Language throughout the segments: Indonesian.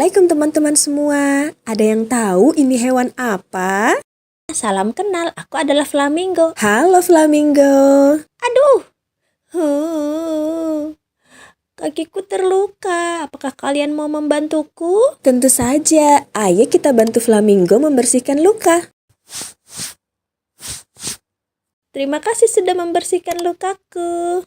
Assalamualaikum teman-teman semua. Ada yang tahu ini hewan apa? Salam kenal, aku adalah flamingo. Halo flamingo. Aduh, kakiku terluka. Apakah kalian mau membantuku? Tentu saja. Ayo kita bantu flamingo membersihkan luka. Terima kasih sudah membersihkan lukaku.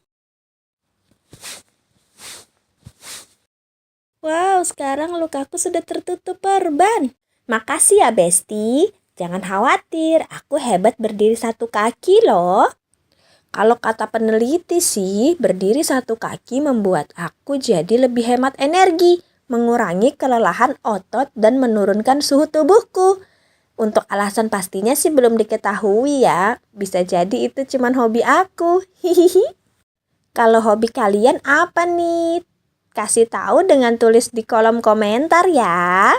Wow, sekarang lukaku sudah tertutup perban. Makasih ya, Besti. Jangan khawatir, aku hebat berdiri satu kaki loh. Kalau kata peneliti sih, berdiri satu kaki membuat aku jadi lebih hemat energi, mengurangi kelelahan otot dan menurunkan suhu tubuhku. Untuk alasan pastinya sih belum diketahui ya. Bisa jadi itu cuman hobi aku. Hihihi. Kalau hobi kalian apa nih? Kasih tahu dengan tulis di kolom komentar ya.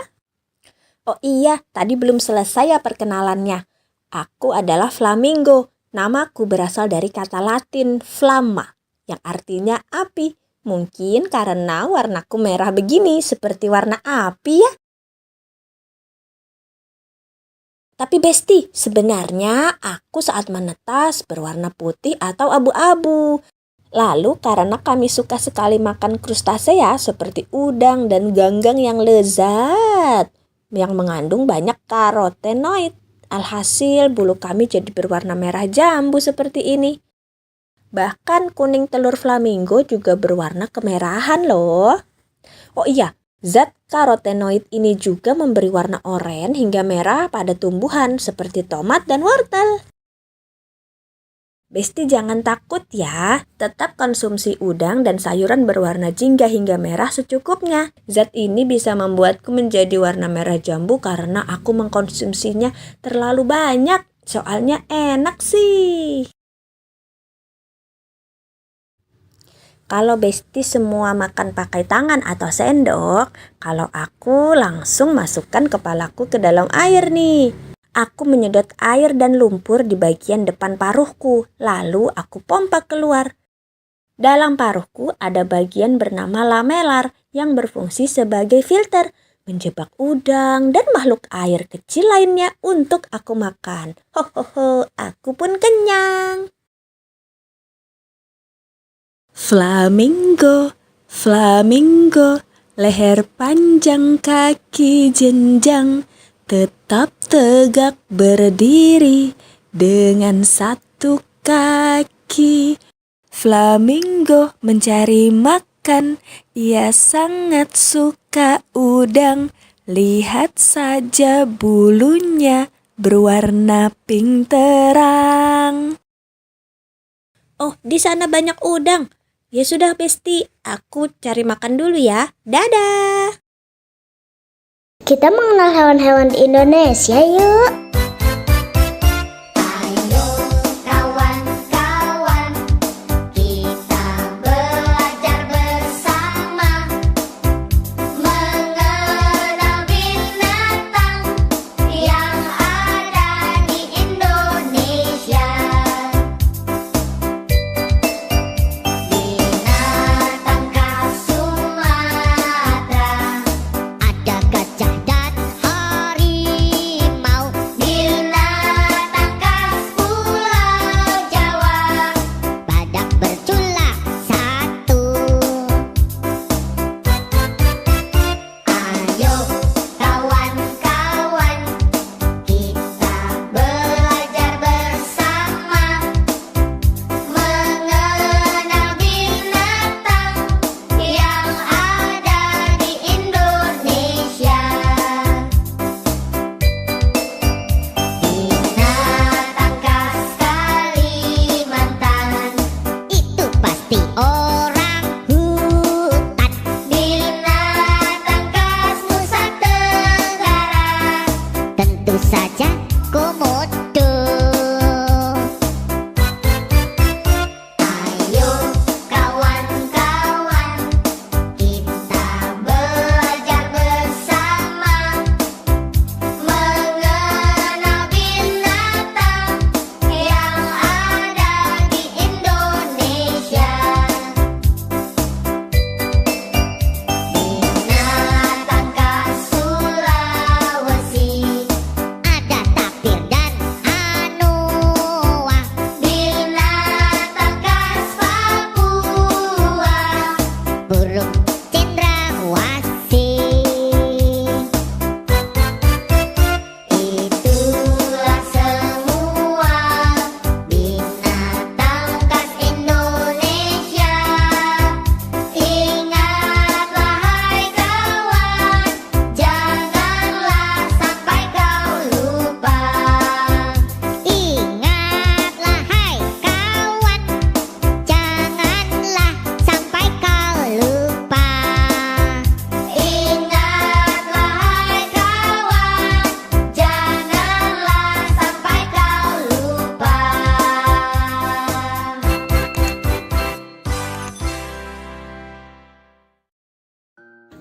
Oh iya, tadi belum selesai ya perkenalannya. Aku adalah flamingo. Namaku berasal dari kata Latin flamma, yang artinya api. Mungkin karena warnaku merah begini, seperti warna api ya. Tapi Besti, sebenarnya aku saat menetas berwarna putih atau abu-abu. Lalu karena kami suka sekali makan krustasea seperti udang dan ganggang yang lezat, yang mengandung banyak karotenoid. Alhasil bulu kami jadi berwarna merah jambu seperti ini. Bahkan kuning telur flamingo juga berwarna kemerahan loh. Oh iya, zat karotenoid ini juga memberi warna oranye hingga merah pada tumbuhan seperti tomat dan wortel. Besti jangan takut ya, tetap konsumsi udang dan sayuran berwarna jingga hingga merah secukupnya. Zat ini bisa membuatku menjadi warna merah jambu karena aku mengkonsumsinya terlalu banyak. Soalnya enak sih. Kalau Besti semua makan pakai tangan atau sendok, kalau aku langsung masukkan kepalaku ke dalam air nih. Aku menyedot air dan lumpur di bagian depan paruhku, lalu aku pompa keluar. Dalam paruhku ada bagian bernama lamelar yang berfungsi sebagai filter, menjebak udang dan makhluk air kecil lainnya untuk aku makan. Hohoho, aku pun kenyang. Flamingo, flamingo, leher panjang kaki jenjang. Tetap tegak berdiri dengan satu kaki. Flamingo mencari makan, ia sangat suka udang. Lihat saja bulunya berwarna pink terang. Oh, di sana banyak udang. Ya sudah Besti, aku cari makan dulu ya. Dadah. Kita mengenal hewan-hewan di Indonesia yuk.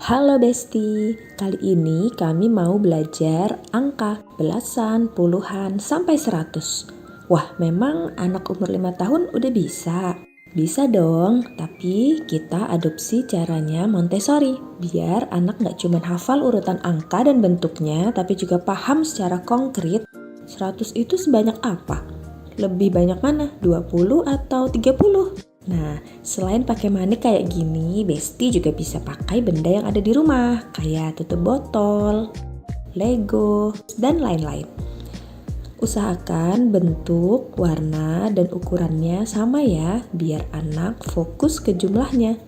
Halo Besti, kali ini kami mau belajar angka belasan, puluhan, sampai 100. Wah, memang anak umur 5 tahun udah bisa? Bisa dong, tapi kita adopsi caranya Montessori. Biar anak gak cuma hafal urutan angka dan bentuknya, tapi juga paham secara konkret 100 itu sebanyak apa? Lebih banyak mana? 20 atau 30? Nah, selain pakai manik kayak gini, Besti juga bisa pakai benda yang ada di rumah, kayak tutup botol, Lego, dan lain-lain. Usahakan bentuk, warna, dan ukurannya sama ya, biar anak fokus ke jumlahnya.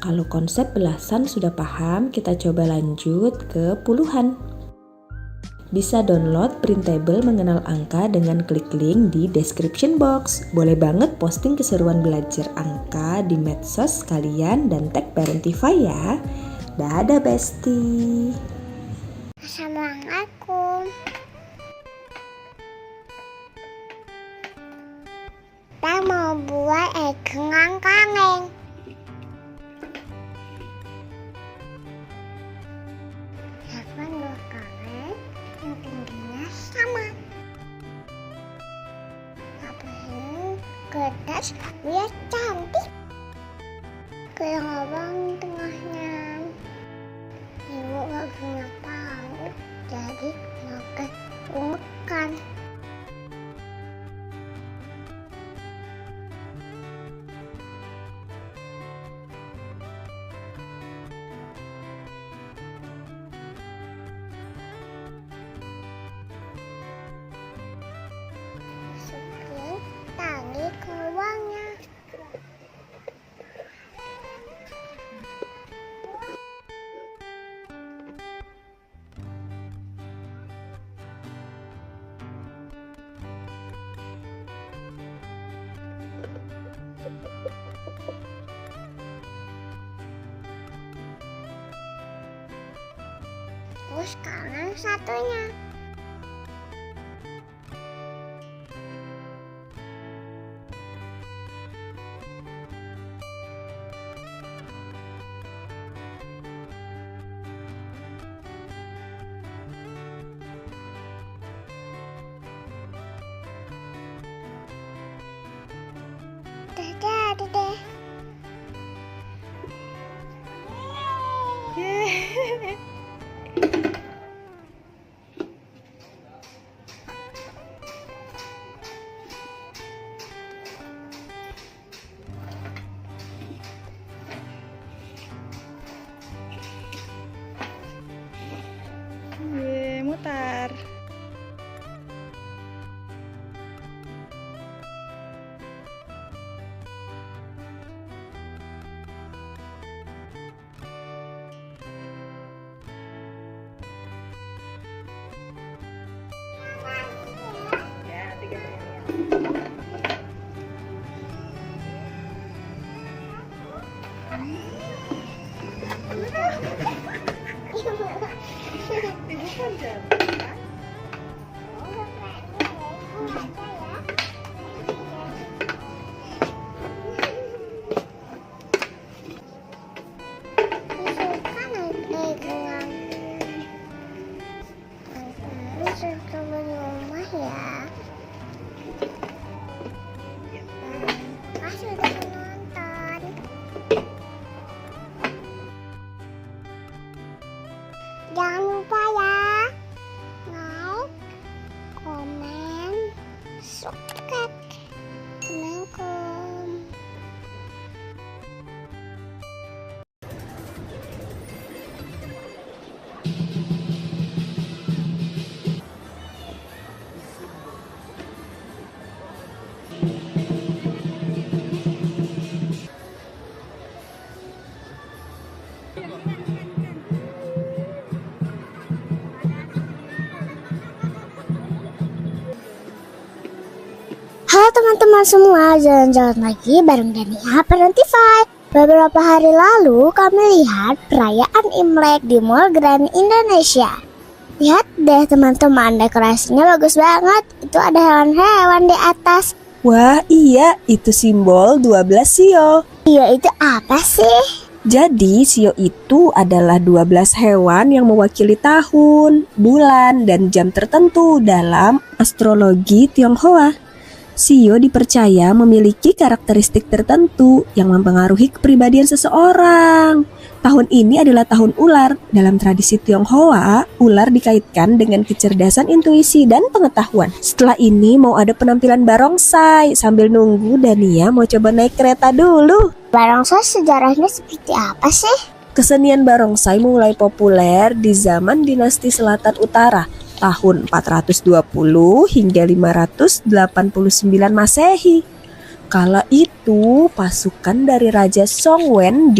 Kalau konsep belasan sudah paham, kita coba lanjut ke puluhan. Bisa download printable mengenal angka dengan klik link di description box. Boleh banget posting keseruan belajar angka di medsos kalian dan tag Parentify ya. Dadah Besti. Assalamualaikum. Kita mau buat egengan kaleng. Siapkan 2 kaleng yang tingginya sama. Habisin kertas biar cantik. Ke lubang tengahnya. Ibu gak punya paut, jadi pakai ulekan. Masukin tali ke lubangnya. Terus kanan satunya. Udah jadi deh. Mutar. Ya, 3 Ibu kan jalan. subscribe. Assalamualaikum. Halo teman-teman semua, jalan-jalan lagi bareng Dania Parentify. Beberapa hari lalu kami lihat perayaan Imlek di Mall Grand Indonesia. Lihat deh teman-teman, dekorasinya bagus banget. Itu ada hewan-hewan di atas. Wah iya, itu simbol 12 sio. Iya, itu apa sih? Jadi sio itu adalah 12 hewan yang mewakili tahun, bulan, dan jam tertentu dalam astrologi Tionghoa. Sio dipercaya memiliki karakteristik tertentu yang mempengaruhi kepribadian seseorang. Tahun ini adalah tahun ular. Dalam tradisi Tionghoa, ular dikaitkan dengan kecerdasan intuisi dan pengetahuan. Setelah ini mau ada penampilan barongsai. Sambil nunggu, Dania mau coba naik kereta dulu. Barongsai sejarahnya seperti apa sih? Kesenian barongsai mulai populer di zaman dinasti Selatan Utara, tahun 420 hingga 589 Masehi. Kala itu pasukan dari Raja Songwen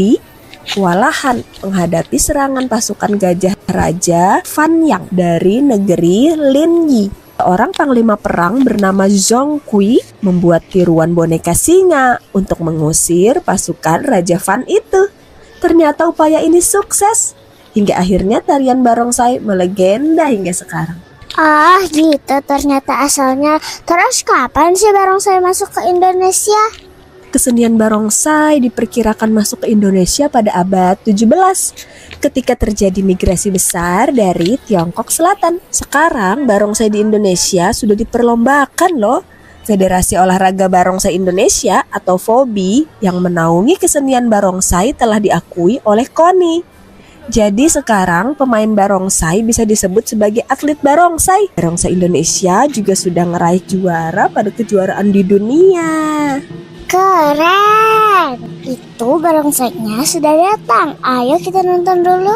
kewalahan menghadapi serangan pasukan gajah Raja Fanyang dari negeri Linyi. Seorang panglima perang bernama Zhong Kui membuat tiruan boneka singa untuk mengusir pasukan Raja Fan itu. Ternyata upaya ini sukses. Hingga akhirnya tarian barongsai melegenda hingga sekarang. Ah gitu ternyata asalnya. Terus kapan sih barongsai masuk ke Indonesia? Kesenian barongsai diperkirakan masuk ke Indonesia pada abad 17 ketika terjadi migrasi besar dari Tiongkok Selatan. Sekarang barongsai di Indonesia sudah diperlombakan loh. Federasi Olahraga Barongsai Indonesia atau FOBI yang menaungi kesenian barongsai telah diakui oleh KONI. Jadi sekarang pemain barongsai bisa disebut sebagai atlet barongsai. Barongsai Indonesia juga sudah meraih juara pada kejuaraan di dunia. Keren! Itu barongsainya sudah datang. Ayo kita nonton dulu.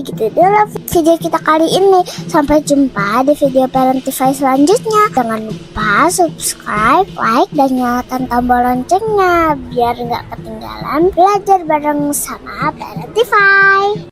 segitu dulu video kita kali ini. Sampai jumpa di video Parentify selanjutnya. Jangan lupa subscribe, like, dan nyalakan tombol loncengnya biar nggak ketinggalan belajar bareng sama Parentify.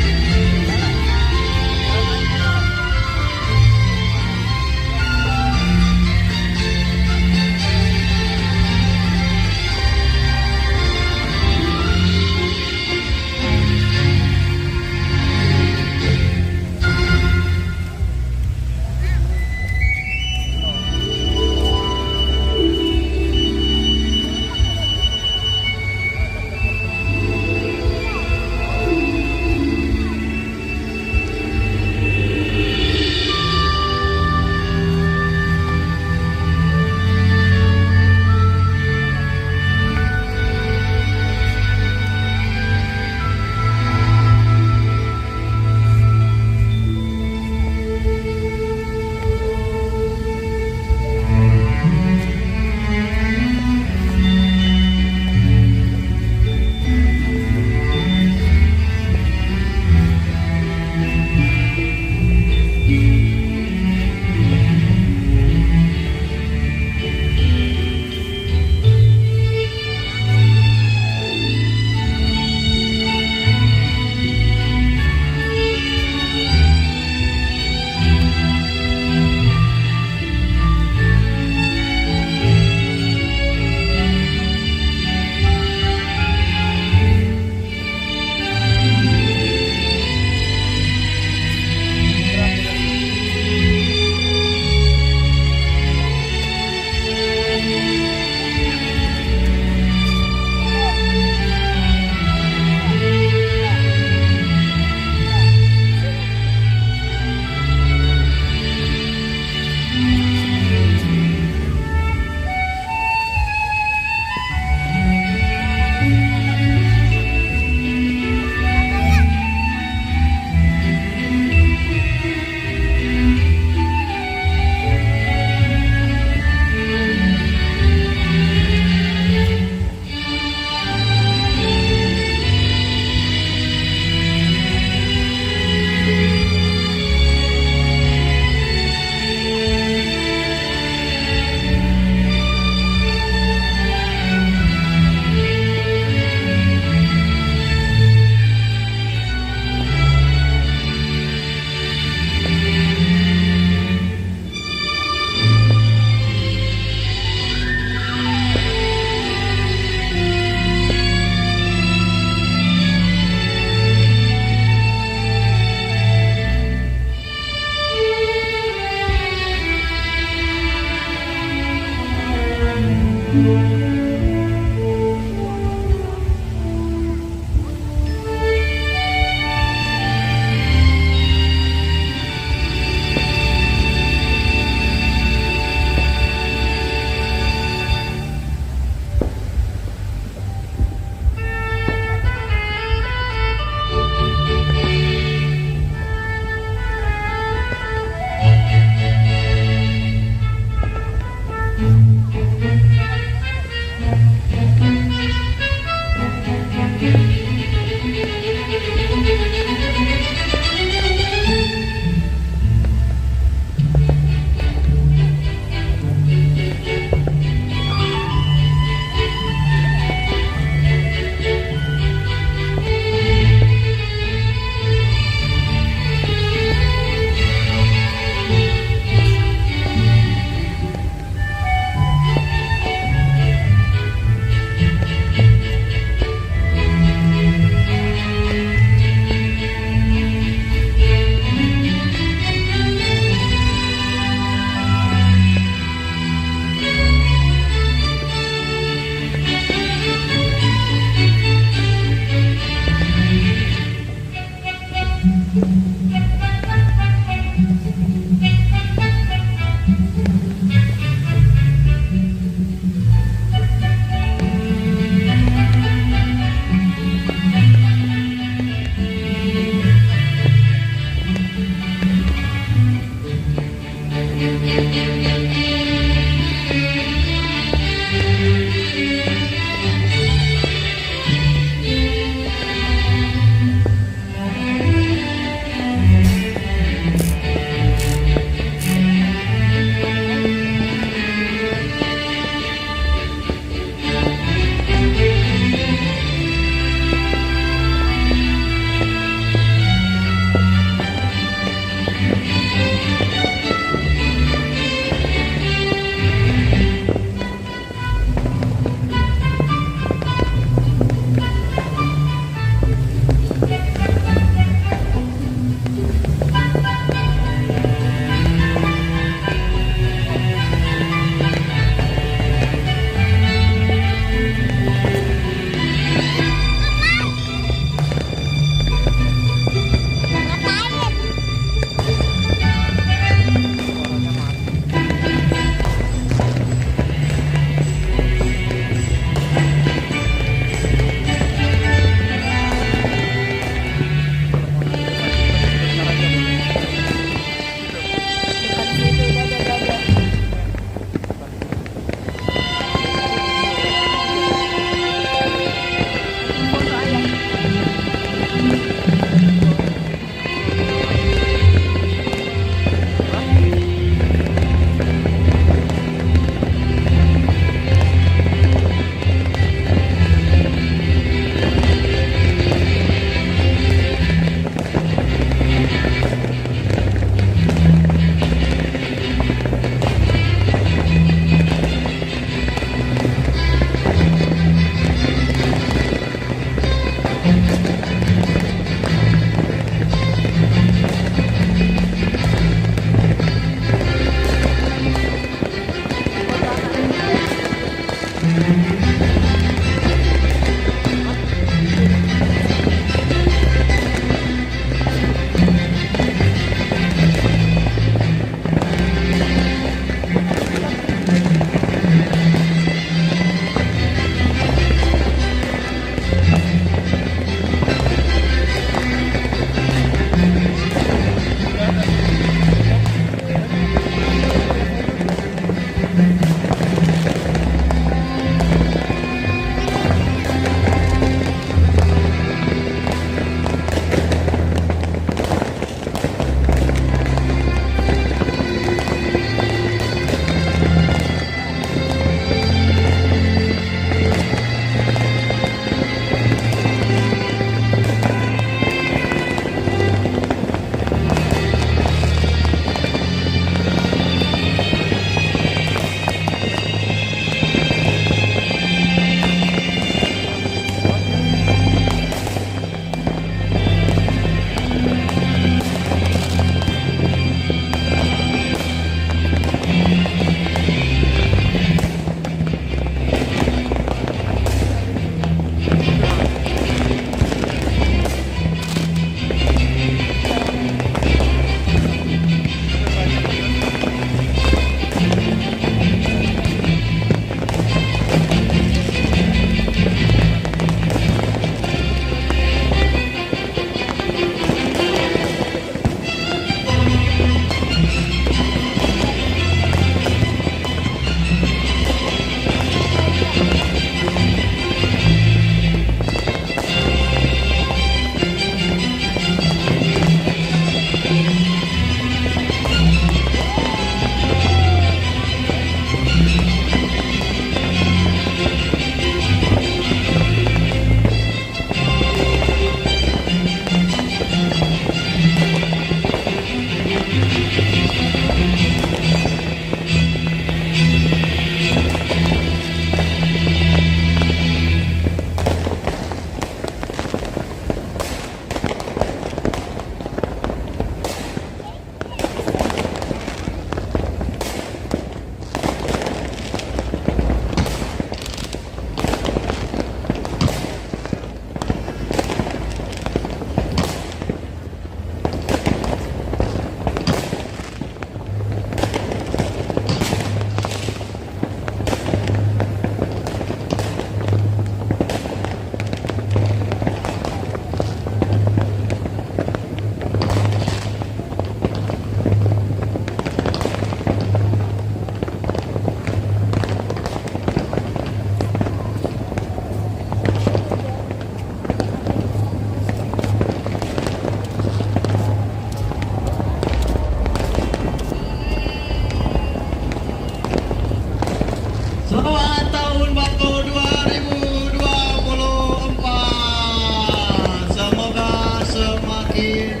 terakhir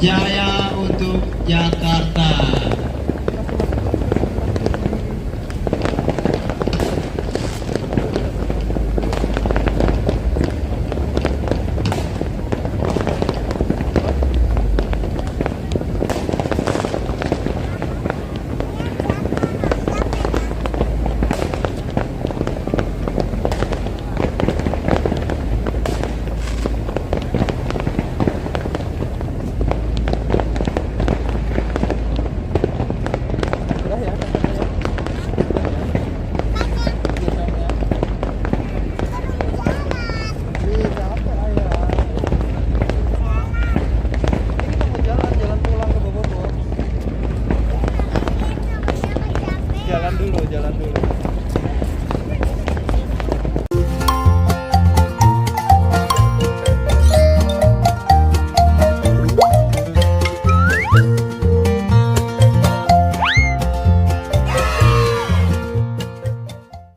Jaya untuk Jakarta. Jalan dulu.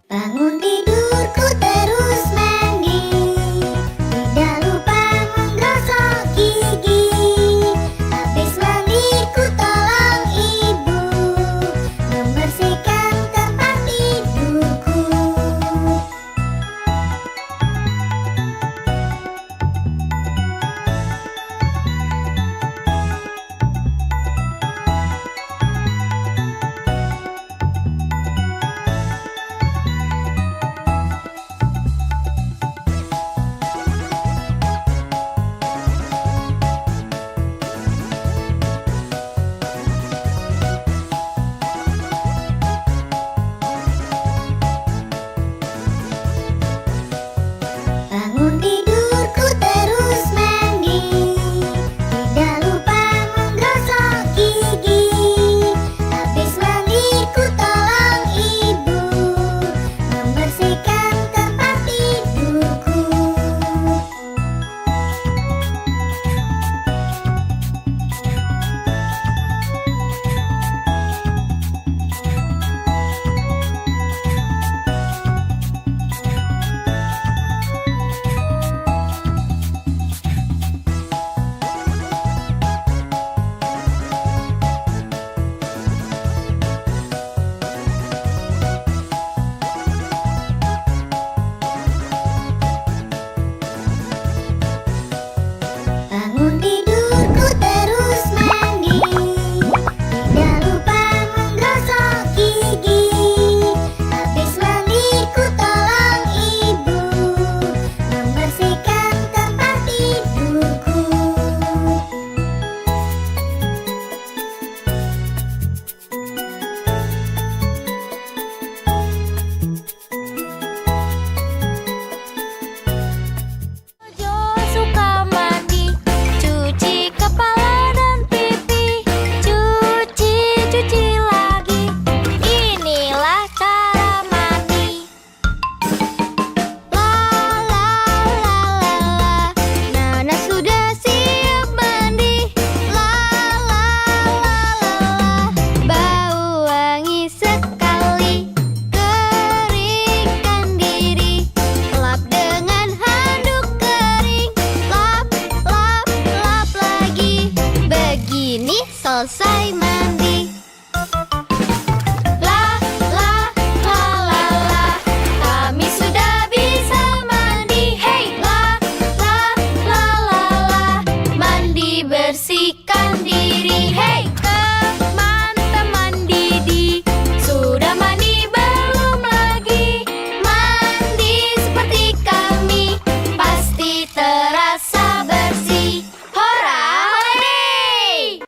Bangun tidurku terus mandi, tidak lupa menggosok gigi. Habis mandi ku tolong ibu membersihkan tempat tidurku. Bangun tidurku terus mandi, tidak lupa menggosok gigi. Habis mandi ku tolong ibu membersihkan tempat tidurku. Bangun tidurku terus mandi, tidak lupa menggosok gigi. Habis mandi ku tolong ibu membersihkan tempat tidurku. Jo suka mandi, cuci kepala dan pipi, cuci lagi. Inilah cara mandi. La la la la la, Nana sudah siap mandi. La la la la la, bau wangi sekali. Keringkan diri, lap dengan handuk kering. Lap, lap, lap lagi. Begini selesai mandi. La, la, la, la, la, kami sudah bisa mandi. Hey, la, la, la, la, la, mandi bersihkan diri. Hey, teman-teman Didi, sudah mandi belum lagi? Mandi seperti kami, pasti terasa bersih. Hora, holiday!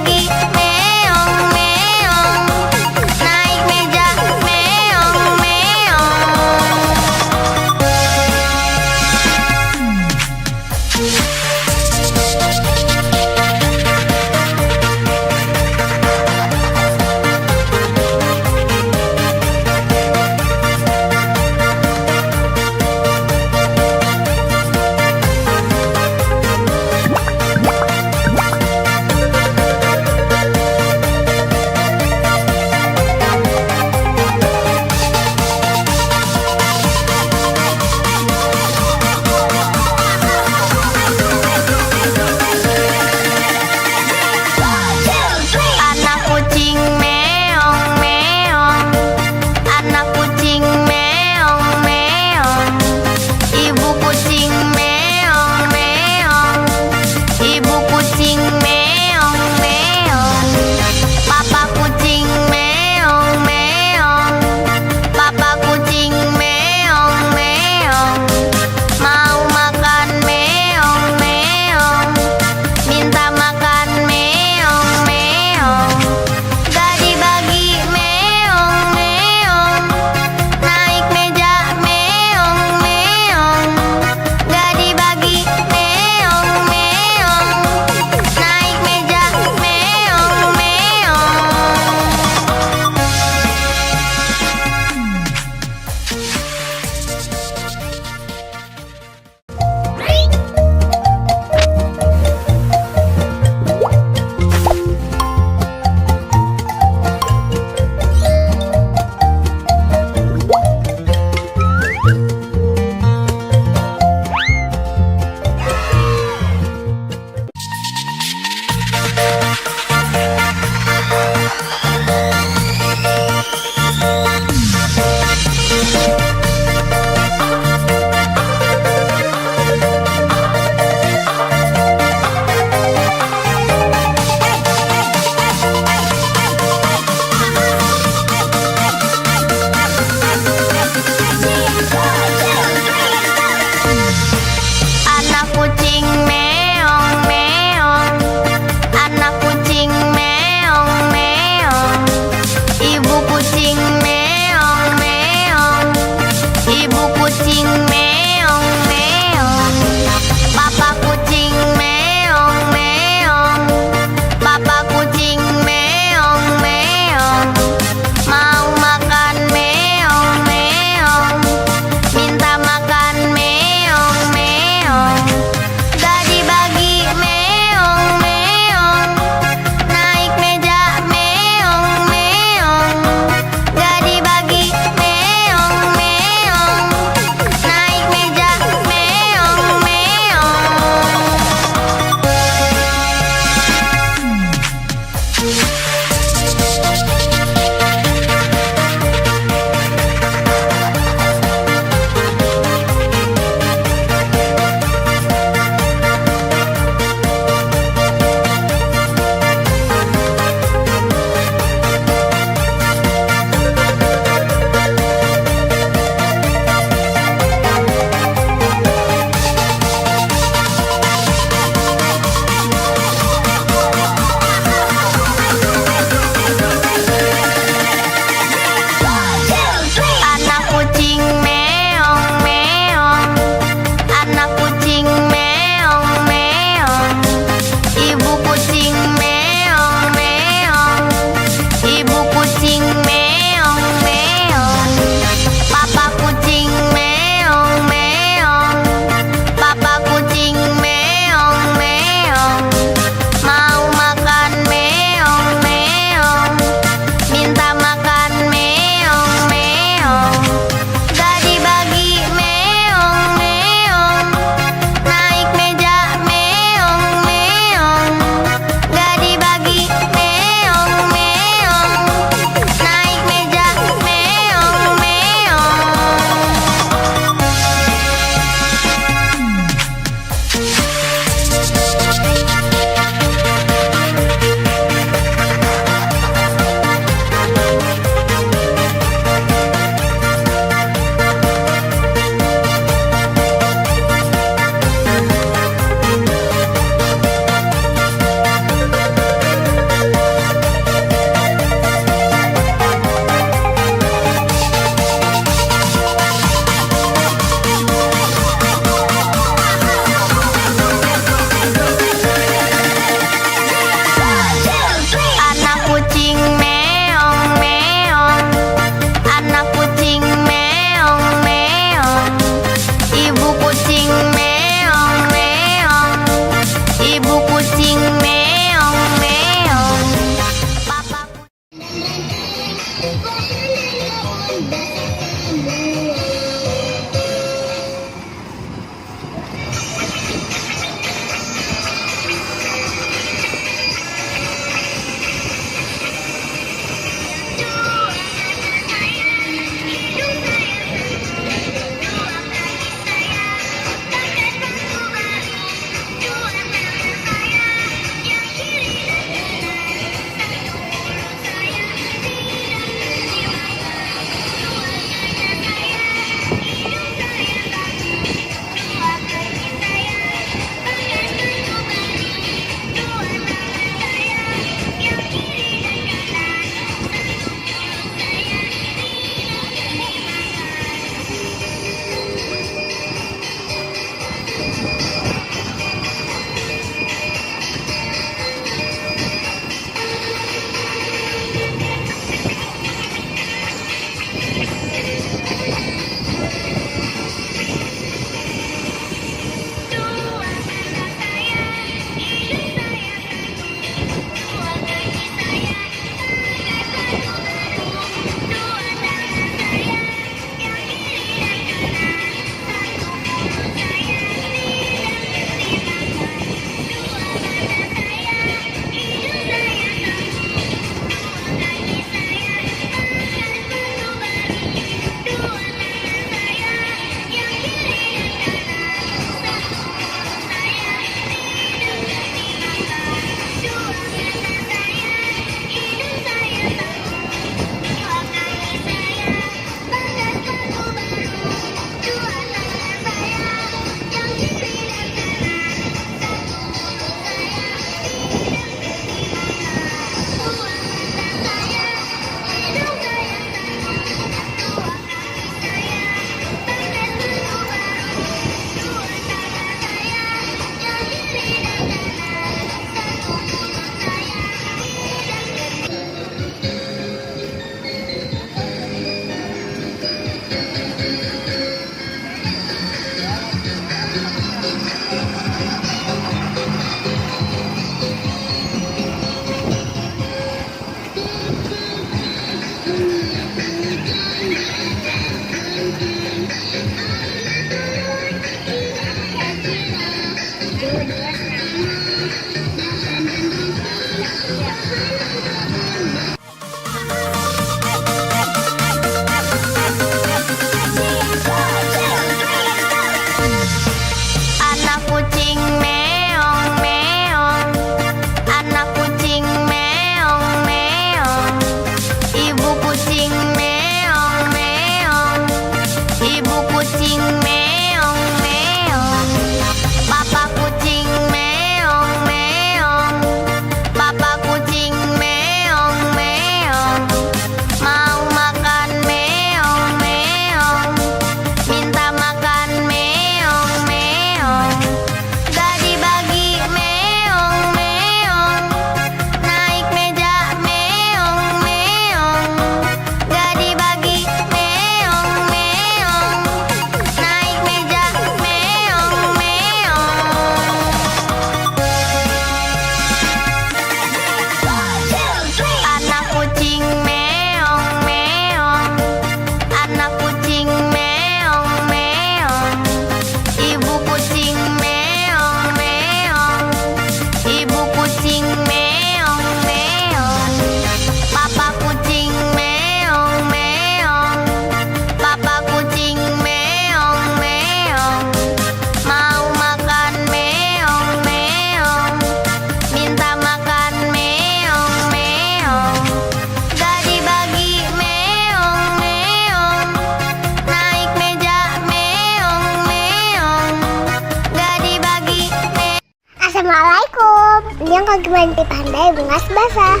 yang kaki main di pandai bungas basah.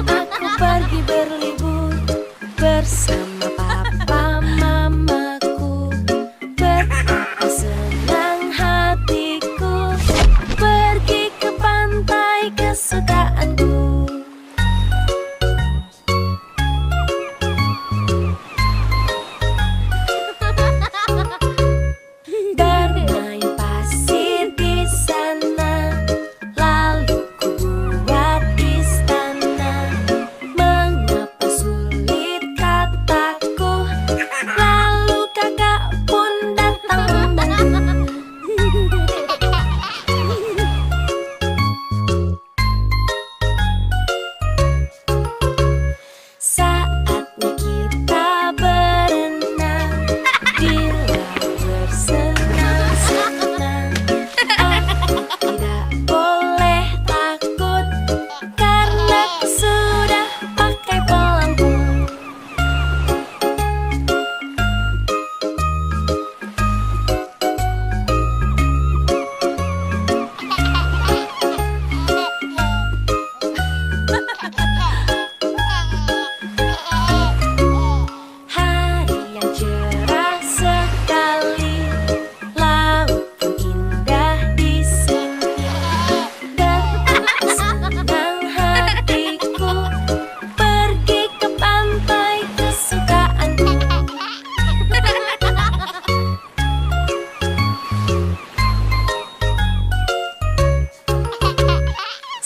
Aku pergi berlibur bersama papa mamaku. Betapa senang hatiku pergi ke pantai kesukaanku. Bermain pasir di sana, lalu ku buat istana. Mengapa sulit kataku, lalu kakak pun datang membantu. Saatnya kita berenang di laut bersenang-senang. Aku tidak boleh takut karena aku sudah pakai pelampung. Hari yang cerah sekali, laut pun indah di sini. Betapa senang hatiku pergi ke pantai kesukaanku.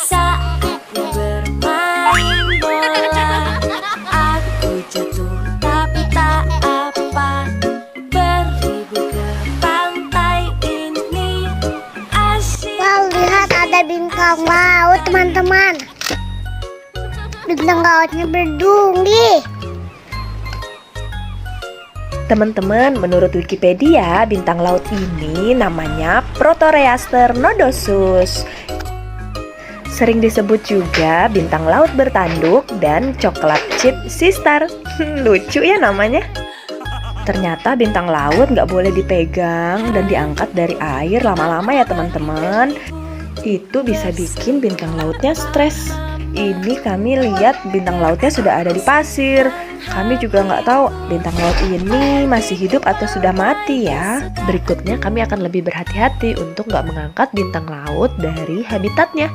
Saatnya bermain bola, aku jatuh tapi tak apa. Berlibur ke pantai ini asyik. Wow, lihat ada bintang laut teman-teman. Bintang lautnya berduri. Teman-teman, menurut Wikipedia, bintang laut ini namanya Proteroaster nodosus. Sering disebut juga bintang laut bertanduk dan coklat chip sistar. Lucu ya namanya. Ternyata bintang laut nggak boleh dipegang dan diangkat dari air lama-lama ya teman-teman. Itu bisa bikin bintang lautnya stres. Ini kami lihat bintang lautnya sudah ada di pasir. Kami juga nggak tahu bintang laut ini masih hidup atau sudah mati ya. Berikutnya kami akan lebih berhati-hati untuk nggak mengangkat bintang laut dari habitatnya.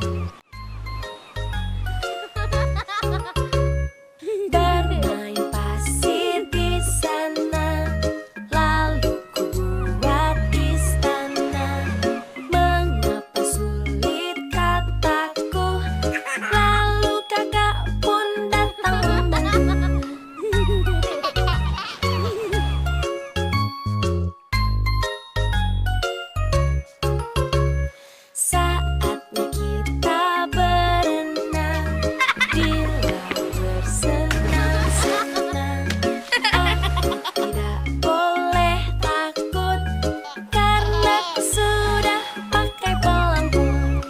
Bermain pasir di sana, lalu ku buat istana. Mengapa sulit kataku, lalu kakak pun datang membantu. Saatnya kita berenang di laut bersenang-senang. Aku tidak boleh takut karena aku sudah pakai pelampung.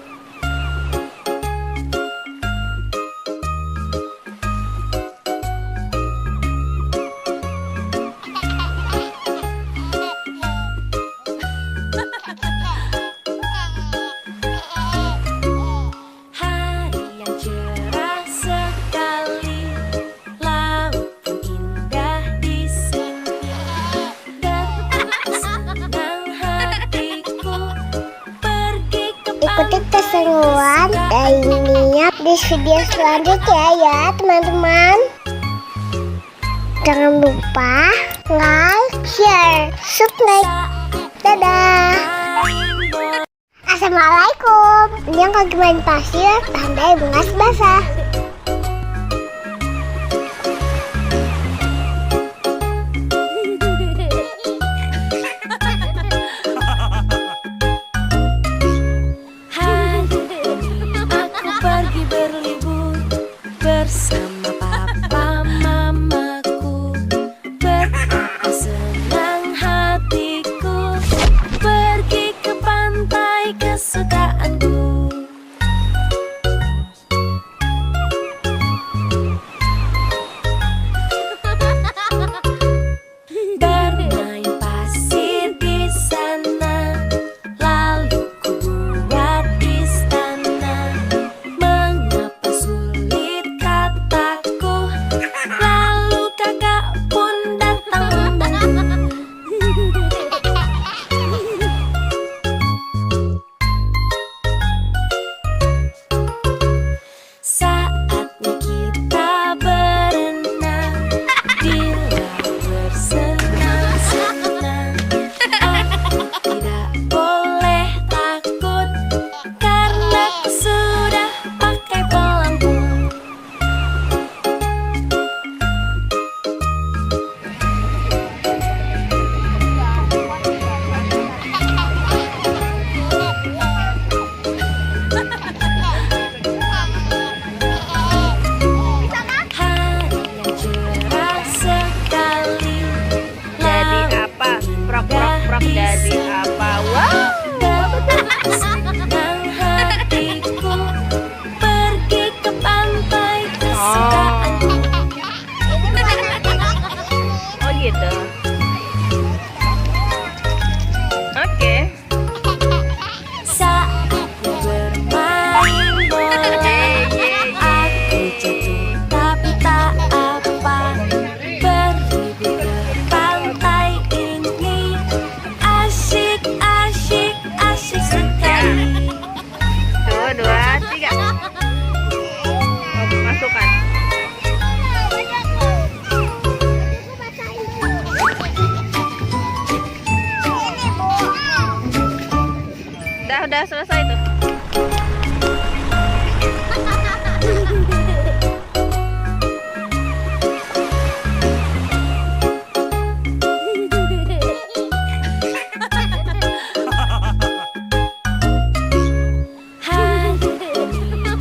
Hari yang cerah sekali, laut pun indah di sini. Betapa senang hatiku pergi ke Ikuti keseruan dan lihat di video selanjutnya ya teman-teman. Jangan lupa like, share, subscribe. Dadah. Assalamualaikum. Ini yang kaki main pasir pandai bungas basah. Hari ini aku pergi berlibur bersama papa mamaku. Betapa senang hatiku pergi ke pantai kesukaanku. Udah selesai tuh.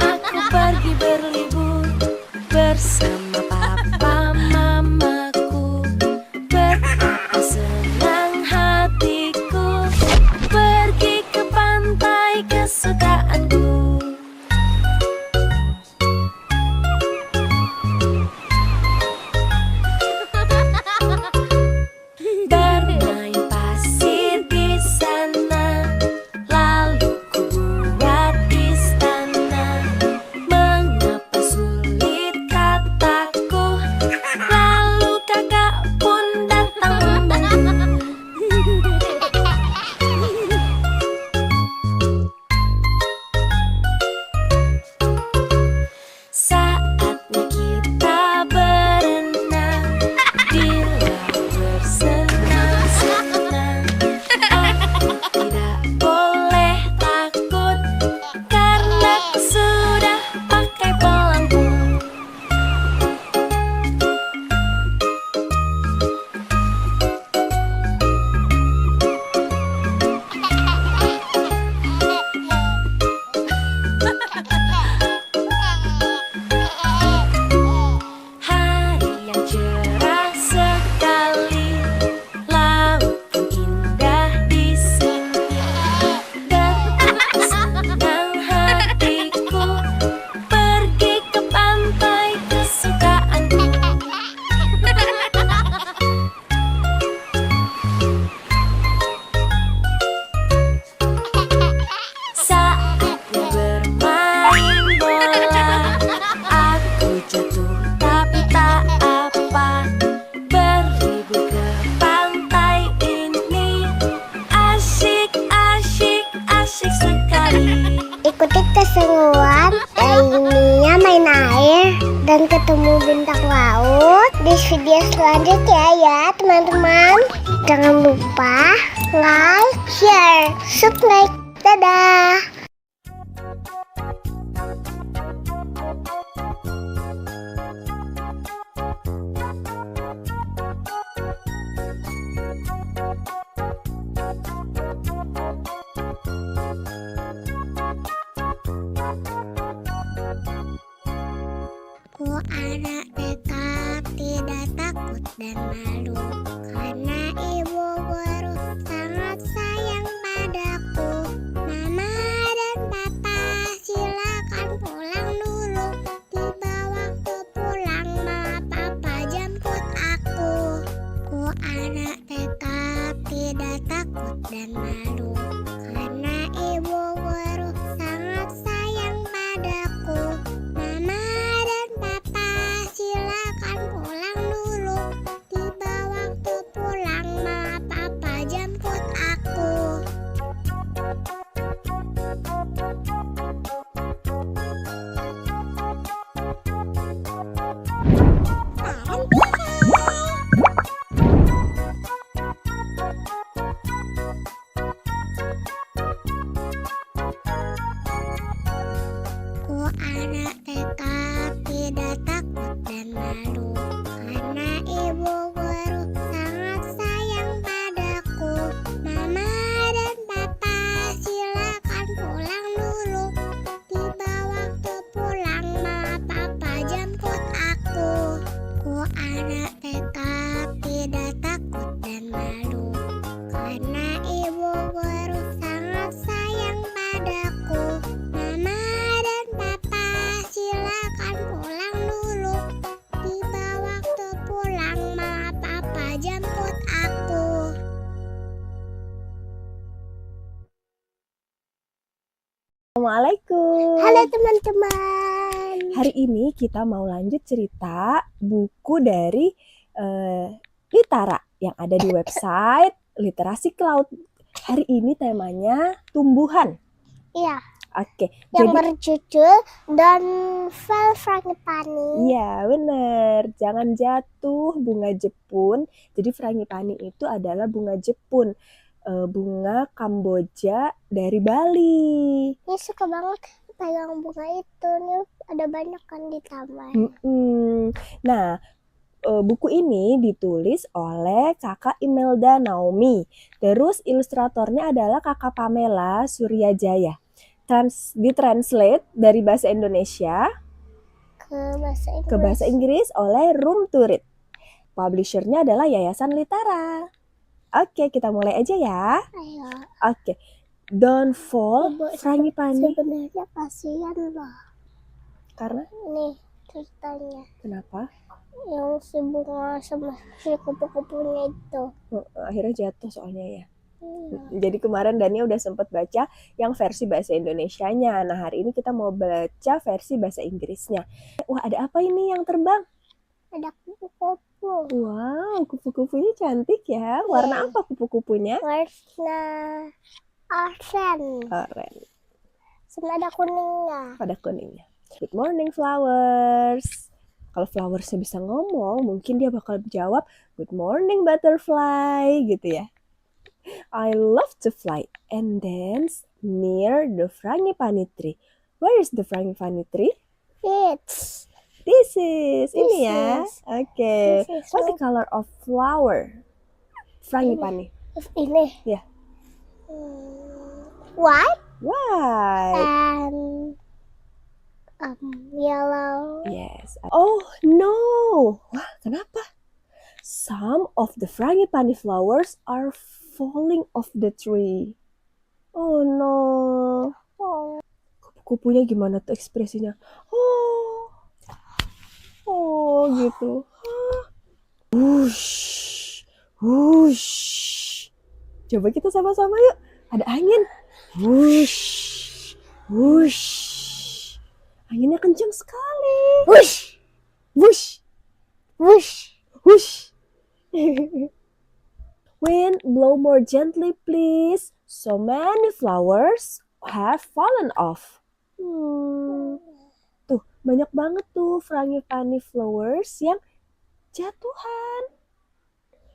Aku pergi berlibur bersama papa mamaku. Betapa senang hatiku pergi ke pantai kesukaanku. Bermain pasir di sana, lalu ku buat istana. Mengapa sulit kataku, lalu kakak pun datang membantu. Saatnya kita berenang di laut bersenang-senang. Aku tidak boleh takut karena aku sudah pakai pelampung. Hari yang cerah sekali, laut pun indah di sini. Betapa senang hatiku pergi ke pantai kesukaanku. Saatnya bermain bola, aku jatuh tapi tak apa. Berlibur ke pantai ini asyik, asyik, asyik sekali. Ikuti keseruan lainnya main air dan ketemu bintang laut di video selanjutnya ya teman-teman. Jangan lupa like, share, subscribe. Dadah. Ku anak dekat, tidak takut dan malu, karena ibu guru sangat sayang padaku. Mama dan papa silakan pulang dulu, tiba waktu pulang malah papa jemput aku. Ku anak dekat, tidak takut dan malu, karena ibu guru sangat sayang padaku. Mama dan papa silakan pulang dulu, tiba waktu pulang malah papa jemput aku. Ku anak dekat, tidak takut dan malu, karena ibu guru sangat sayang padaku. Mama dan papa silakan pulang dulu, tiba waktu pulang malah papa jemput aku. Ku anak dekat, tidak takut dan malu, karena ibu guru sangat sayang padaku. Mama dan papa silakan pulang dulu, tiba waktu pulang malah papa jemput aku. Assalamualaikum. Halo teman-teman. Hari ini kita mau lanjut cerita buku dari Litara yang ada di website Literasi Cloud. Hari ini temanya tumbuhan. Iya, Oke, yang jadi berjudul Donval Frangipani. iya bener, jangan jatuh bunga Jepun. Jadi frangipani itu adalah bunga Jepun. bunga Kamboja dari Bali. Ini suka banget pegang bunga itu. Nih ada banyak kan di taman. Nah, buku ini ditulis oleh kakak Imelda Naomi. Terus ilustratornya adalah kakak Pamela Suryajaya. Ditranslate dari bahasa Indonesia ke bahasa Inggris oleh Room to Read. Publishernya adalah Yayasan Litara. Oke, kita mulai aja ya. Ayo. Oke. Don't fall, Frangipani. Sebenarnya kasihan loh. Karena Nih ceritanya. kenapa? Yang si bunga sama si kupu-kupunya itu. Akhirnya jatuh soalnya ya. Jadi kemarin Dania udah sempat baca yang versi bahasa Indonesianya. Nah, hari ini kita mau baca versi bahasa Inggrisnya. Wah, ada apa ini yang terbang? Ada kupu-kupu. Wow, kupu-kupunya cantik ya. Warna apa kupu-kupunya? Warna oranye. Oranye. Sama ada kuningnya. Ada kuningnya. Good morning, flowers. Kalau flowersnya bisa ngomong, mungkin dia bakal jawab, good morning, butterfly, gitu ya. I love to fly and dance near the frangipani tree. Where is the frangipani tree? It's This is. Ini ya. is. Okay. This is What's the color of flower? Frangipani. ini. Ya. White White. and yellow. Yes. Oh no. Wah, kenapa? Some of the frangipani flowers are falling off the tree. Oh no. Oh, Kupu-kupunya gimana tuh ekspresinya? Oh gitu. Wush, wush. Coba kita sama-sama yuk. Ada angin. Wush, wush. Anginnya kencang sekali. whoosh, Wush, whoosh. wush. Wind, blow more gently, please. So many flowers have fallen off. Tuh, banyak banget tuh frangipani flowers yang jatuhan.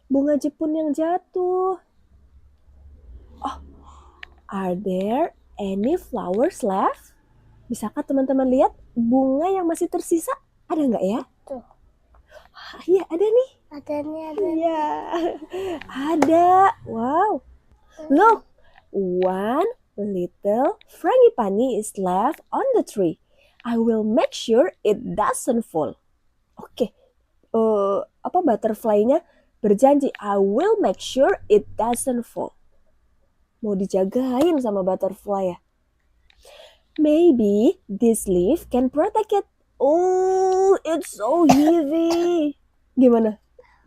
Bunga Jepun yang jatuh. Oh, are there any flowers left? Bisakah teman-teman lihat bunga yang masih tersisa? Ada nggak ya? Tuh. Iya, ada nih. Ada. Iya, ada. Wow. Look, one little frangipani is left on the tree. I will make sure it doesn't fall. Oke, butterfly-nya berjanji, I will make sure it doesn't fall. Mau dijagain sama butterfly ya. Maybe this leaf can protect it. Oh, it's so heavy. Gimana?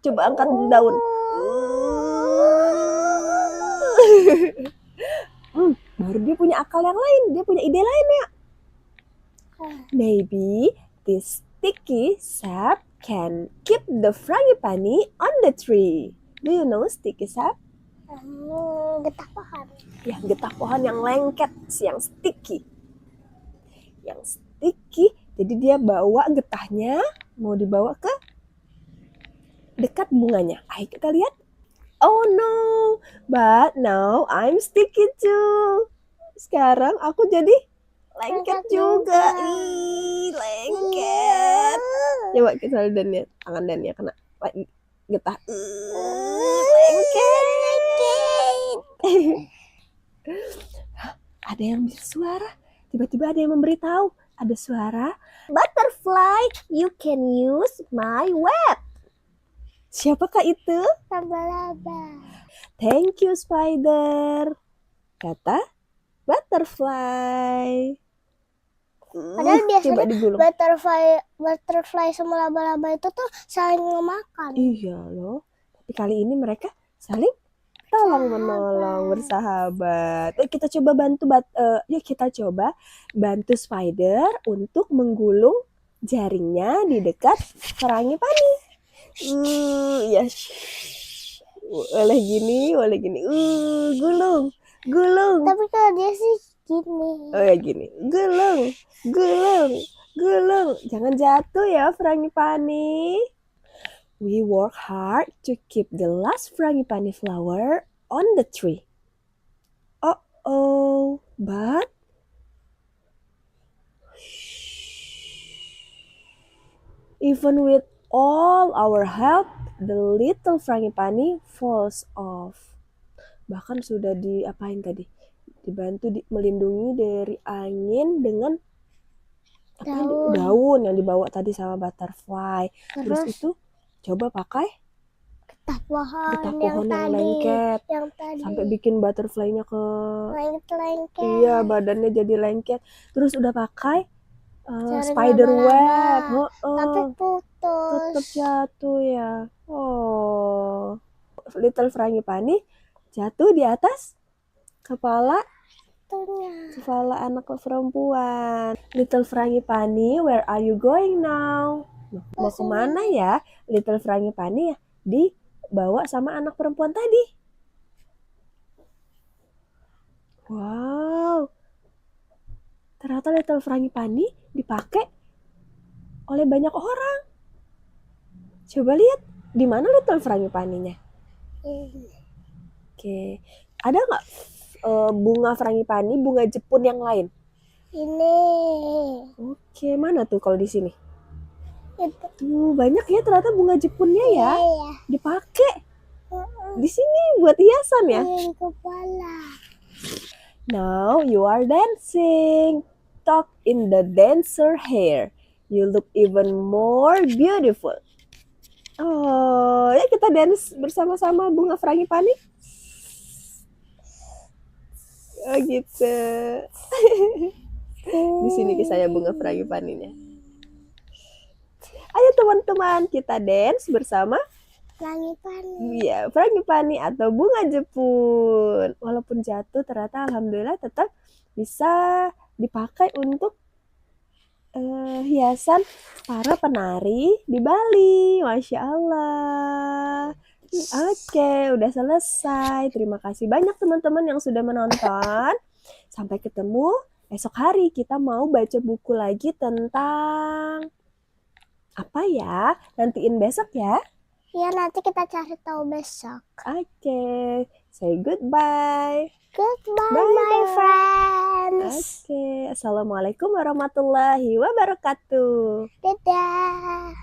Coba angkat daun. Baru dia punya akal yang lain. Dia punya ide lain ya. Maybe this sticky sap can keep the frangipani on the tree. Do you know sticky sap? Getah pohon. Ya, getah pohon yang lengket, yang sticky. Yang sticky, jadi dia bawa getahnya, mau dibawa ke dekat bunganya. Ayo kita lihat. Oh no, but now I'm sticky too. Sekarang aku jadi lengket juga. Ih, lengket. Coba kita lihat Dania, tangan Dania kena getah. Lengket. Ada yang bersuara. Tiba-tiba ada yang memberitahu. Ada suara. Butterfly, you can use my web. Siapakah itu? Laba-laba. Thank you, spider. Kata butterfly. Padahal Coba biasanya digulung. butterfly sama laba-laba itu tuh saling memakan. Iya loh. Tapi kali ini mereka saling tolong menolong, bersahabat. Kita coba bantu spider untuk menggulung jaringnya di dekat frangipani. Ya. Boleh gini. Gulung. Tapi kalau dia sih gini. Oh ya gini. Gulung. Jangan jatuh ya frangipani. We work hard to keep the last frangipani flower on the tree. know, but even with all our help, the little frangipani falls off. Bahkan sudah diapain tadi? Dibantu melindungi dari angin dengan daun yang dibawa tadi sama butterfly. Terus itu coba pakai Getah pohon getah yang pohon yang tadi. lengket Yang tadi. sampai bikin butterfly-nya ke Lengket. iya, badannya jadi lengket. Terus udah pakai Jaring spider web. laba-laba. Tapi putus. Tetap jatuh ya. Oh, little frangipani jatuh di atas kepala anak perempuan. Little frangipani, where are you going now? Mau kemana ya? Little frangipani ya dibawa sama anak perempuan tadi. Wow, ternyata little frangipani dipakai oleh banyak orang. Coba lihat di mana little frangipaninya. Oke, ada nggak bunga frangipani, bunga Jepun yang lain? Ini. Oke, mana tuh kalau di sini? Itu. Tuh banyak ya ternyata bunga Jepunnya ya. Iya. Dipakai di sini buat hiasan ya. Di kepala. Now you are dancing. Tuck in the dancer hair. You look even more beautiful. Oh, ya kita dance bersama-sama bunga frangipani. Oh gitu. Di sini kisahnya bunga frangipaninya. Ayo teman-teman, kita dance bersama Frangipani. iya, frangipani atau bunga Jepun. Walaupun jatuh, ternyata alhamdulillah tetap bisa dipakai untuk hiasan para penari di Bali. Masya Allah. Oke, udah selesai. Terima kasih banyak teman-teman yang sudah menonton. Sampai ketemu esok hari. Kita mau baca buku lagi tentang apa ya? Nantiin besok ya. Ya nanti kita cari tahu besok. Oke, say goodbye. Goodbye Bye-bye. my friends. Oke, assalamualaikum warahmatullahi wabarakatuh. Dadah.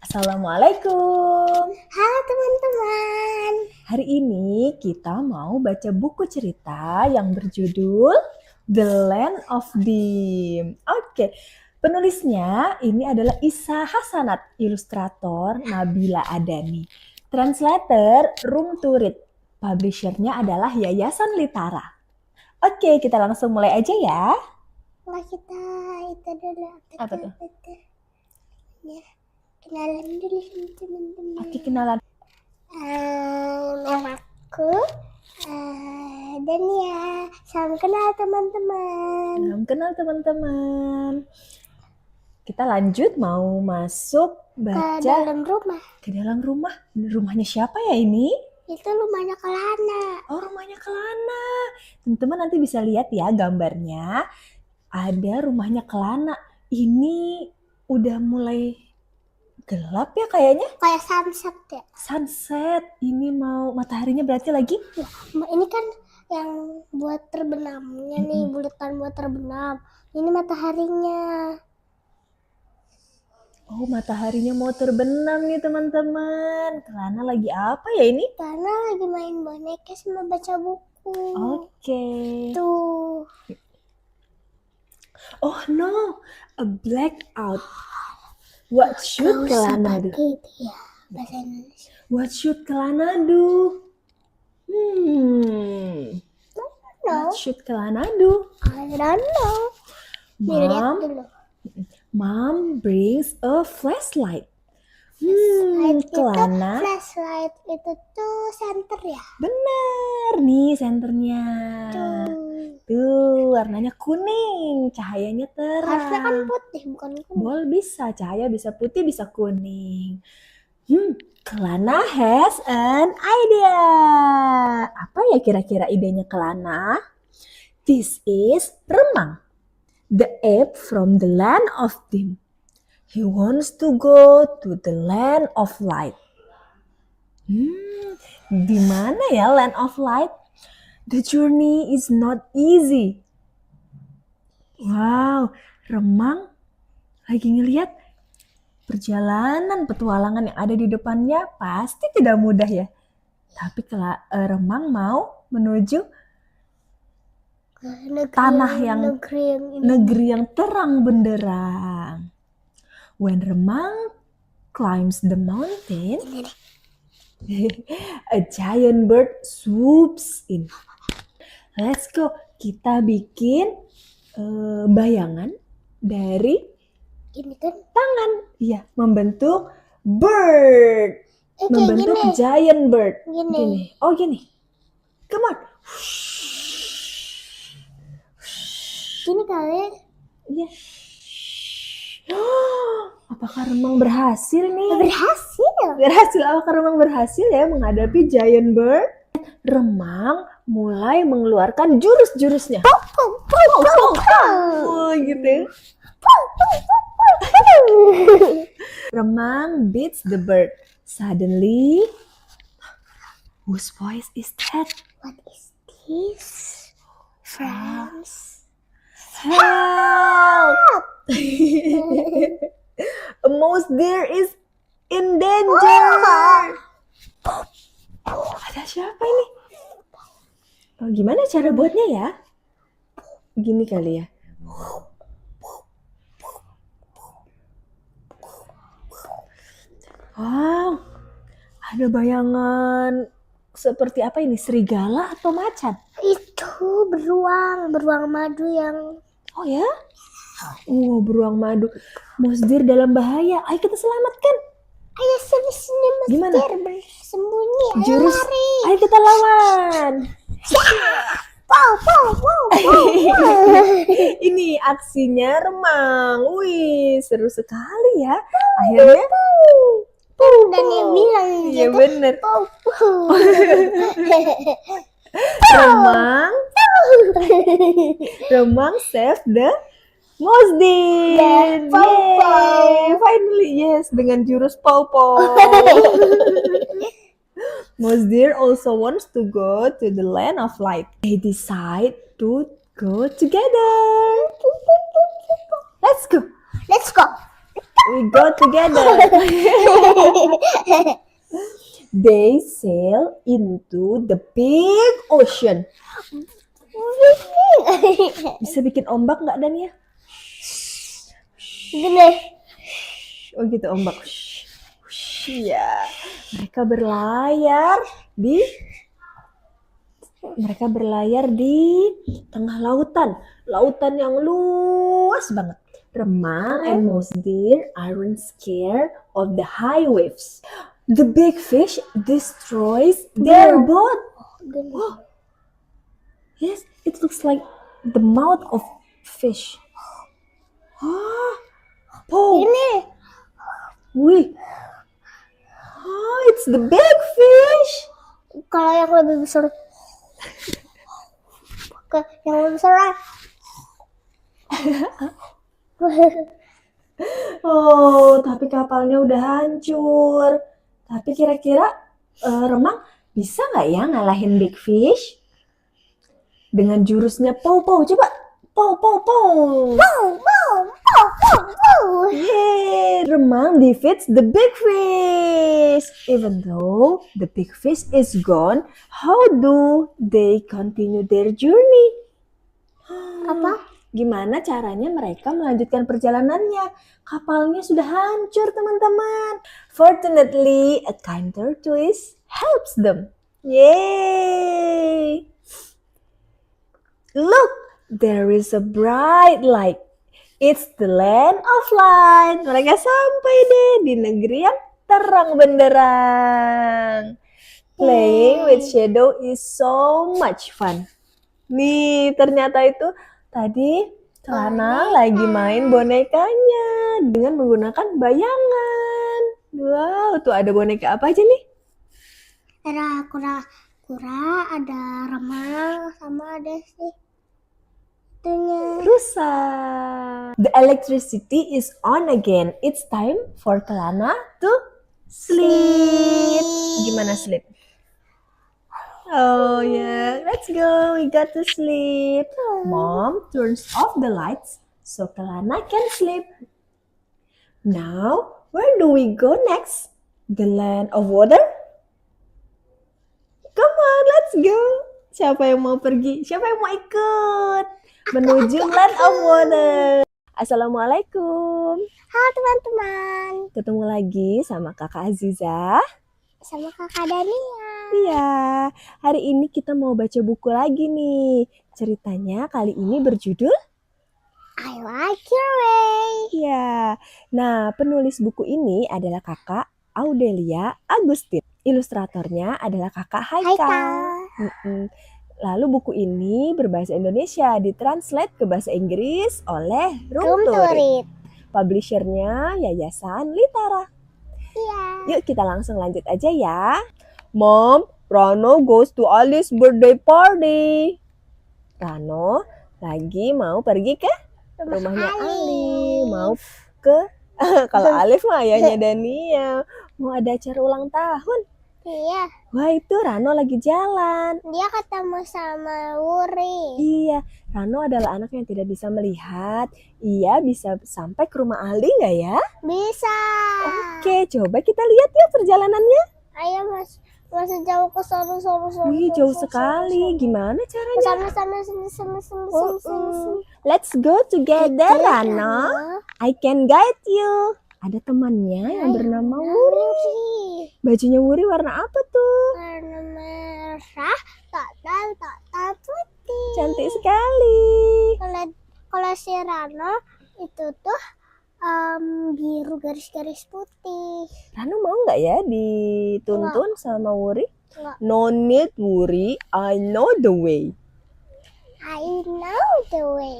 Assalamualaikum. Halo teman-teman. Hari ini kita mau baca buku cerita yang berjudul The Land of Dim. Oke, penulisnya ini adalah Isa Hasanat, ilustrator Nabila Adani, translator Room to Read, publishernya adalah Yayasan Litara. Oke, kita langsung mulai aja ya. Nah kita itu dulu. Apa tuh? Ya, kenalan dulu sama teman-teman. Oke, kenalan. Namaku Dania. Salam kenal teman-teman. Salam kenal teman-teman. Kita lanjut mau masuk Ke baca dalam rumah. ke dalam rumah. Rumahnya siapa ya ini? Itu rumahnya Kelana. Oh, rumahnya Kelana. Teman-teman nanti bisa lihat ya gambarnya. Ada rumahnya Kelana. Ini udah mulai gelap ya kayaknya. Kayak sunset ya. Sunset. Ini mau mataharinya berarti lagi. Ini kan yang buat terbenamnya nih, bulatan buat terbenam. Ini mataharinya. Oh, mataharinya mau terbenam nih teman-teman. Kelana lagi apa ya ini? Karena lagi main boneka sama baca buku. Oke. Tuh. Oh no, a blackout. What should Kelana do? Gitu ya, bahasa Indonesia. What should Kelana do? No, What should Kelana do? I don't know. Lihat Mom, dulu. Mom brings a flashlight. Kelana. Flashlight itu tuh center ya. Bener nih senternya. Tuh warnanya kuning, cahayanya Harusnya kan terang. putih, bukan kuning. Bol bisa, cahaya bisa putih, bisa kuning. Kelana has an idea. Apa ya kira-kira idenya Kelana? This is Remang, the ape from the land of dim. He wants to go to the land of light. Di mana ya land of light? The journey is not easy. Wow, Remang lagi ngeliat perjalanan petualangan yang ada di depannya pasti tidak mudah ya. Tapi kalau Remang mau menuju tanah yang negeri yang terang benderang. When Remang climbs the mountain, a giant bird swoops in. Let's go, kita bikin bayangan dari Ini kan tangan. Iya, membentuk bird. Membentuk gini. giant bird. Gini. Oh, gini. Come on. Gini kali. Iya. Apakah Remang berhasil nih? Berhasil. Apakah Remang berhasil ya menghadapi giant bird? Remang mulai mengeluarkan jurus-jurusnya. Oh, gitu. Remang beats the bird. Suddenly, whose voice is that? What is this? Friends. Help! A mouse deer is in danger. Ada siapa ini? Oh, gimana cara buatnya ya? Gini kali ya. Wow, ada bayangan seperti apa ini? Serigala atau macan? Itu beruang madu yang Oh ya? Oh, beruang madu. Mouse deer dalam bahaya. Ayo kita selamatkan. Ayo sini Gimana? bersembunyi. Ayo Jurus. lari. Ayo kita lawan. Ini aksinya Remang. Wih, seru sekali ya. Akhirnya Dan dia bilang iya gitu. bener. Remang save the mouse deer. Yay! Finally, yes, dengan jurus pow-pow. Mouse deer also wants to go to the land of light. They decide to go together. Let's go. Let's go. We go together. They sail into the big ocean. Bisa bikin ombak nggak Dania? Gini. Oh gitu ombak. Iya. Mereka berlayar di tengah lautan yang luas banget. Remang and mouse deer aren't scared of the high waves. The big fish destroys their boat. Wow. Yes, it looks like the mouth of fish. Oh, Ini. wih. Oh, it's the big fish. Kalau yang lebih besar. Yang lebih besar. Oh, tapi kapalnya udah hancur. Tapi kira-kira Remang bisa nggak ya ngalahin big fish? Dengan jurusnya pow-pow. Coba. Pow-pow-pow. Yeay, Remang defeats the big fish. Even though the big fish is gone, how do they continue their journey? Apa? Gimana caranya mereka melanjutkan perjalanannya? Kapalnya sudah hancur, teman-teman. Fortunately, a kind tortoise helps them. Yay! Look, there is a bright light. It's the land of light. Mereka sampai deh di negeri yang terang benderang. Playing with shadow is so much fun. Nih, ternyata itu tadi Kelana lagi main bonekanya dengan menggunakan bayangan. Wow, tuh ada boneka apa aja nih? Ada kura-kura, ada remang, sama ada sih itunya. Rusa. The electricity is on again. It's time for Kelana to sleep. Gimana sleep? Oh yeah, let's go. We got to sleep. Mom turns off the lights so Kalana can sleep. Now, where do we go next? The land of water? Come on, let's go. Siapa yang mau pergi? Siapa yang mau ikut? Menuju land of water. Assalamualaikum. Halo teman-teman, Ketemu lagi sama Kakak Aziza. sama kakak Dania. Iya, hari ini kita mau baca buku lagi nih. Ceritanya kali ini berjudul I like your way. Iya. Nah, penulis buku ini adalah Kakak Audelia Agustin. Ilustratornya adalah Kakak Haikal. Mm-mm. Lalu buku ini berbahasa Indonesia, ditranslate ke bahasa Inggris oleh Room to Read. Turit. Publishernya Yayasan Litara. Iya. Yuk kita langsung lanjut aja ya. Mom, Rano goes to Alice's birthday party. Rano lagi mau pergi ke rumahnya Ali. Mau ke kalau Alif mah ayahnya Dania. Mau ada acara ulang tahun. Iya, Wah itu Rano lagi jalan. dia ketemu sama Wuri. Iya, Rano adalah anak yang tidak bisa melihat. Ia bisa sampai ke rumah Ali nggak ya? Bisa. Oke, coba kita lihat yuk perjalanannya. Ayo masih jauh ke sana. Wih, jauh sekali. Gimana caranya? Sana. Let's go together, Rano. I can guide you. Ada temannya yang bernama Wuri. Bajunya Wuri warna apa tuh? Warna merah, total putih. Cantik sekali. Kalau si Rano itu tuh biru garis-garis putih. Rano mau nggak ya dituntun sama Wuri? Nggak. No need, Wuri. I know the way. I know the way.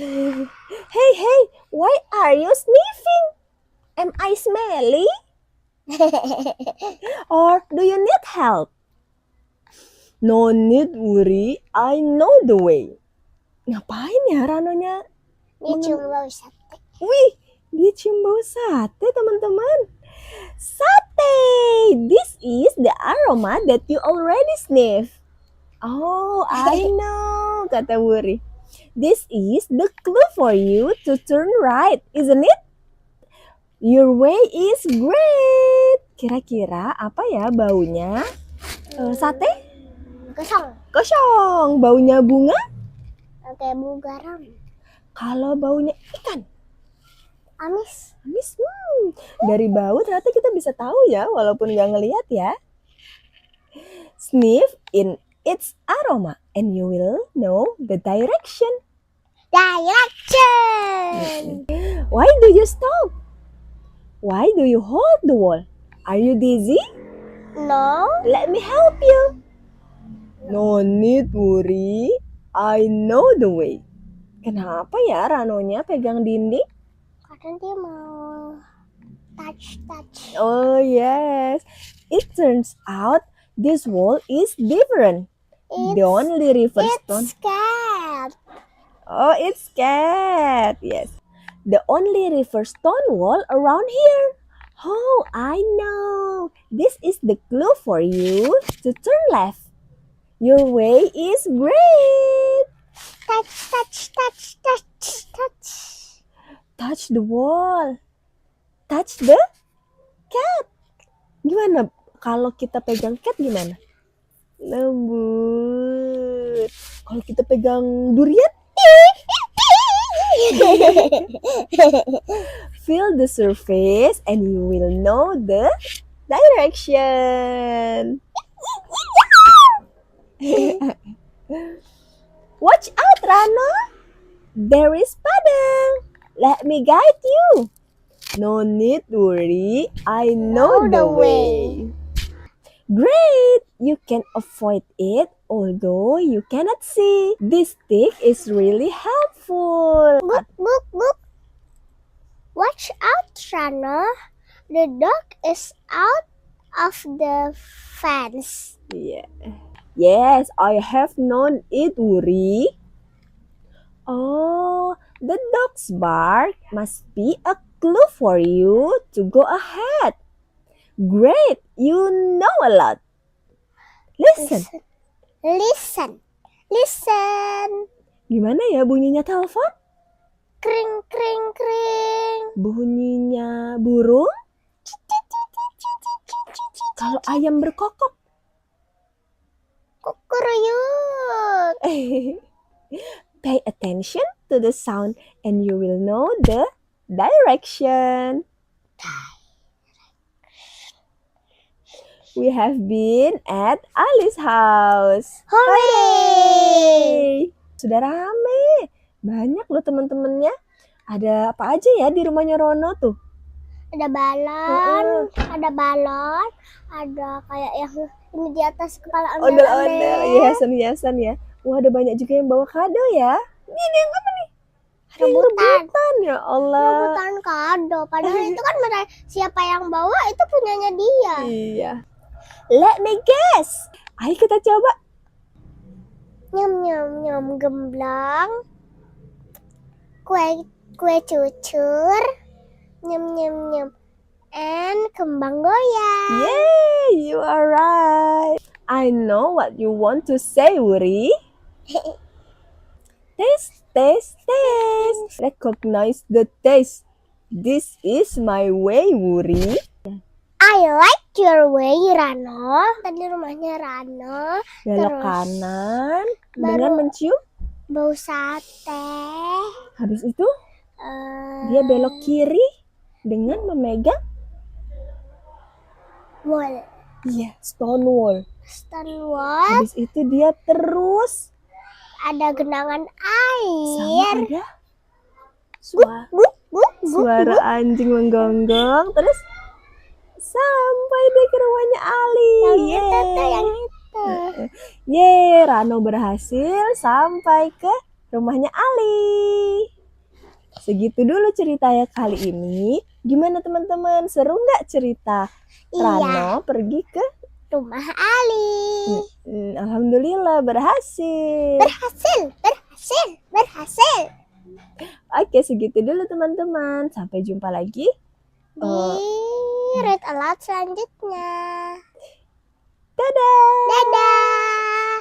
Hey, why are you sniffing? Am I smelly? Or do you need help? No need, Wuri. I know the way. Ngapain ya Ranonya? Dia cuma bau sate. Wih, dia cium bau sate, teman-teman. Sate! This is the aroma that you already sniff. Oh, I know, kata Wuri. This is the clue for you to turn right, isn't it? Your way is great. Kira-kira apa ya baunya? Sate? Gosong. Kosong. Baunya bunga? Kayak bau garam. Kalau baunya ikan? Amis. Amis, dari bau ternyata kita bisa tahu ya, walaupun nggak ngelihat ya. Sniff in its aroma and you will know the direction. Direction. Why do you stop? Why do you hold the wall? Are you dizzy? No. Let me help you. No need, Wuri. I know the way. Kenapa ya Ranonya pegang dinding? Karena dia mau touch. Oh yes. It turns out this wall is different. The only river stone. It's cat. Oh, it's cat. Yes. The only river stone wall around here. Oh, I know. This is the clue for you to turn left. Your way is great. Touch. Touch the wall. Touch the cat. Gimana kalau kita pegang cat gimana? Lembut. Kalau kita pegang durian? Feel the surface and you will know the direction. Watch out, Rano. There is Padang. Let me guide you. No need to worry. I know the way. Great! You can avoid it although you cannot see. This stick is really helpful. Book. Watch out, Rano. The dog is out of the fence. Yeah. Yes, I have known it, Wuri. Oh, the dog's bark must be a clue for you to go ahead. Great, you know a lot. Listen. Listen. Listen. Gimana ya bunyinya telepon? Kring, kring, kring. Bunyinya burung? Kalau ayam berkokok? Kukuruyuk. Pay attention to the sound and you will know the direction. We have been at Ali's house. Hooray! Sudah rame. Banyak loh teman-temannya. Ada apa aja ya di rumahnya Rono tuh? Ada balon, ada kayak yang ini di atas kepala Ondel-ondel, hiasan-hiasan ya. Wah, ada banyak juga yang bawa kado ya. Ini yang apa nih? Ada yang rebutan ya Allah. Rebutan kado. Padahal itu kan siapa yang bawa itu punyanya dia. Iya. Let me guess. Ayo kita coba. Nyam nyam nyam gemblang. Kue cucur. Nyam nyam nyam. And kembang goyang. Yay, you are right. I know what you want to say, Wuri. Taste, taste, taste. Recognize the taste. This is my way, Wuri. I like your way, Rano. Tadi rumahnya Rano. Belok Terus kanan baru- dengan mencium. Bau sate. Habis itu dia belok kiri dengan memegang Wall. iya, stone wall. Stonewall. Habis itu dia terus Ada genangan sama air. ada suara anjing menggonggong. Terus sampai deh ke rumahnya Ali. Yang itu tuh, yang itu. Yeay, Rano berhasil sampai ke rumahnya Ali. Segitu dulu ceritanya kali ini. Gimana teman-teman? Seru nggak cerita Iya, Rano pergi ke rumah Ali. Alhamdulillah berhasil. Berhasil. Oke, segitu dulu teman-teman. Sampai jumpa lagi. Di Read Aloud selanjutnya. Dadah. Dadah.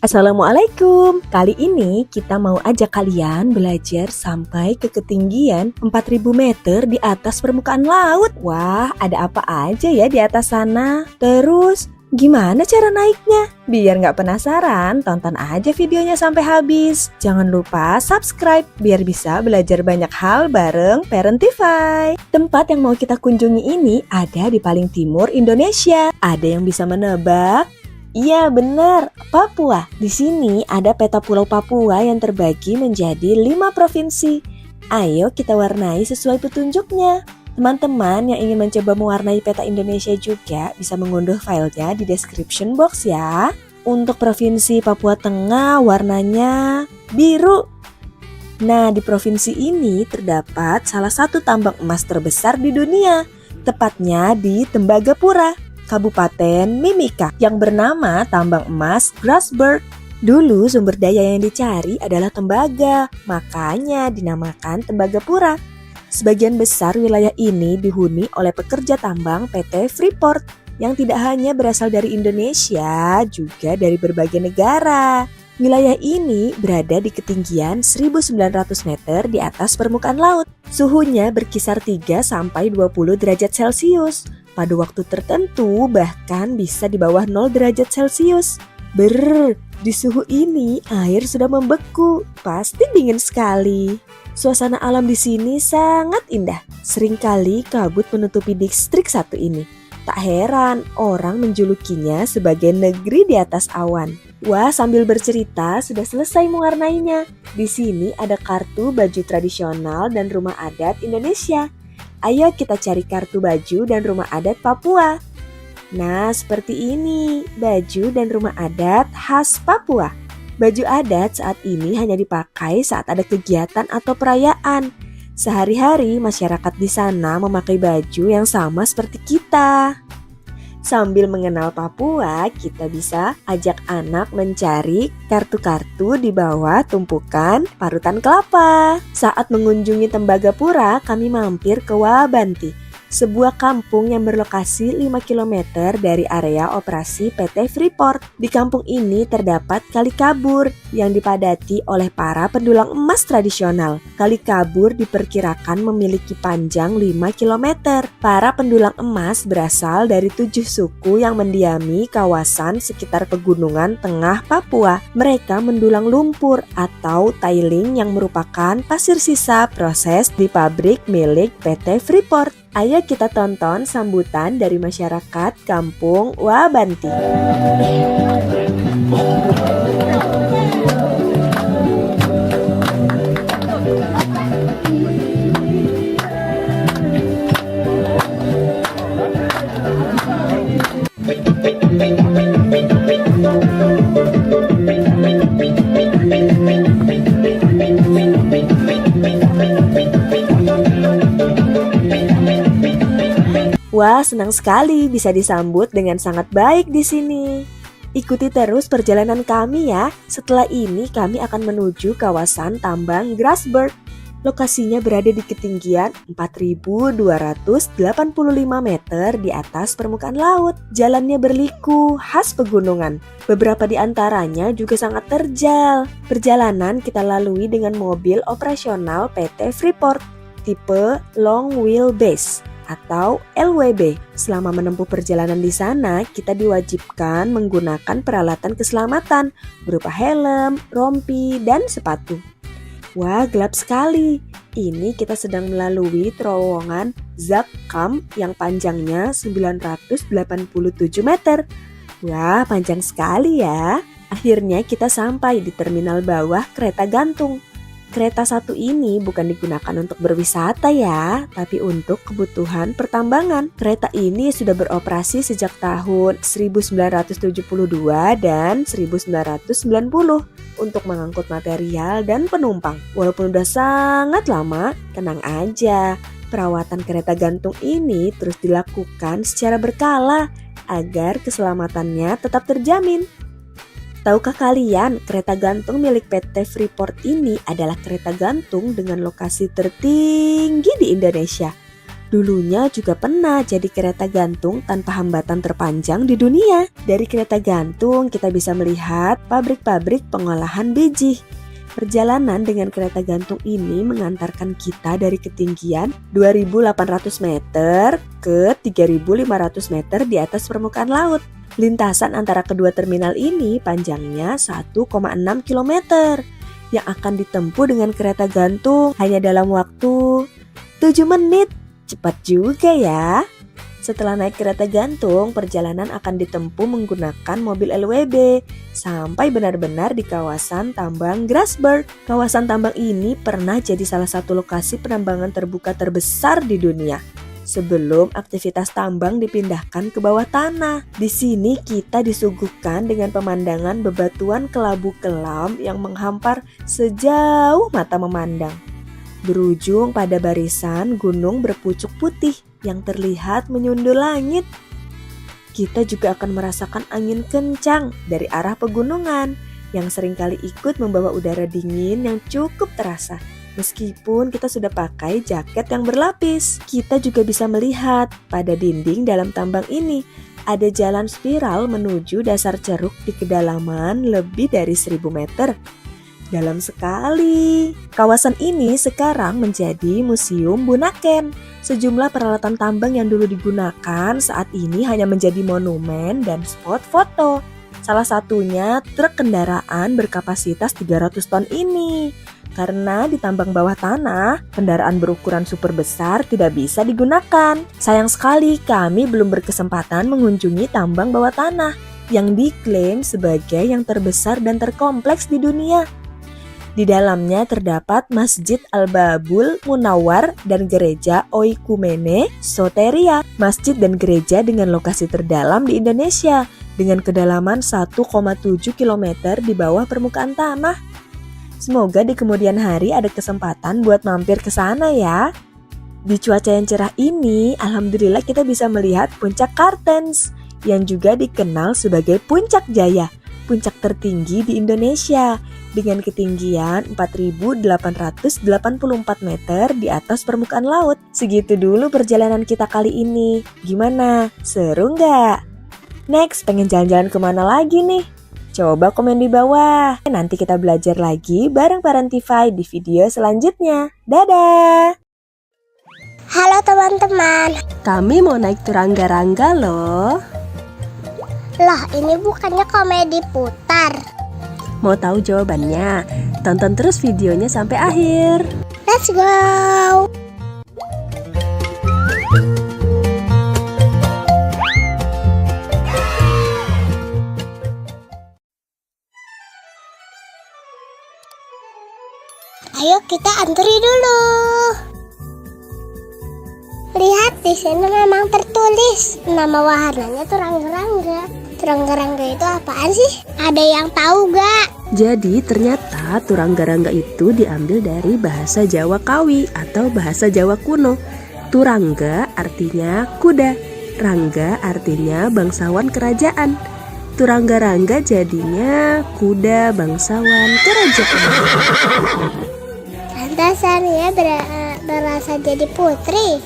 Assalamualaikum. Kali ini kita mau ajak kalian belajar sampai ke ketinggian 4000 meter di atas permukaan laut. Wah, ada apa aja ya di atas sana? Terus, gimana cara naiknya? Biar nggak penasaran, tonton aja videonya sampai habis. Jangan lupa subscribe biar bisa belajar banyak hal bareng Parentify. Tempat yang mau kita kunjungi ini ada di paling timur Indonesia. Ada yang bisa menebak? Iya benar, Papua. Di sini ada peta pulau Papua yang terbagi menjadi 5 provinsi. Ayo kita warnai sesuai petunjuknya. Teman-teman yang ingin mencoba mewarnai peta Indonesia juga bisa mengunduh filenya di description box ya. Untuk provinsi Papua Tengah warnanya biru. Nah, di provinsi ini terdapat salah satu tambang emas terbesar di dunia, tepatnya di Tembagapura, Kabupaten Mimika, yang bernama tambang emas Grasberg. Dulu sumber daya yang dicari adalah tembaga, makanya dinamakan Tembagapura. Sebagian besar wilayah ini dihuni oleh pekerja tambang PT Freeport yang tidak hanya berasal dari Indonesia, juga dari berbagai negara. Wilayah ini berada di ketinggian 1900 meter di atas permukaan laut. Suhunya berkisar 3-20 derajat Celcius. Pada waktu tertentu bahkan bisa di bawah 0 derajat Celcius. Di suhu ini air sudah membeku, pasti dingin sekali. Suasana alam di sini sangat indah. Seringkali kabut menutupi distrik satu ini. Tak heran orang menjulukinya sebagai negeri di atas awan. Wah, sambil bercerita sudah selesai mewarnainya. Di sini ada kartu baju tradisional dan rumah adat Indonesia. Ayo kita cari kartu baju dan rumah adat Papua. Nah, seperti ini, baju dan rumah adat khas Papua. Baju adat saat ini hanya dipakai saat ada kegiatan atau perayaan. Sehari-hari masyarakat di sana memakai baju yang sama seperti kita. Sambil mengenal Papua, kita bisa ajak anak mencari kartu-kartu di bawah tumpukan parutan kelapa. Saat mengunjungi Tembagapura, kami mampir ke Wabanti, sebuah kampung yang berlokasi 5 km dari area operasi PT Freeport. Di kampung ini terdapat Kali Kabur yang dipadati oleh para pendulang emas tradisional. Kali Kabur diperkirakan memiliki panjang 5 km. Para pendulang emas berasal dari 7 suku yang mendiami kawasan sekitar pegunungan tengah Papua. Mereka mendulang lumpur atau tiling yang merupakan pasir sisa proses di pabrik milik PT Freeport. Ayo kita tonton sambutan dari masyarakat Kampung Wabanti. Wah, senang sekali bisa disambut dengan sangat baik di sini. Ikuti terus perjalanan kami ya. Setelah ini kami akan menuju kawasan tambang Grasberg. Lokasinya berada di ketinggian 4.285 meter di atas permukaan laut. Jalannya berliku, khas pegunungan. Beberapa di antaranya juga sangat terjal. Perjalanan kita lalui dengan mobil operasional PT Freeport, tipe Long Wheelbase atau LWB. Selama menempuh perjalanan di sana, kita diwajibkan menggunakan peralatan keselamatan berupa helm, rompi, dan sepatu. Wah, gelap sekali. Ini kita sedang melalui terowongan Zakkam yang panjangnya 987 meter. Wah, panjang sekali ya. Akhirnya kita sampai di terminal bawah kereta gantung. Kereta satu ini bukan digunakan untuk berwisata ya, tapi untuk kebutuhan pertambangan. Kereta ini sudah beroperasi sejak tahun 1972 dan 1990 untuk mengangkut material dan penumpang. Walaupun udah sangat lama, tenang aja. Perawatan kereta gantung ini terus dilakukan secara berkala agar keselamatannya tetap terjamin. Tahukah kalian, kereta gantung milik PT Freeport ini adalah kereta gantung dengan lokasi tertinggi di Indonesia. Dulunya juga pernah jadi kereta gantung tanpa hambatan terpanjang di dunia. Dari kereta gantung kita bisa melihat pabrik-pabrik pengolahan biji. Perjalanan dengan kereta gantung ini mengantarkan kita dari ketinggian 2.800 meter ke 3.500 meter di atas permukaan laut. Lintasan antara kedua terminal ini panjangnya 1,6 km yang akan ditempuh dengan kereta gantung hanya dalam waktu 7 menit. Cepat juga ya. Setelah naik kereta gantung, perjalanan akan ditempuh menggunakan mobil LWB sampai benar-benar di kawasan tambang Grasberg. Kawasan tambang ini pernah jadi salah satu lokasi penambangan terbuka terbesar di dunia sebelum aktivitas tambang dipindahkan ke bawah tanah. Di sini kita disuguhkan dengan pemandangan bebatuan kelabu kelam yang menghampar sejauh mata memandang, berujung pada barisan gunung berpucuk putih yang terlihat menyundul langit. Kita juga akan merasakan angin kencang dari arah pegunungan yang seringkali ikut membawa udara dingin yang cukup terasa. Meskipun kita sudah pakai jaket yang berlapis, kita juga bisa melihat pada dinding dalam tambang ini ada jalan spiral menuju dasar ceruk di kedalaman lebih dari 1.000 meter. Dalam sekali. Kawasan ini sekarang menjadi Museum Bunaken. Sejumlah peralatan tambang yang dulu digunakan saat ini hanya menjadi monumen dan spot foto. Salah satunya truk kendaraan berkapasitas 300 ton ini. Karena di tambang bawah tanah, kendaraan berukuran super besar tidak bisa digunakan. Sayang sekali kami belum berkesempatan mengunjungi tambang bawah tanah yang diklaim sebagai yang terbesar dan terkompleks di dunia. Di dalamnya terdapat Masjid Al-Babul Munawwar dan Gereja Oikumene Soteria, masjid dan gereja dengan lokasi terdalam di Indonesia dengan kedalaman 1,7 km di bawah permukaan tanah. Semoga di kemudian hari ada kesempatan buat mampir ke sana ya. Di cuaca yang cerah ini, alhamdulillah kita bisa melihat puncak Kartens yang juga dikenal sebagai Puncak Jaya. puncak tertinggi di Indonesia dengan ketinggian 4.884 meter di atas permukaan laut. Segitu dulu perjalanan kita kali ini. Gimana? Seru nggak? Next, pengen jalan-jalan kemana lagi nih? Coba komen di bawah. Nanti kita belajar lagi bareng Parentify di video selanjutnya. Dadah! Halo teman-teman. Kami mau naik turangga-rangga loh. Lah, ini bukannya komedi putar. Mau tahu jawabannya? Tonton terus videonya sampai akhir. Let's go. Ayo kita antri dulu. Lihat di sini memang tertulis nama wahananya turangga-rangga. Turangga-rangga itu apaan sih? Ada yang tahu gak? Jadi ternyata turangga-rangga itu diambil dari bahasa Jawa Kawi atau bahasa Jawa kuno. Turangga artinya kuda, rangga artinya bangsawan kerajaan. Turangga-rangga jadinya kuda bangsawan kerajaan. Pantasan ya berasa jadi putri.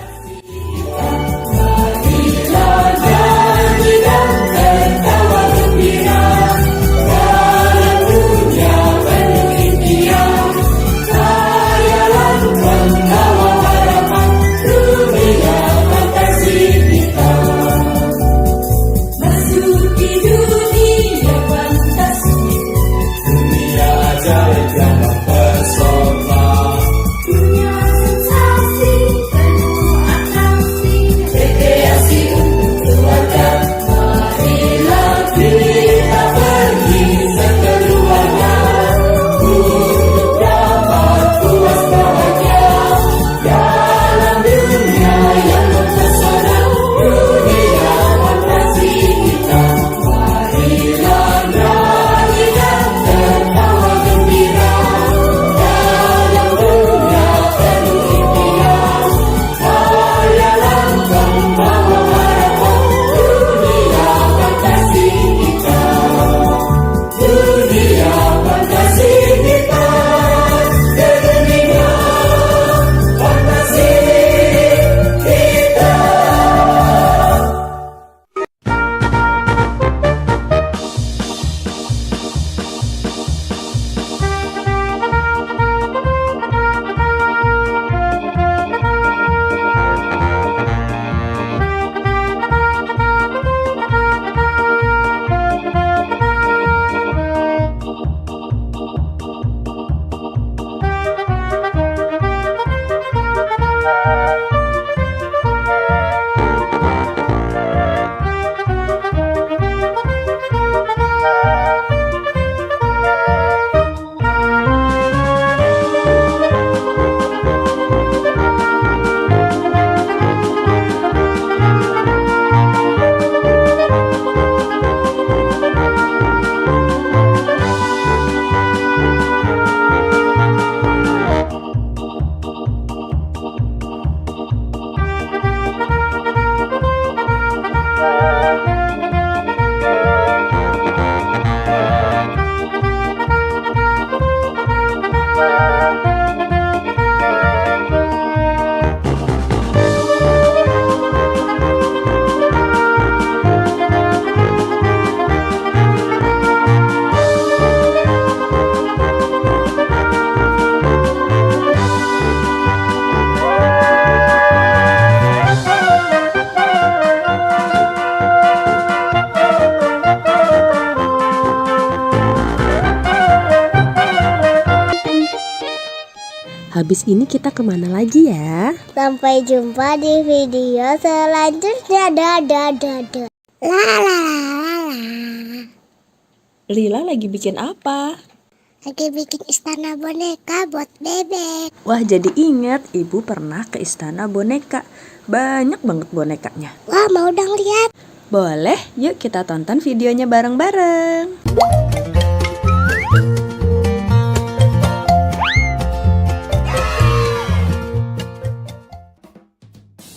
Habis ini kita kemana lagi ya? Sampai jumpa di video selanjutnya. Dadah. La la la la la. Lila lagi bikin apa? Lagi bikin istana boneka buat bebek. Wah, jadi ingat ibu pernah ke istana boneka. Banyak banget bonekanya. Wah, mau dong lihat. Boleh, yuk kita tonton videonya bareng-bareng.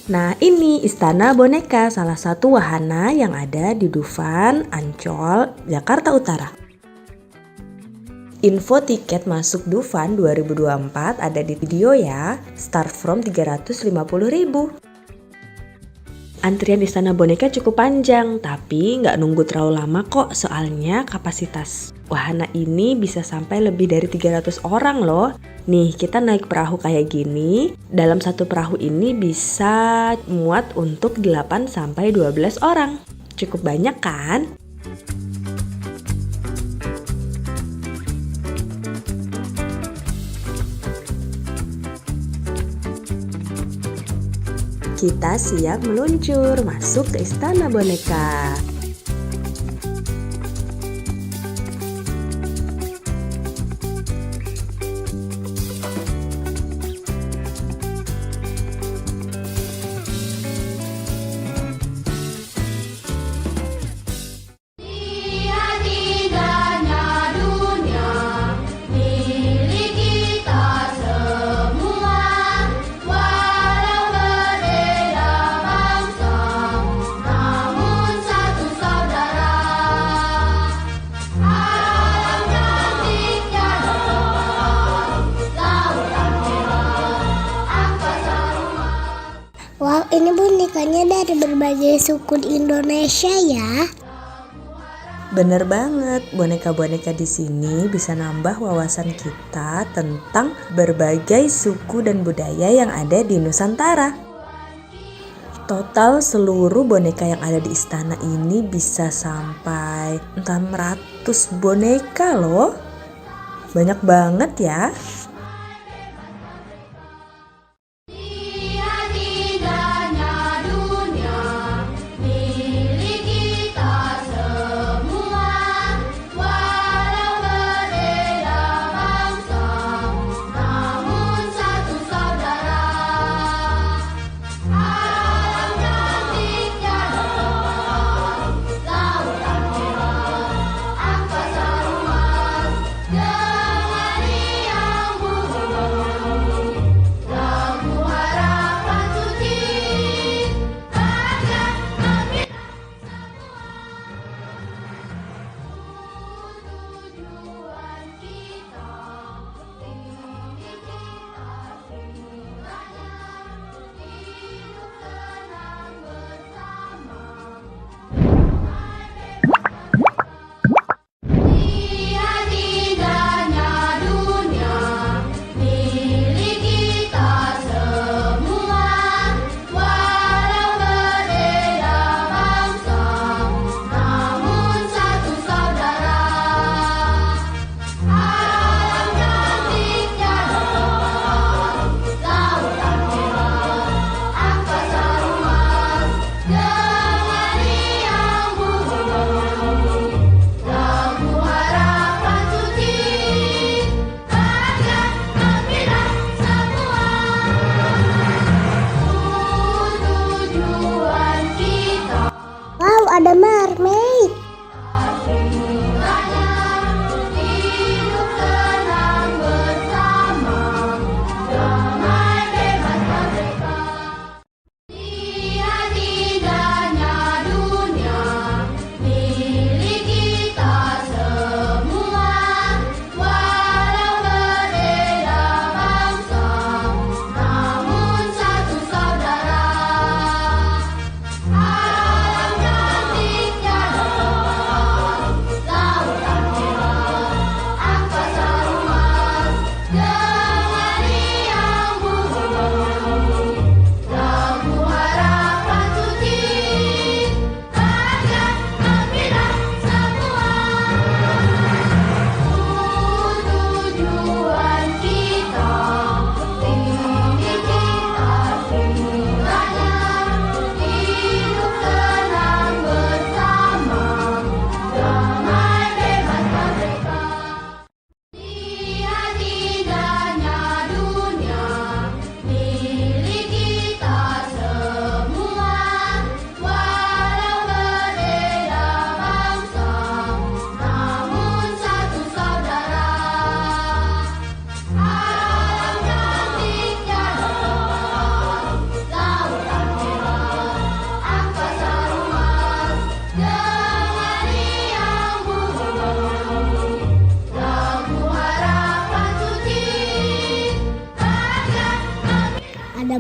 Nah, ini istana boneka, salah satu wahana yang ada di Dufan, Ancol, Jakarta Utara. Info tiket masuk Dufan 2024 ada di video ya, start from 350.000. Antrian Istana Boneka cukup panjang, tapi nggak nunggu terlalu lama kok, soalnya kapasitas wahana ini bisa sampai lebih dari 300 orang loh. Nih, kita naik perahu kayak gini, dalam satu perahu ini bisa muat untuk 8-12 orang. Cukup banyak kan? Kita siap meluncur masuk ke Istana Boneka. Wow, ini bonekanya dari berbagai suku di Indonesia ya. Bener banget, boneka-boneka di sini bisa nambah wawasan kita tentang berbagai suku dan budaya yang ada di Nusantara. Total seluruh boneka yang ada di istana ini bisa sampai 600 boneka loh. Banyak banget ya.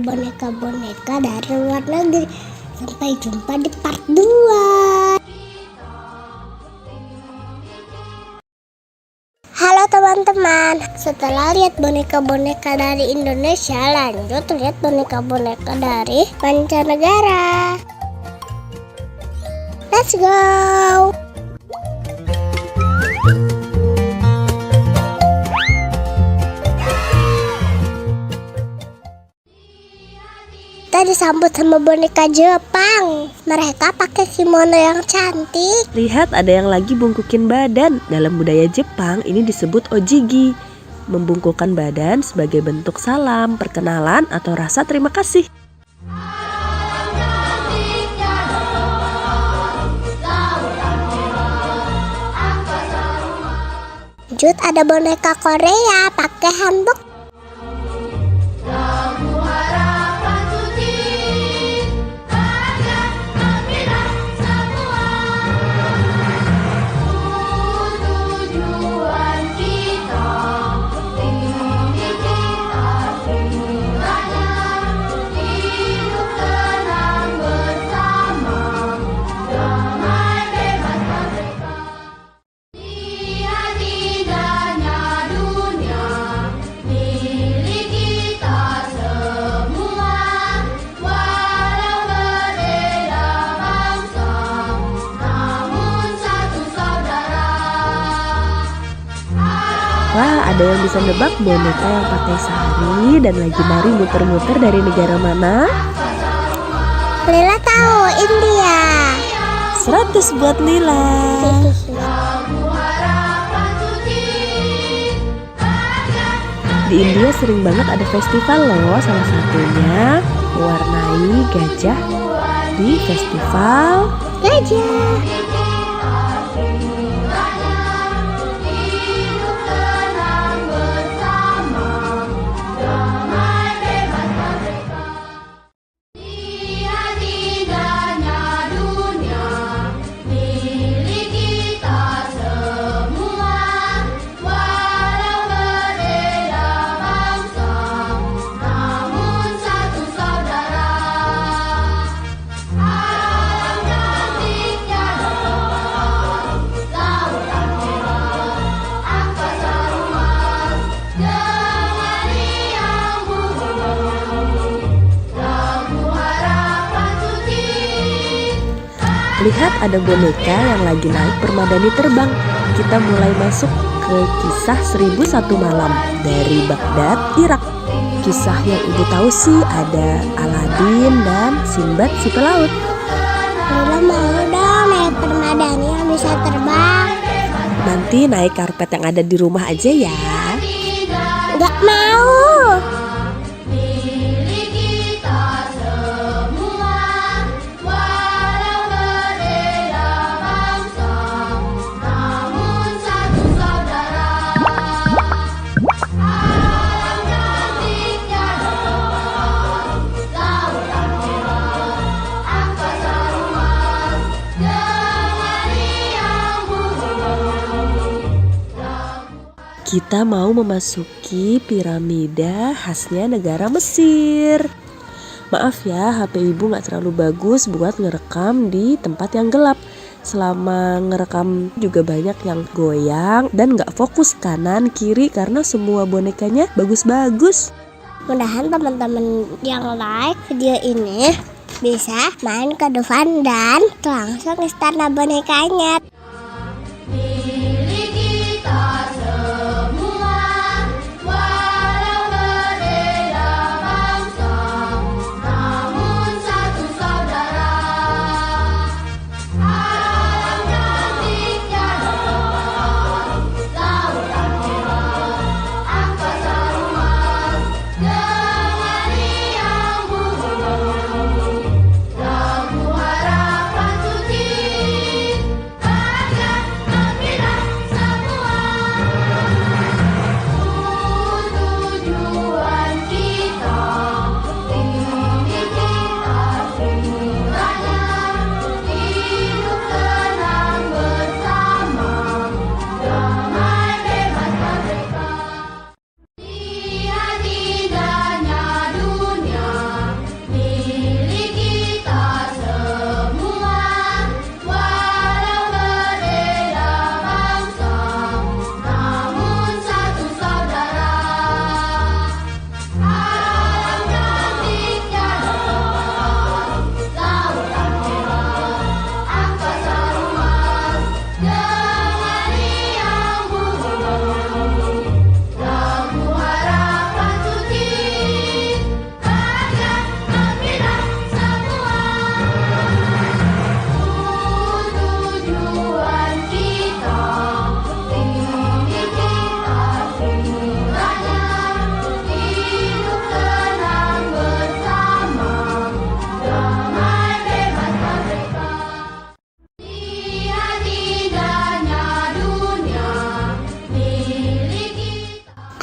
boneka-boneka dari luar negeri. Sampai jumpa di part 2. Halo teman-teman, setelah lihat boneka-boneka dari Indonesia, lanjut lihat boneka-boneka dari mancanegara. Let's go! Kita disambut sama boneka Jepang. Mereka pakai kimono yang cantik. Lihat, ada yang lagi bungkukin badan. Dalam budaya Jepang ini disebut ojigi. Membungkukkan badan sebagai bentuk salam, perkenalan, atau rasa terima kasih. Lanjut ada boneka Korea pakai hanbok. Wah, ada yang bisa nebak boneka yang pakai sari dan lagi nari muter-muter dari negara mana? Lila tahu, India. 100 buat Lila. Di India sering banget ada festival loh, salah satunya mewarnai gajah di festival Gajah. Lihat, ada boneka yang lagi naik permadani terbang. Kita mulai masuk ke kisah 1001 malam dari Baghdad, Irak. Kisah yang ibu tahu sih ada Aladin dan Sinbad si pelaut. Lila mau dong naik permadani yang bisa terbang. Nanti naik karpet yang ada di rumah aja ya. Gak mau. Kita mau memasuki piramida khasnya negara Mesir. Maaf ya, HP ibu gak terlalu bagus buat ngerekam di tempat yang gelap. Selama ngerekam juga banyak yang goyang dan gak fokus kanan kiri karena semua bonekanya bagus-bagus. Mudahan teman-teman yang like video ini bisa main ke Dufan dan langsung istana bonekanya.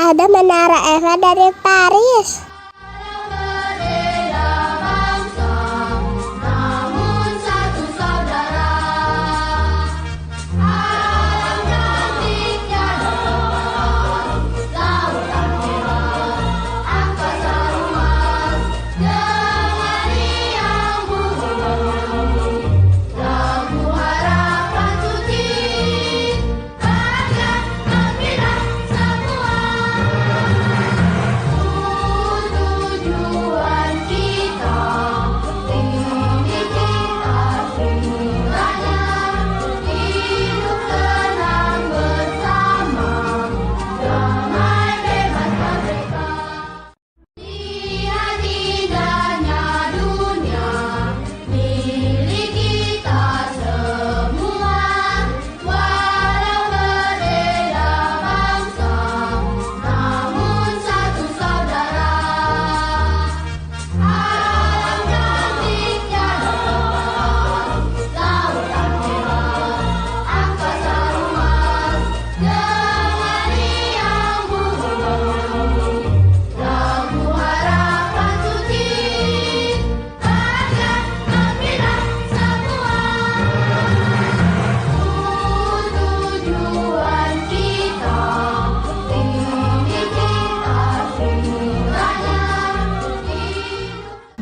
ada Menara Eiffel dari Paris.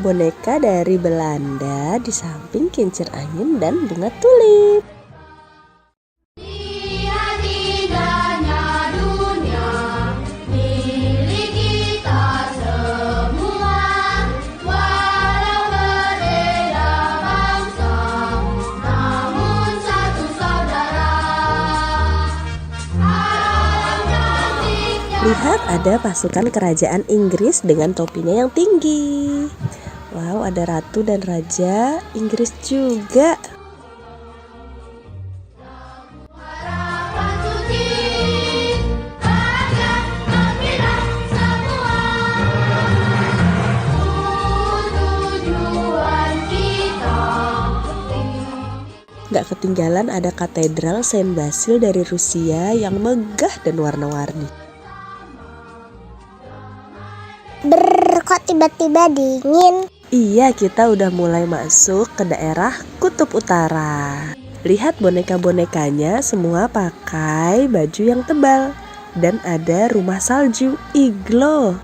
Boneka dari Belanda di samping kincir angin dan bunga tulip. Lihat, ada pasukan kerajaan Inggris dengan topinya yang tinggi. Wow, ada ratu dan raja Inggris juga. Gak ketinggalan ada katedral Saint Basil dari Rusia yang megah dan warna-warni. Kok tiba-tiba dingin? Iya, kita udah mulai masuk ke daerah Kutub Utara. Lihat boneka-bonekanya semua pakai baju yang tebal. Dan ada rumah salju, iglo.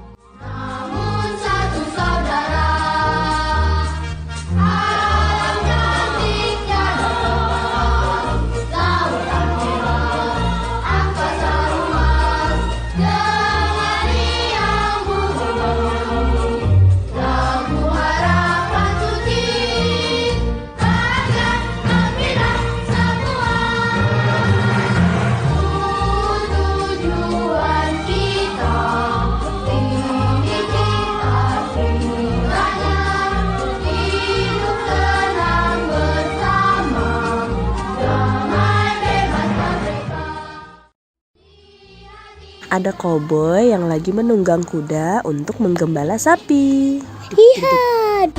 Ada koboi yang lagi menunggang kuda untuk menggembala sapi. Lihat.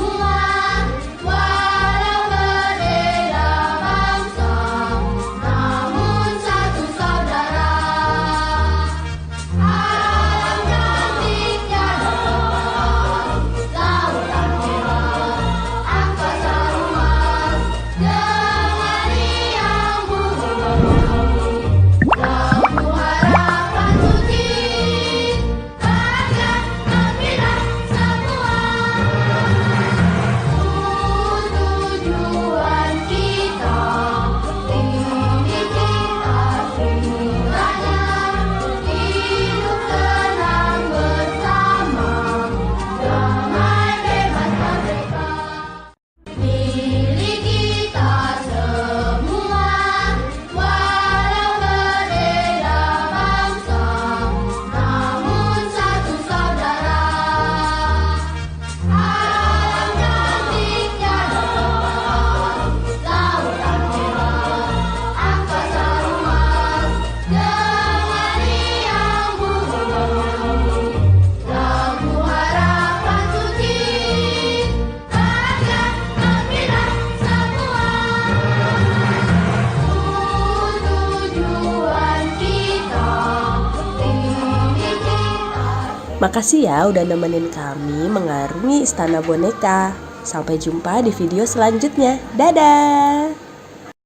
Makasih ya udah nemenin kami mengarungi Istana Boneka. Sampai jumpa di video selanjutnya. Dadah!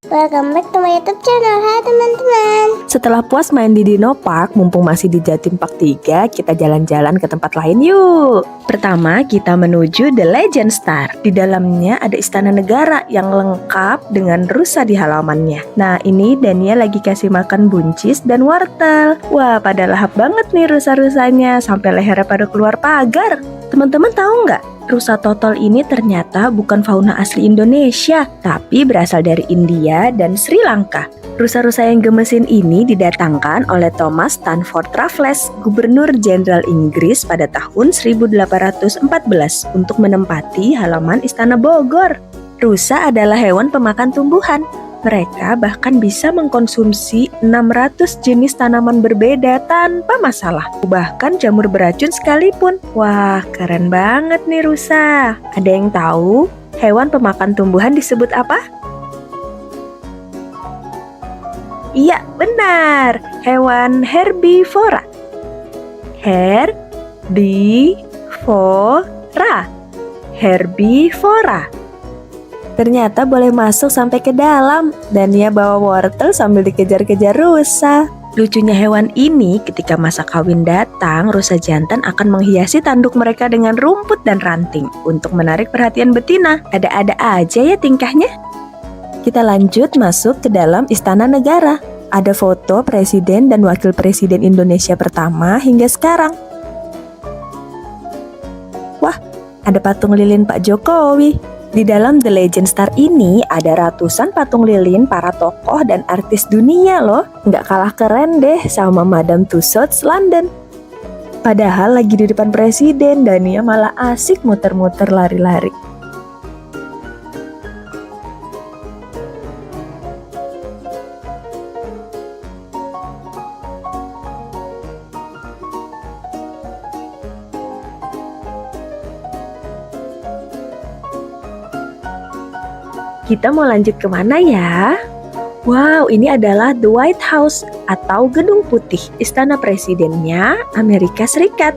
Welcome back to my YouTube channel. Hai teman-teman. Setelah puas main di Dino Park, mumpung masih di Jatim Park 3, kita jalan-jalan ke tempat lain yuk. Pertama, kita menuju The Legend Star. Di dalamnya ada istana negara yang lengkap dengan rusa di halamannya. Nah, ini Dania lagi kasih makan buncis dan wortel. Wah, pada lahap banget nih rusa-rusanya, sampai lehernya pada keluar pagar. Teman-teman tahu nggak? Rusa totol ini ternyata bukan fauna asli Indonesia, tapi berasal dari India dan Sri Lanka. Rusa-rusa yang gemesin ini didatangkan oleh Thomas Stanford Raffles, Gubernur Jenderal Inggris pada tahun 1814 untuk menempati halaman Istana Bogor. Rusa adalah hewan pemakan tumbuhan. Mereka bahkan bisa mengkonsumsi 600 jenis tanaman berbeda tanpa masalah. Bahkan jamur beracun sekalipun. Wah, keren banget nih rusa. Ada yang tahu hewan pemakan tumbuhan disebut apa? Iya, benar. Hewan herbivora. Herbivora. Ternyata boleh masuk sampai ke dalam. Dania bawa wortel sambil dikejar-kejar rusa. Lucunya hewan ini, ketika masa kawin datang, rusa jantan akan menghiasi tanduk mereka dengan rumput dan ranting untuk menarik perhatian betina. Ada-ada aja ya tingkahnya. Kita lanjut masuk ke dalam Istana Negara. Ada foto Presiden dan Wakil Presiden Indonesia pertama hingga sekarang. Wah, ada patung lilin Pak Jokowi. Di dalam The Legend Star ini ada ratusan patung lilin para tokoh dan artis dunia loh. Nggak kalah keren deh sama Madame Tussauds London. Padahal lagi di depan presiden, Dania malah asik muter-muter lari-lari. Kita mau lanjut kemana ya? Wow, ini adalah The White House atau Gedung Putih, istana presidennya Amerika Serikat.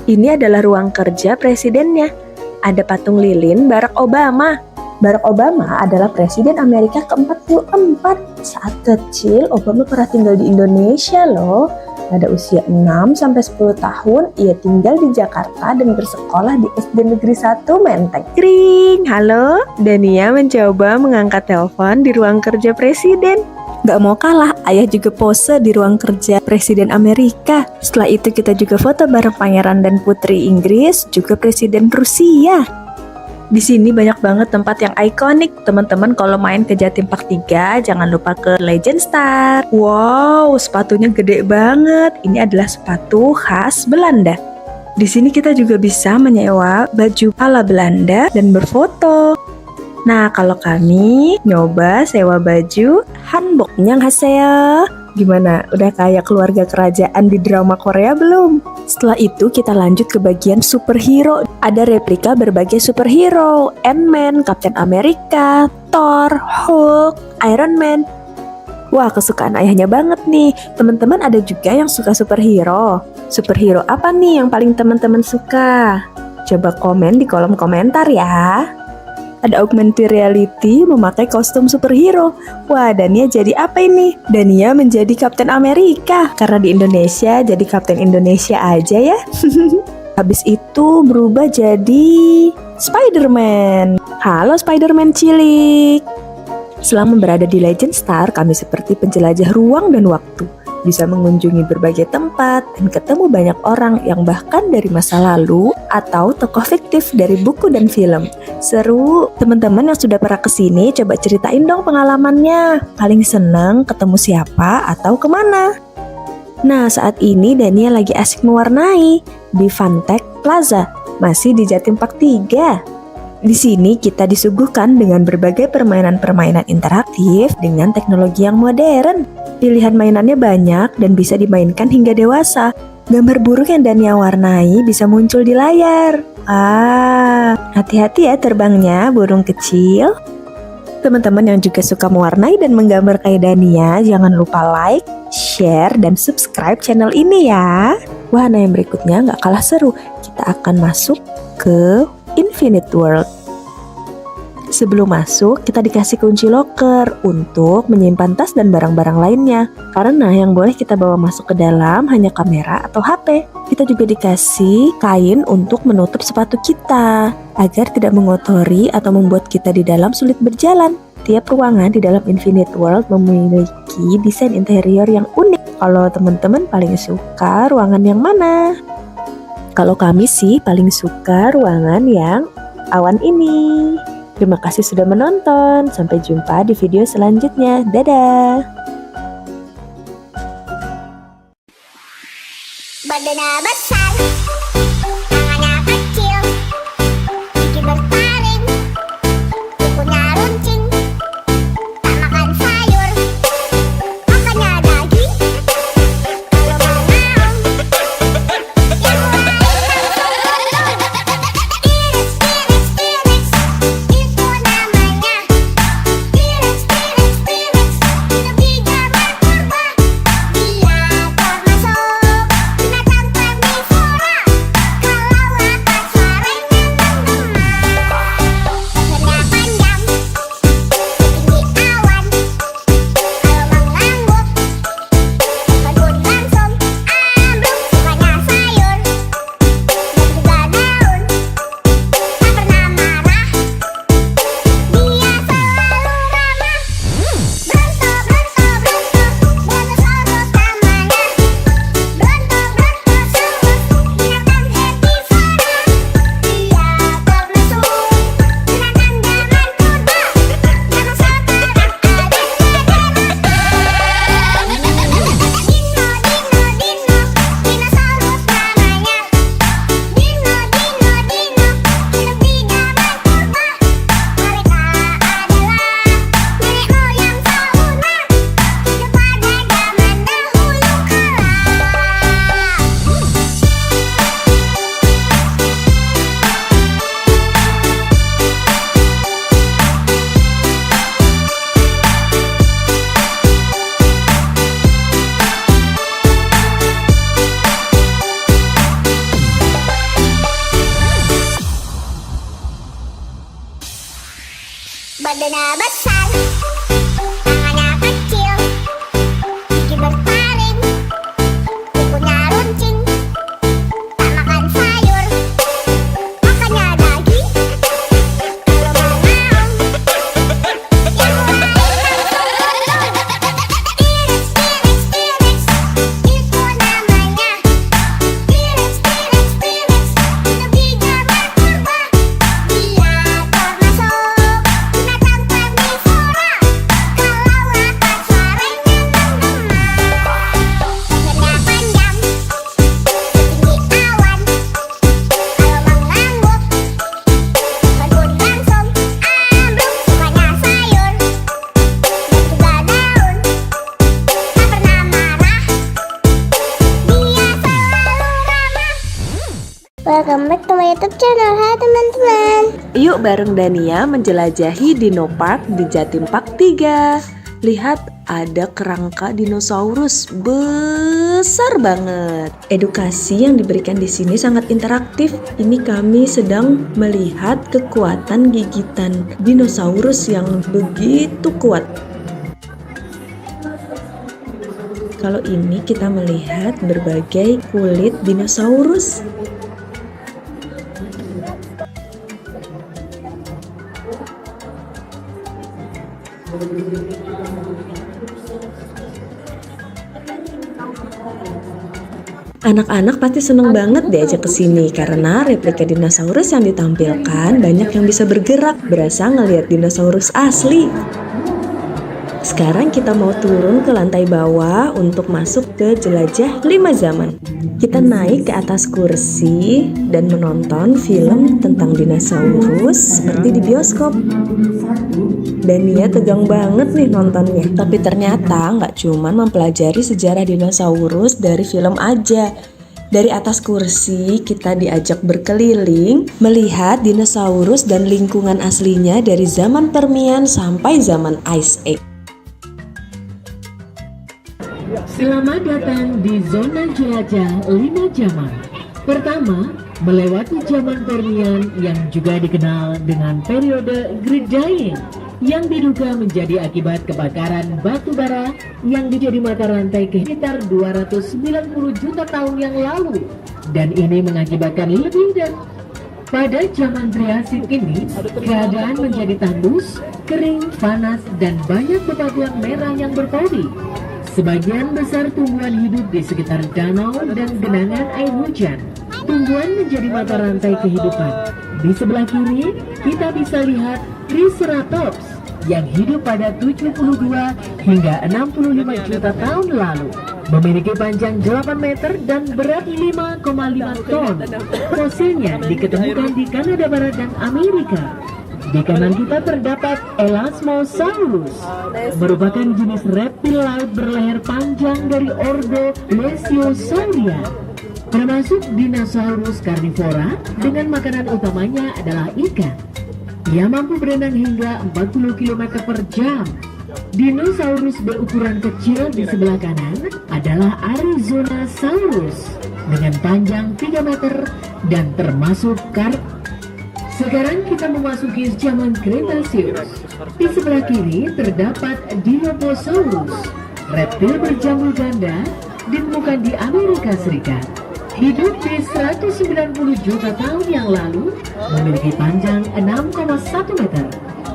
Ini adalah ruang kerja presidennya. Ada patung lilin Barack Obama. Barack Obama adalah presiden Amerika ke-44. Saat kecil, Obama pernah tinggal di Indonesia loh. Pada usia 6-10 tahun, ia tinggal di Jakarta dan bersekolah di SD Negeri 1 Menteng. Kring, halo. Dania mencoba mengangkat telepon di ruang kerja presiden. Gak mau kalah, ayah juga pose di ruang kerja presiden Amerika. Setelah itu kita juga foto bareng pangeran dan putri Inggris, juga presiden Rusia. Di sini banyak banget tempat yang ikonik. Teman-teman kalau main ke Jatim Park 3, jangan lupa ke Legend Star. Wow, sepatunya gede banget. Ini adalah sepatu khas Belanda. Di sini kita juga bisa menyewa baju ala Belanda dan berfoto. Nah, kalau kami nyoba sewa baju hanbok. Annyeonghaseyo. Gimana? Udah kayak keluarga kerajaan di drama Korea belum? Setelah itu kita lanjut ke bagian superhero. Ada replika berbagai superhero. Ant-Man, Captain America, Thor, Hulk, Iron Man. Wah, kesukaan ayahnya banget nih. Teman-teman ada juga yang suka superhero. Superhero apa nih yang paling teman-teman suka? Coba komen di kolom komentar ya. Ada augmented reality memakai kostum superhero. Wah, Dania jadi apa ini? Dania menjadi Kapten Amerika. Karena di Indonesia, jadi Kapten Indonesia aja ya. Habis itu berubah jadi Spider-Man. Halo Spider-Man cilik. Selama berada di Legend Star, kami seperti penjelajah ruang dan waktu. Bisa mengunjungi berbagai tempat dan ketemu banyak orang yang bahkan dari masa lalu atau tokoh fiktif dari buku dan film. Seru. Teman-teman yang sudah pernah kesini, coba ceritain dong pengalamannya. Paling seneng ketemu siapa atau kemana? Nah, saat ini Dania lagi asik mewarnai di Fantech Plaza, masih di Jatim Park 3. Di sini kita disuguhkan dengan berbagai permainan-permainan interaktif dengan teknologi yang modern. Pilihan mainannya banyak dan bisa dimainkan hingga dewasa. Gambar burung yang Dania warnai bisa muncul di layar. Hati-hati ya terbangnya burung kecil. Teman-teman yang juga suka mewarnai dan menggambar kayak Dania, jangan lupa like, share, dan subscribe channel ini ya. Wahana yang berikutnya nggak kalah seru. Kita akan masuk ke Infinite World. Sebelum masuk, kita dikasih kunci loker untuk menyimpan tas dan barang-barang lainnya. Karena yang boleh kita bawa masuk ke dalam hanya kamera atau HP. Kita juga dikasih kain untuk menutup sepatu kita, agar tidak mengotori atau membuat kita di dalam sulit berjalan. Tiap ruangan di dalam Infinite World memiliki desain interior yang unik. Kalau teman-teman paling suka ruangan yang mana? Kalau kami sih paling suka ruangan yang awan ini. Terima kasih sudah menonton. Sampai jumpa di video selanjutnya. Dadah! Badannya besar, tangannya kecil, gigi bertaring, kukunya runcing, tak makan sayur, makannya daging, kalau mau naon, yang lain T-Rex, T-Rex, T-Rex, itu namanya T-Rex, T-Rex, T-Rex, hidup di zaman purba. Dia termasuk binatang karnivora, kalau lapas suaranya menggema. Lehernya panjang, setinggi awan, kalau mengangguk kebun langsung ambruk. Sukanya sayur dan juga daun, tak pernah marah, dia selalu ramah. Bronto, Bronto, Bronto, Brontosaurus namanya. Bronto, Brontosaurus, binatang herbivora. Dia termasuk binatang zaman purba, yang sekarang ada di Dino, Dino, Dino, dinosaurus namanya. Dino, Dino, Dino, hidup di zaman purba. Mereka adalah nenek moyang fauna, hidup pada zaman dahulu kala. Badannya besar, tangannya kecil, gigi bertaring, kukunya runcing, tak makan sayur, makannya daging, kalau mau naon, yang lain T-Rex, T-Rex, T-Rex, itu namanya T-Rex, T-Rex, T-Rex, hidup di zaman purba. Dia termasuk binatang karnivora, kalau lapas suaranya menggema. Lehernya panjang, setinggi awan, kalau mengangguk kebun langsung ambruk. Sukanya sayur dan juga daun, tak pernah marah, dia selalu ramah. Welcome back to my YouTube channel. Hai teman-teman. Yuk bareng Dania menjelajahi Dino Park di Jatim Park 3. Lihat, ada kerangka dinosaurus besar banget. Edukasi yang diberikan di sini sangat interaktif. Ini kami sedang melihat kekuatan gigitan dinosaurus yang begitu kuat. Kalau ini kita melihat berbagai kulit dinosaurus. Anak-anak pasti seneng banget diajak ke sini karena replika dinosaurus yang ditampilkan banyak yang bisa bergerak, berasa ngelihat dinosaurus asli. Sekarang kita mau turun ke lantai bawah untuk masuk ke jelajah 5 zaman. Kita naik ke atas kursi dan menonton film tentang dinosaurus seperti di bioskop. Dania tegang banget nih nontonnya. Tapi ternyata nggak cuma mempelajari sejarah dinosaurus dari film aja. Dari atas kursi kita diajak berkeliling melihat dinosaurus dan lingkungan aslinya dari zaman Permian sampai zaman Ice Age. Selamat datang di zona jelajah 5 zaman. Pertama, melewati zaman Permian yang juga dikenal dengan periode Great Dying, yang diduga menjadi akibat kebakaran batu bara yang menjadi mata rantai ke sekitar 290 juta tahun yang lalu, dan ini mengakibatkan lebih dari. Pada zaman Triasik ini, keadaan menjadi tandus, kering, panas, dan banyak bebatuan merah yang berpori. Sebagian besar tumbuhan hidup di sekitar danau dan genangan air hujan. Tumbuhan menjadi mata rantai kehidupan. Di sebelah kiri, kita bisa lihat Triceratops yang hidup pada 72 hingga 65 juta tahun lalu. Memiliki panjang 8 meter dan berat 5,5 ton. Fosilnya diketemukan di Kanada Barat dan Amerika. Di kanan kita terdapat Elasmosaurus, merupakan jenis reptil laut berleher panjang dari ordo Plesiosauria, termasuk dinosaurus karnivora dengan makanan utamanya adalah ikan. Ia mampu berenang hingga 40 km per jam. Dinosaurus berukuran kecil di sebelah kanan adalah Arizonasaurus dengan panjang 3 meter dan termasuk Sekarang kita memasuki zaman Kretasius. Di sebelah kiri terdapat Dilophosaurus, reptil berjambul ganda, ditemukan di Amerika Serikat. Hidup di 190 juta tahun yang lalu, memiliki panjang 6,1 meter,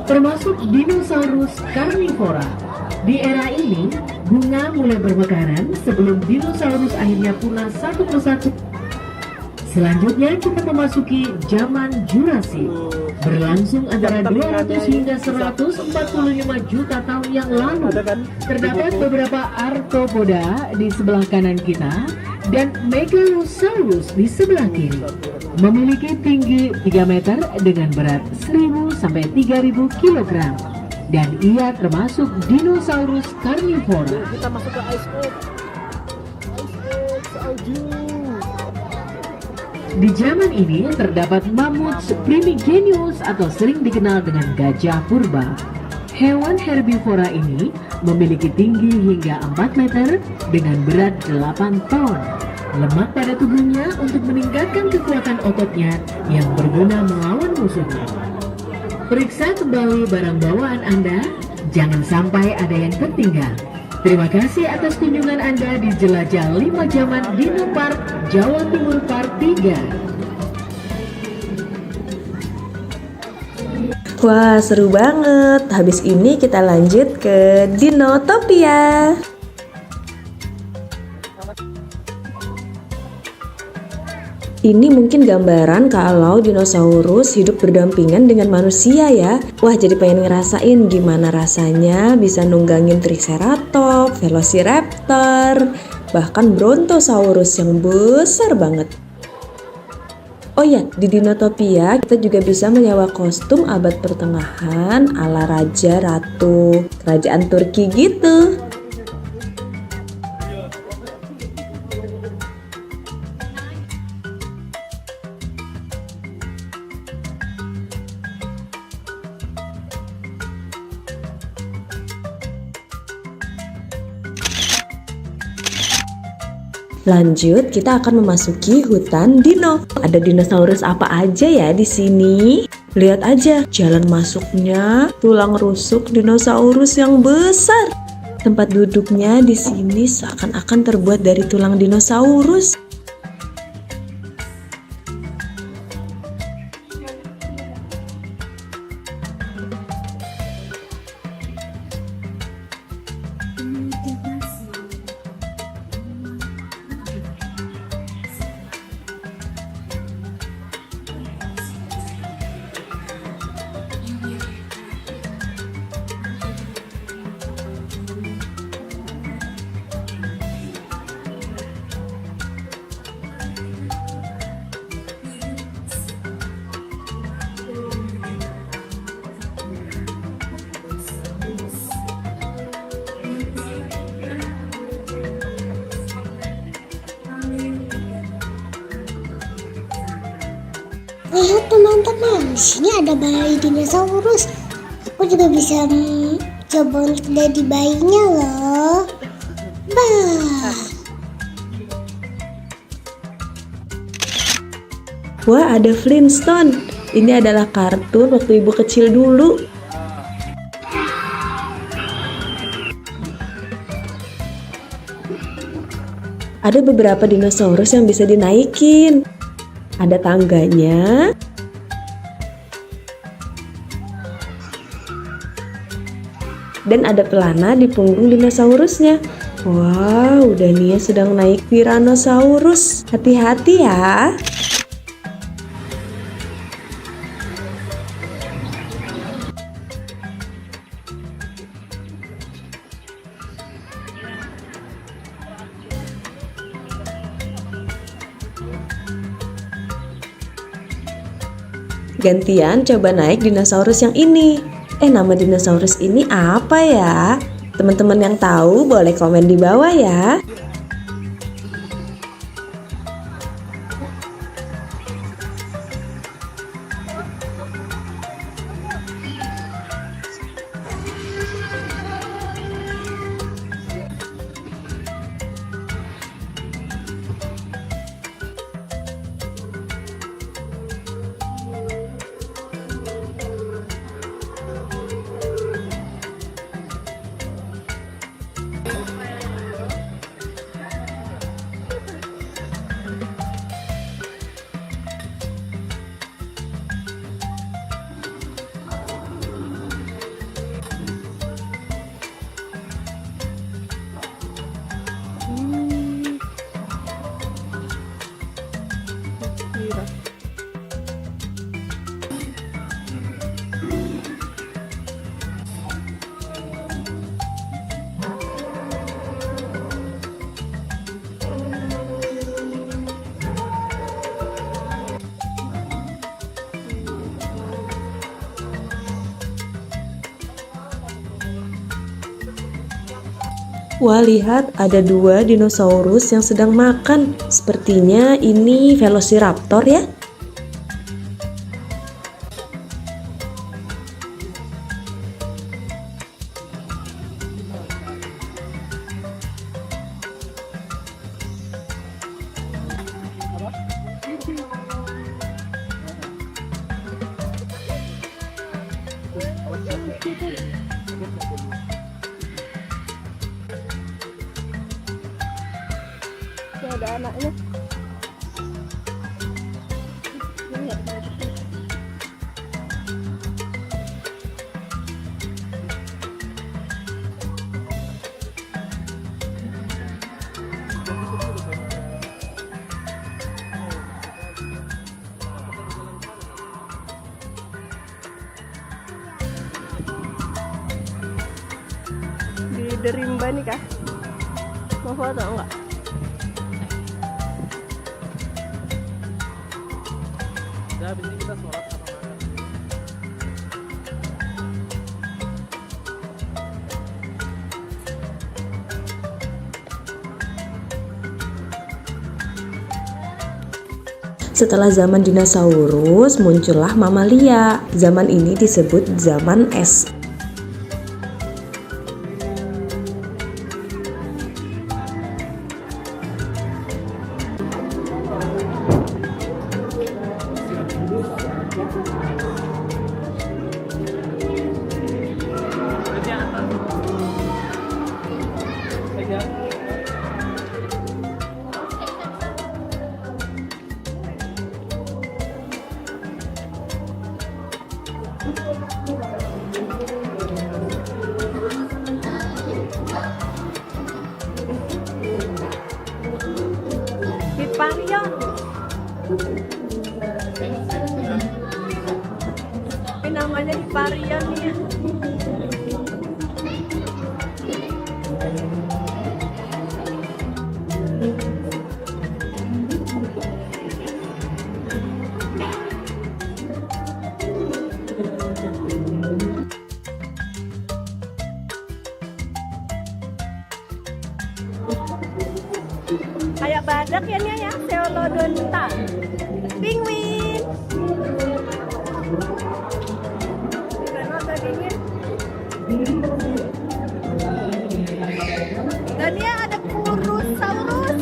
termasuk dinosaurus karnivora. Di era ini, bunga mulai bermekaran sebelum dinosaurus akhirnya punah satu persatu. Selanjutnya kita memasuki zaman Jurassic, berlangsung antara 200 hingga 145 juta tahun yang lalu. Terdapat beberapa arthropoda di sebelah kanan kita dan Megalosaurus di sebelah kiri. Memiliki tinggi 3 meter dengan berat 1000 sampai 3000 kg. Dan ia termasuk dinosaurus karnivora. Kita masuk ke Ice Age. Di zaman ini terdapat mamut primigenius atau sering dikenal dengan gajah purba. Hewan herbivora ini memiliki tinggi hingga 4 meter dengan berat 8 ton. Lemak pada tubuhnya untuk meningkatkan kekuatan ototnya yang berguna melawan musuhnya. Periksa kembali barang bawaan Anda, jangan sampai ada yang tertinggal. Terima kasih atas kunjungan Anda di Jelajah 5 Zaman Dino Park, Jawa Timur Part 3. Wah, seru banget. Habis ini kita lanjut ke Dinotopia. Ini mungkin gambaran kalau dinosaurus hidup berdampingan dengan manusia ya. Wah, jadi pengen ngerasain gimana rasanya bisa nunggangin Triceratops, Velociraptor, bahkan Brontosaurus yang besar banget. Oh ya, di Dinotopia kita juga bisa menyewa kostum abad pertengahan ala raja ratu kerajaan Turki gitu. Lanjut, kita akan memasuki hutan dino. Ada dinosaurus apa aja ya di sini? Lihat aja jalan masuknya, tulang rusuk dinosaurus yang besar. Tempat duduknya di sini seakan-akan terbuat dari tulang dinosaurus. Lihat teman-teman, di sini ada bayi dinosaurus. Aku juga bisa coba untuk jadi bayinya loh. Bah. Wah, ada Flintstone. Ini adalah kartun waktu ibu kecil dulu. Ada beberapa dinosaurus yang bisa dinaikin. Ada tangganya. Dan ada pelana di punggung dinosaurusnya. Wow, Dania sedang naik Tyrannosaurus. Hati-hati ya. Gantian coba naik dinosaurus yang ini. Nama dinosaurus ini apa ya? Teman-teman yang tahu boleh komen di bawah ya. Wah, lihat ada 2 dinosaurus yang sedang makan. Sepertinya ini Velociraptor ya. Ada anaknya. Di Derimba nih kah? Mau foto enggak? Habis ini kita sholat sama makan. Setelah zaman dinosaurus, muncullah mamalia. Zaman ini disebut zaman es. Hiparion. Ini namanya Hiparion nih. Kayak badak ya nih ya, Pteranodonta. Penguin. Dan dia ada Purosaurus.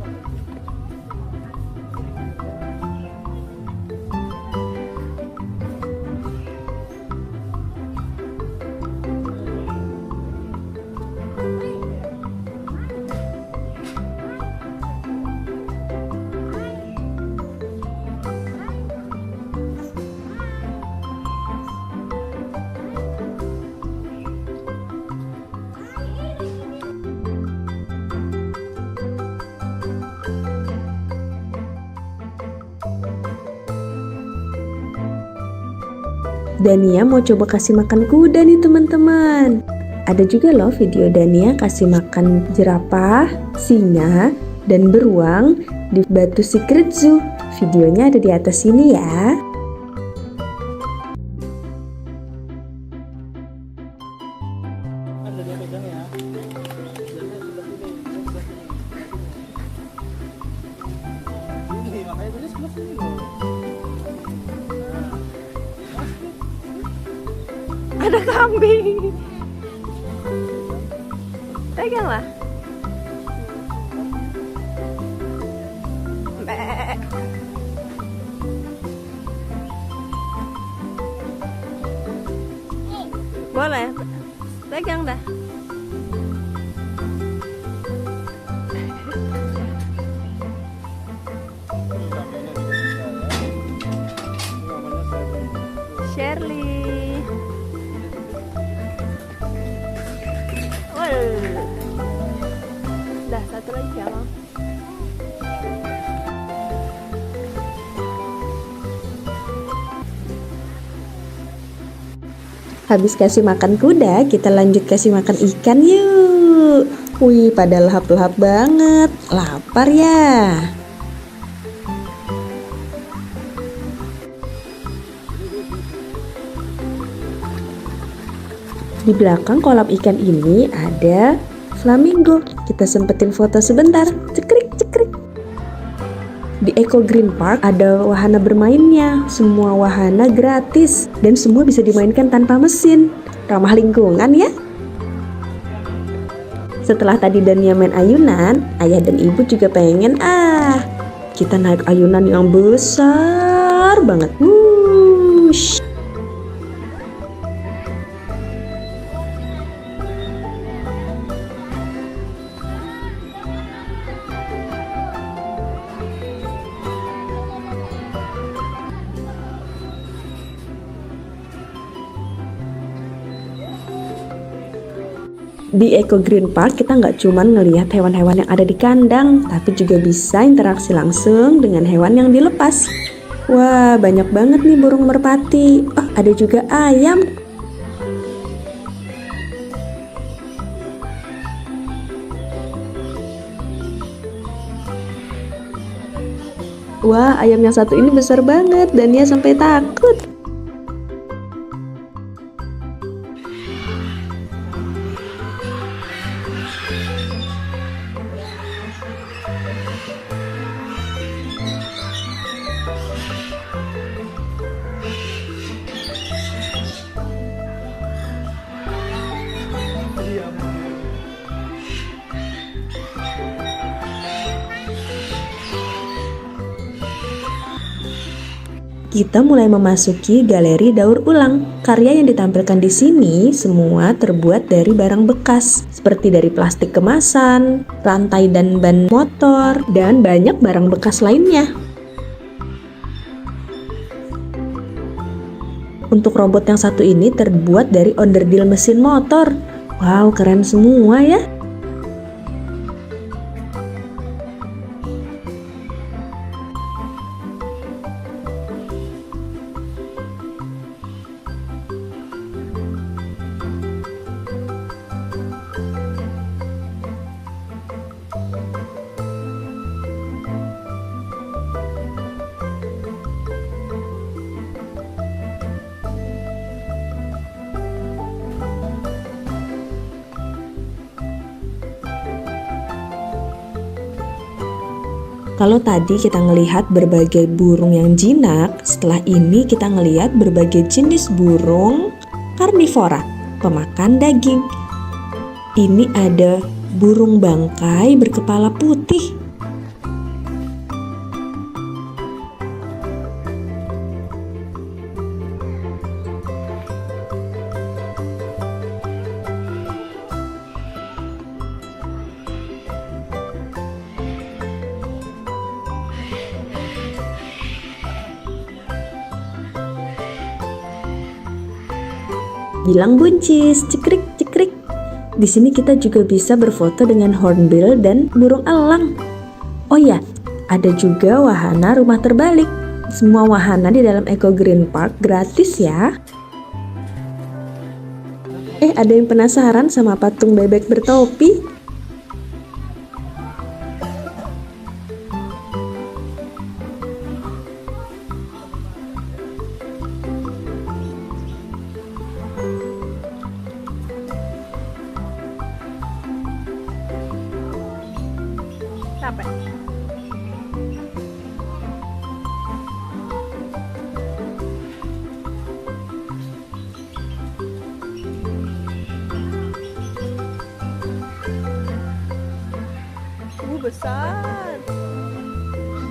Dania mau coba kasih makan kuda nih teman-teman. Ada juga loh video Dania kasih makan jerapah, singa, dan beruang di Batu Secret Zoo. Videonya ada di atas sini ya. Ada dia pegang ya. Ini makanya tadi sebelah sini loh. Ada kambing. Peganglah. Mbak. Boleh. Pegang dah. Shirley. Dah satu lagi ya, Bang. Habis kasih makan kuda, kita lanjut kasih makan ikan yuk. Wih, pada lahap-lahap banget. Lapar ya. Di belakang kolam ikan ini ada flamingo. Kita sempetin foto sebentar. Cekrik, cekrik. Di Eco Green Park ada wahana bermainnya. Semua wahana gratis dan semua bisa dimainkan tanpa mesin. Ramah lingkungan ya. Setelah tadi Dania main ayunan, ayah dan ibu juga pengen kita naik ayunan yang besar banget. Wush. Di Eco Green Park kita nggak cuma ngelihat hewan-hewan yang ada di kandang, tapi juga bisa interaksi langsung dengan hewan yang dilepas. Wah, banyak banget nih burung merpati. Oh, ada juga ayam. Wah, ayam yang satu ini besar banget, Dania sampai takut. Kita mulai memasuki galeri daur ulang. Karya yang ditampilkan di sini semua terbuat dari barang bekas, seperti dari plastik kemasan, rantai dan ban motor, dan banyak barang bekas lainnya. Untuk robot yang satu ini terbuat dari onderdil mesin motor. Wow, keren semua ya. Kalau tadi kita ngelihat berbagai burung yang jinak, setelah ini kita ngelihat berbagai jenis burung karnivora, pemakan daging. Ini ada burung bangkai berkepala putih. Bilang buncis, cekrik cekrik. Di sini kita juga bisa berfoto dengan hornbill dan burung elang. Oh ya, ada juga wahana rumah terbalik. Semua wahana di dalam Eco Green Park gratis ya. Ada yang penasaran sama patung bebek bertopi? Capek. Besar.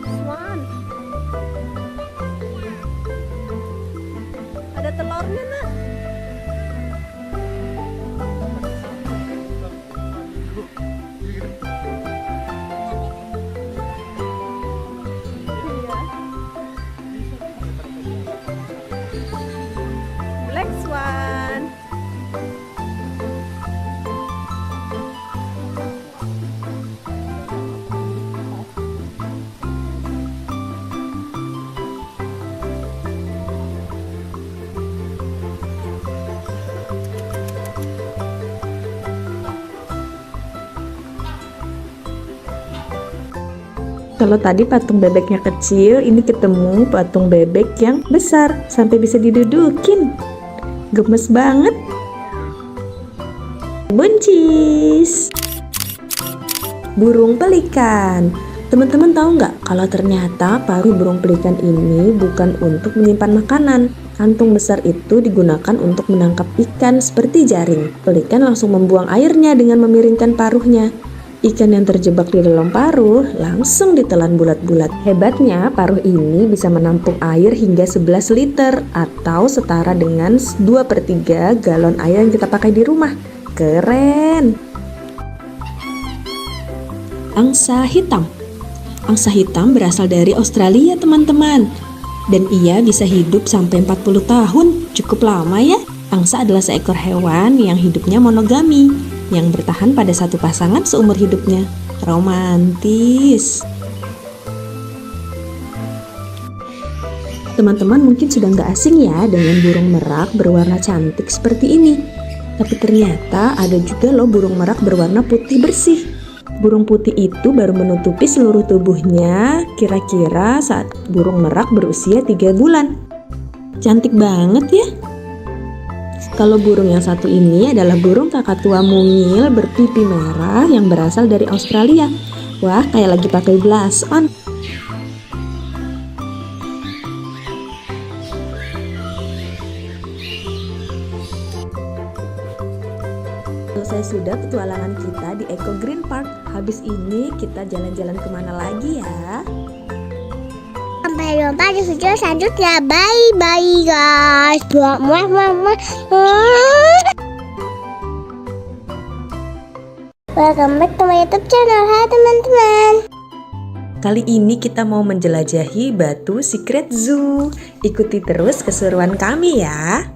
Swan. Ada telurnya, Nak. Black swan. Kalau tadi patung bebeknya kecil, ini ketemu patung bebek yang besar sampai bisa didudukin. Gemes banget. Buncis. Burung pelikan. Teman-teman tahu nggak kalau ternyata paruh burung pelikan ini bukan untuk menyimpan makanan. Kantung besar itu digunakan untuk menangkap ikan seperti jaring. Pelikan langsung membuang airnya dengan memiringkan paruhnya. Ikan yang terjebak di dalam paruh langsung ditelan bulat-bulat. Hebatnya, paruh ini bisa menampung air hingga 11 liter atau setara dengan 2/3 galon air yang kita pakai di rumah. Keren! Angsa hitam. Angsa hitam berasal dari Australia, teman-teman. Dan ia bisa hidup sampai 40 tahun. Cukup lama ya. Angsa adalah seekor hewan yang hidupnya monogami, yang bertahan pada satu pasangan seumur hidupnya. Romantis. Teman-teman mungkin sudah nggak asing ya dengan burung merak berwarna cantik seperti ini. Tapi ternyata ada juga loh burung merak berwarna putih bersih. Burung putih itu baru menutupi seluruh tubuhnya kira-kira saat burung merak berusia 3 bulan. Cantik banget ya. Kalau burung yang satu ini adalah burung kakatua mungil berpipi merah yang berasal dari Australia. Wah, kayak lagi pakai blush on. Selesai sudah petualangan kita di Eco Green Park. Habis ini kita jalan-jalan kemana lagi ya? Sampai jumpa di video selanjutnya. Bye guys. Welcome back to my YouTube channel. Hai teman-teman. Kali ini kita mau menjelajahi Batu Secret Zoo. Ikuti terus keseruan kami ya.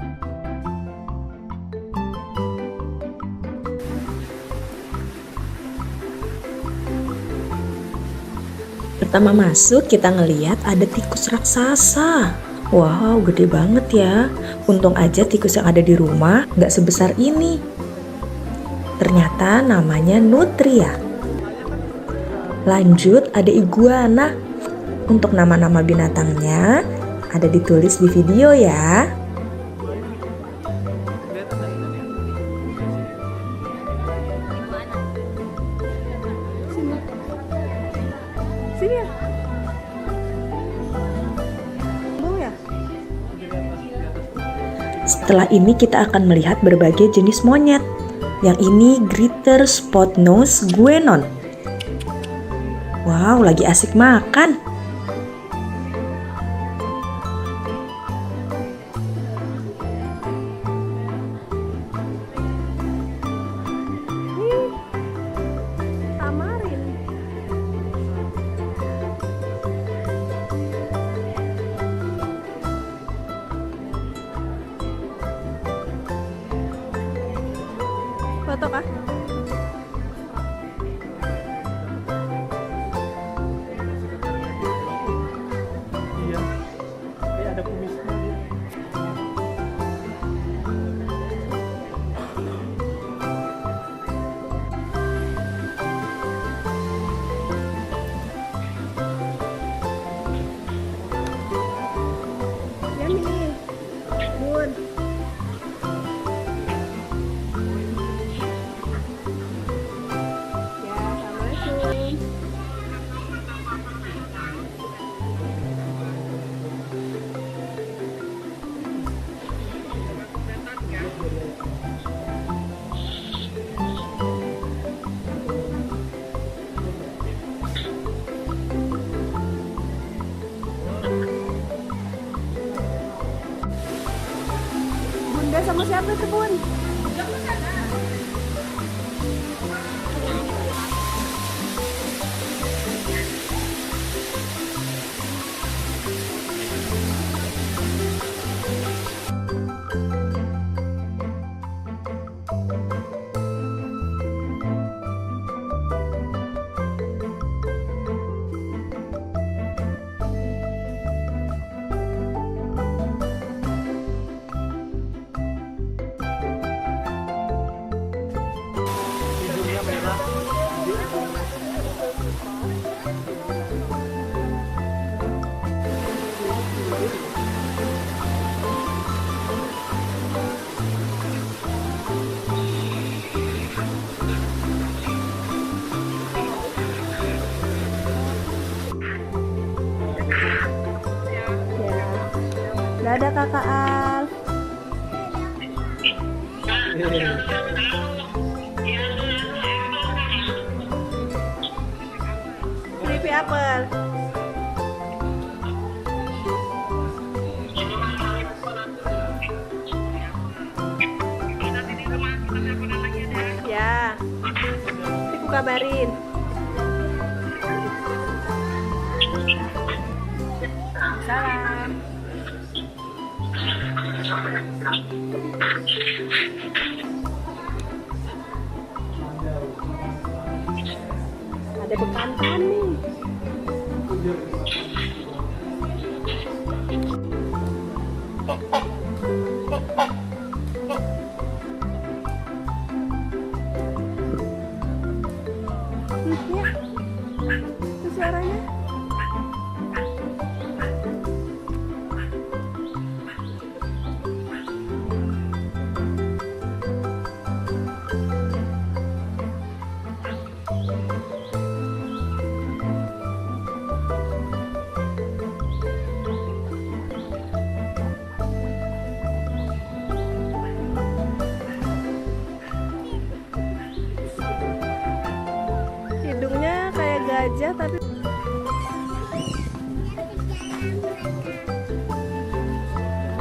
Pertama masuk kita ngeliat ada tikus raksasa. Wow, gede banget ya. Untung aja tikus yang ada di rumah gak sebesar ini. Ternyata namanya nutria. Lanjut ada iguana. Untuk nama-nama binatangnya ada ditulis di video ya. Sini ya. Bung ya. Setelah ini kita akan melihat berbagai jenis monyet. Yang ini Greater Spot Nose Guenon. Wow, lagi asik makan. Tamarin. Foto kah? Iya. Ada kumisnya dia. Bunda sama siapa tuh, Bun? Hidungnya merah. Ya. Dadah Kakak Al. Creepy apple. Ya. Nanti aku kabarin. Salam. Ada bekantan nih. Ya, itu suaranya. Hidungnya kayak gajah tapi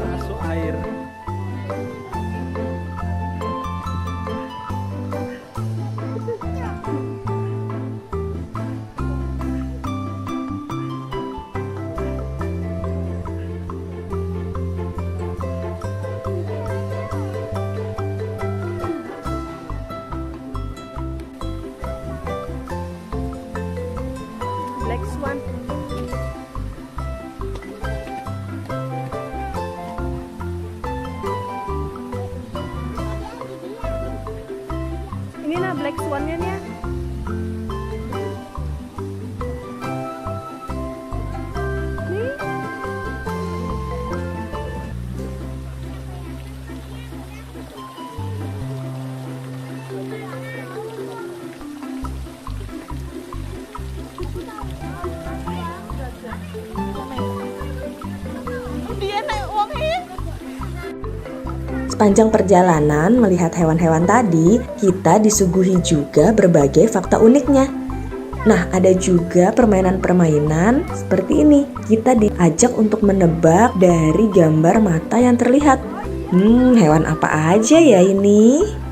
Masuk air. black swan. Ini nah black swan-nya nih ya. Nih. Sepanjang perjalanan melihat hewan-hewan tadi, kita disuguhi juga berbagai fakta uniknya. Nah, ada juga permainan-permainan seperti ini. Kita diajak untuk menebak dari gambar mata yang terlihat. Hewan apa aja ya ini?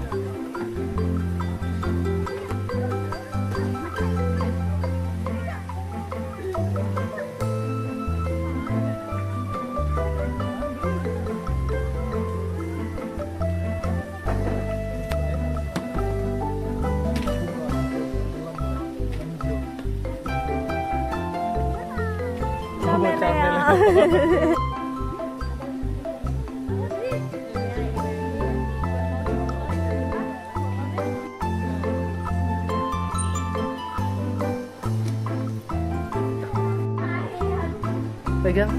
Pegang.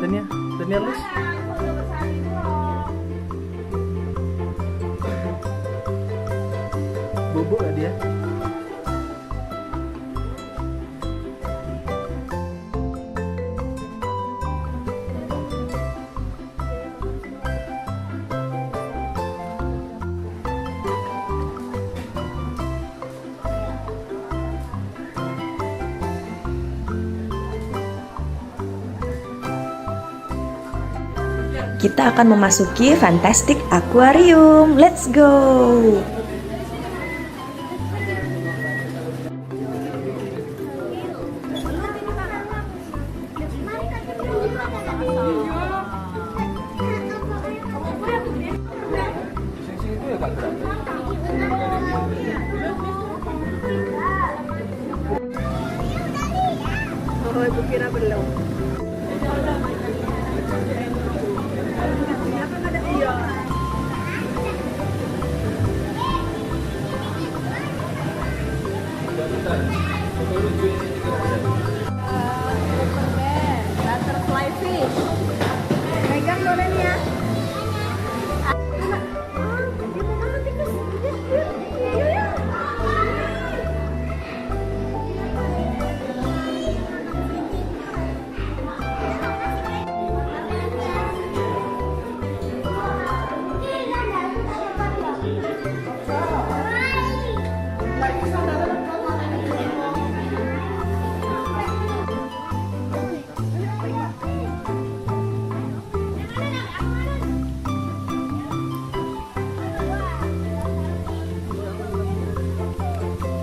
Dania lus. Bobok gak dia? kita akan memasuki Fantastic Aquarium. Let's go! Sing-sing itu ya Kak? Oh, ibu kira belum. Butterfly fish. Pegang boleh nih ya.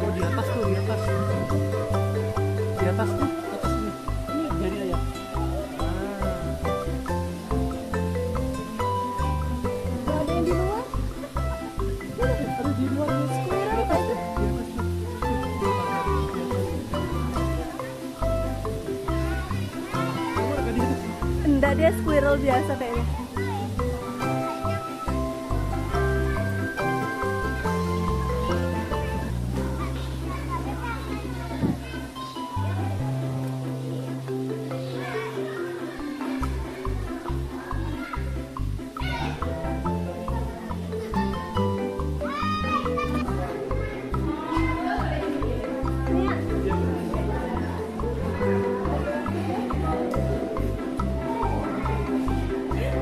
Oh di atas tuh, di atas. Di atas tuh, atas nih. Ini dari ayah. Ada yang di luar? Ada di luar nih. Di atas tuh, di atas tuh. Di atas. Enggak, dia squirrel biasa kayaknya.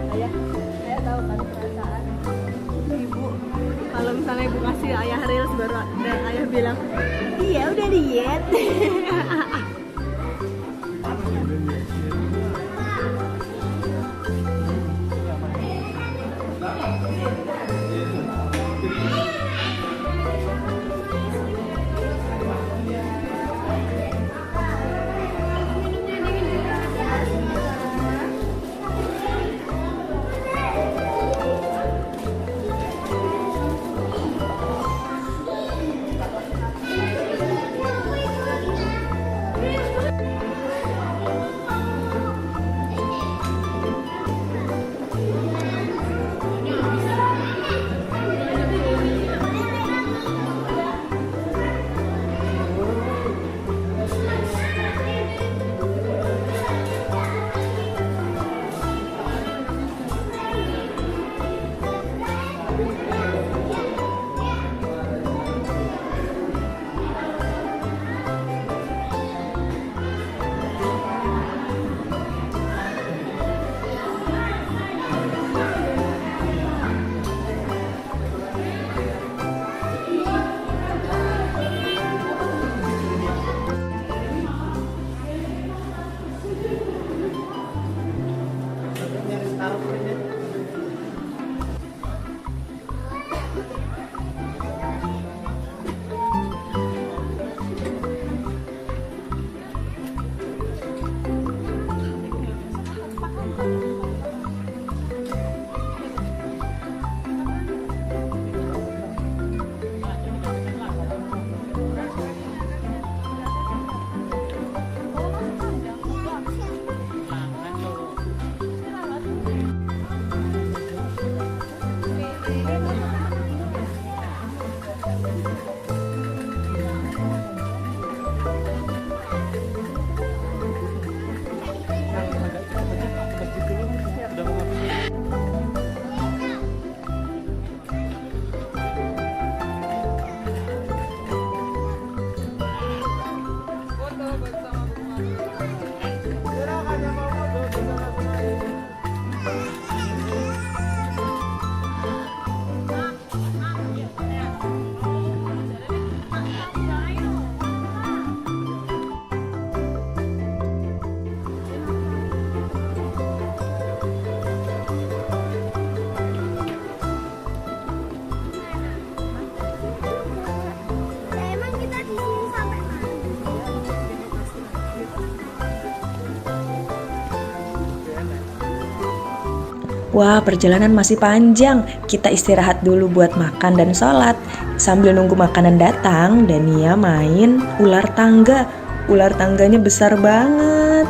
Ayah tahu kan perasaan ibu kalau misalnya ibu kasih ayah reels baru ada ayah bilang iya udah diet. Wah, perjalanan masih panjang. Kita istirahat dulu buat makan dan sholat. Sambil nunggu makanan datang, Dania main ular tangga. Ular tangganya besar banget.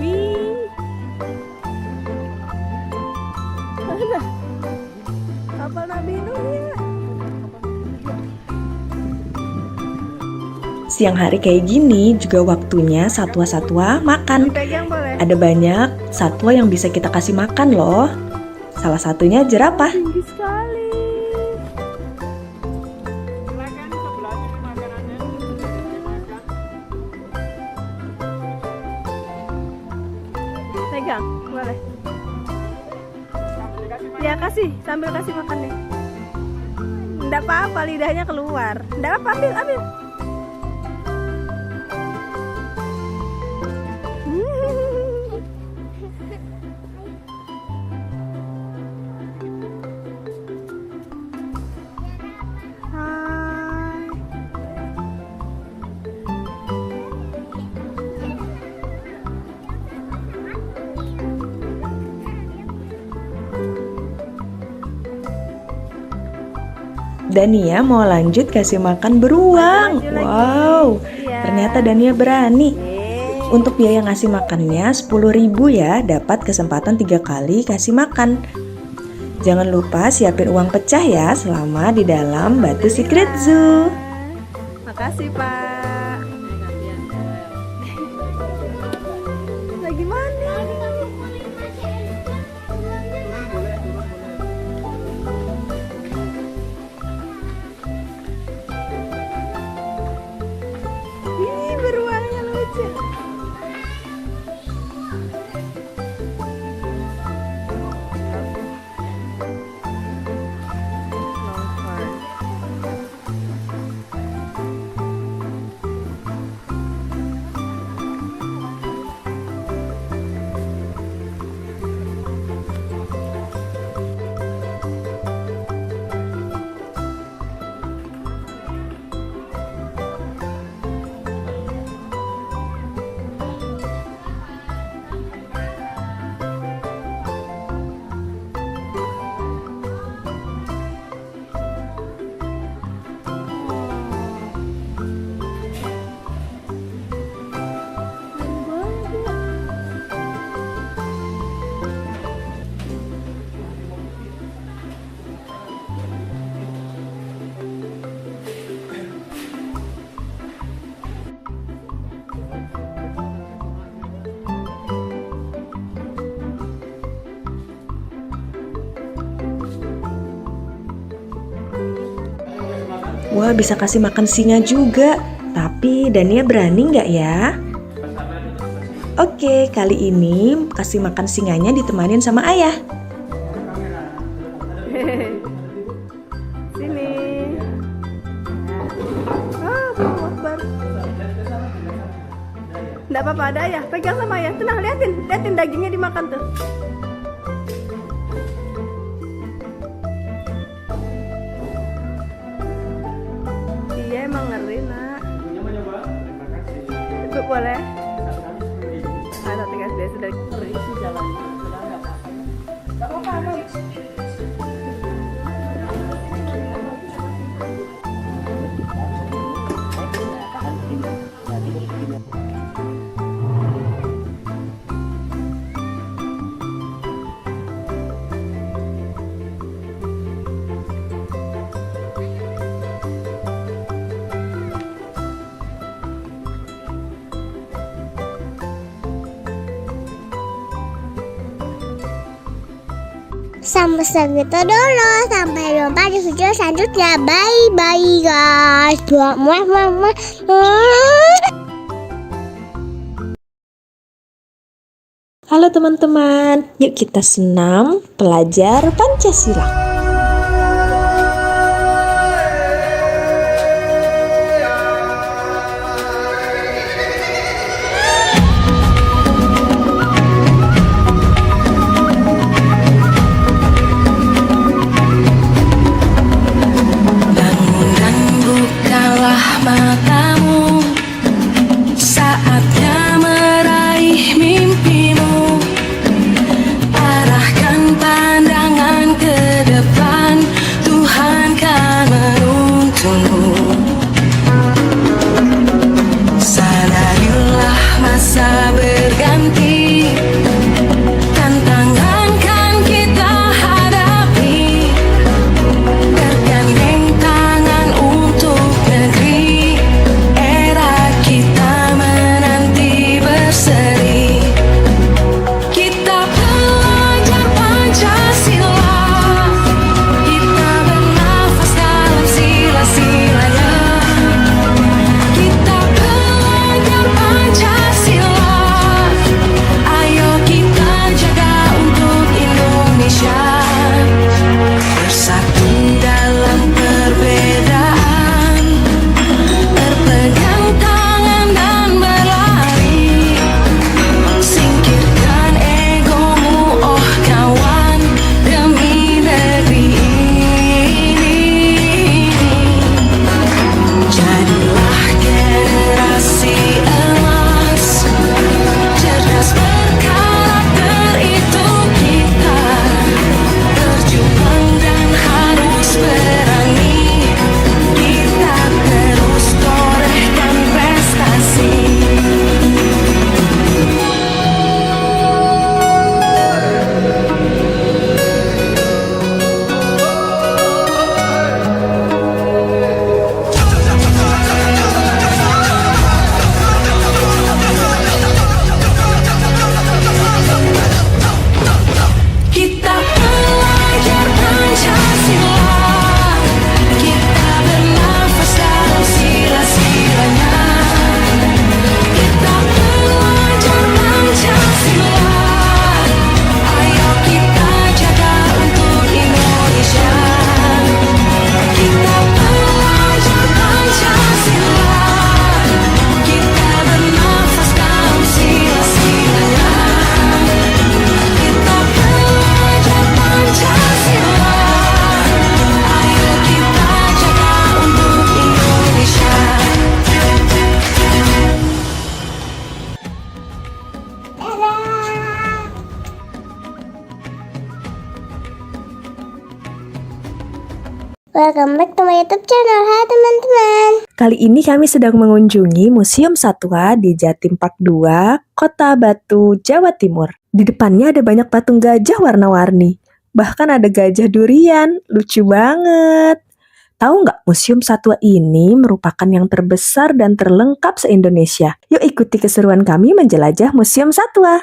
Wih. Mana? Kapal Nabi Nuh ya. Siang hari kayak gini juga waktunya satwa-satwa makan. Dipegang boleh? Ada banyak satwa yang bisa kita kasih makan loh. Salah satunya jerapah. Tinggi sekali. Pegang, boleh. Ya kasih, sambil kasih makan deh. Nggak apa-apa, lidahnya keluar. Nggak apa, ambil. Hai. Dania mau lanjut kasih makan beruang. Lanjut lagi. Wow, Iya. ternyata Dania berani. Yeay. Untuk biaya ngasih makannya 10.000 ya, dapat kesempatan 3 kali kasih makan. Jangan lupa siapin uang pecah ya selama di dalam Batu Secret Zoo. Makasih Pak. Lagi mana? Ih, beruangnya lucu. Wah, bisa kasih makan singa juga. Tapi Dania berani nggak ya? Oke, kali ini kasih makan singanya ditemanin sama ayah. Sini. Allahu Akbar. Nggak apa-apa, ada ya. Pegang sama ya. Tenang, liatin dagingnya dimakan tuh. Iya emang ngeri nak. Boleh. Ada tinggal dia sudah berisi jalannya. Gak apa-apa. Sampai segitu dulu. Sampai jumpa di video selanjutnya. Bye guys. Halo teman-teman, yuk kita senam belajar Pancasila. Matamu, saatnya meraih mimpimu. Arahkan pandangan ke depan, Tuhan kan menuntunmu. Sadarilah masa berganti, tantangan kan kita hadapi. Bergandeng tangan untuk negeri, era kita menanti berseri. Kita belajar Pancasila, kita bernafas dalam sila-silanya. Kita belajar Pancasila, ayo kita jaga untuk Indonesia. Bersatu dalam perbedaan, berpegang tangan dan berlari. Singkirkan egomu, oh kawan, demi negeri ini. Jadilah generasi emas, cerdas berkarakter itu kita. Berjuang dan harus berani, kita terus torehkan prestasi. Kita belajar Pancasila, kita bernafas dalam sila-silanya. Kita belajar Pancasila, ayo kita jaga untuk Indonesia. Kita belajar Pancasila, kita bernafas dalam sila-silanya. Kita belajar Pancasila, ayo kita jaga untuk Indonesia. Welcome back to my YouTube channel. Hai teman-teman. Kali ini kami sedang mengunjungi Museum Satwa di Jatim Park 2, Kota Batu, Jawa Timur. Di depannya ada banyak patung gajah warna-warni. Bahkan ada gajah durian, lucu banget. Tahu nggak, Museum Satwa ini merupakan yang terbesar dan terlengkap se-Indonesia. Yuk ikuti keseruan kami menjelajah Museum Satwa.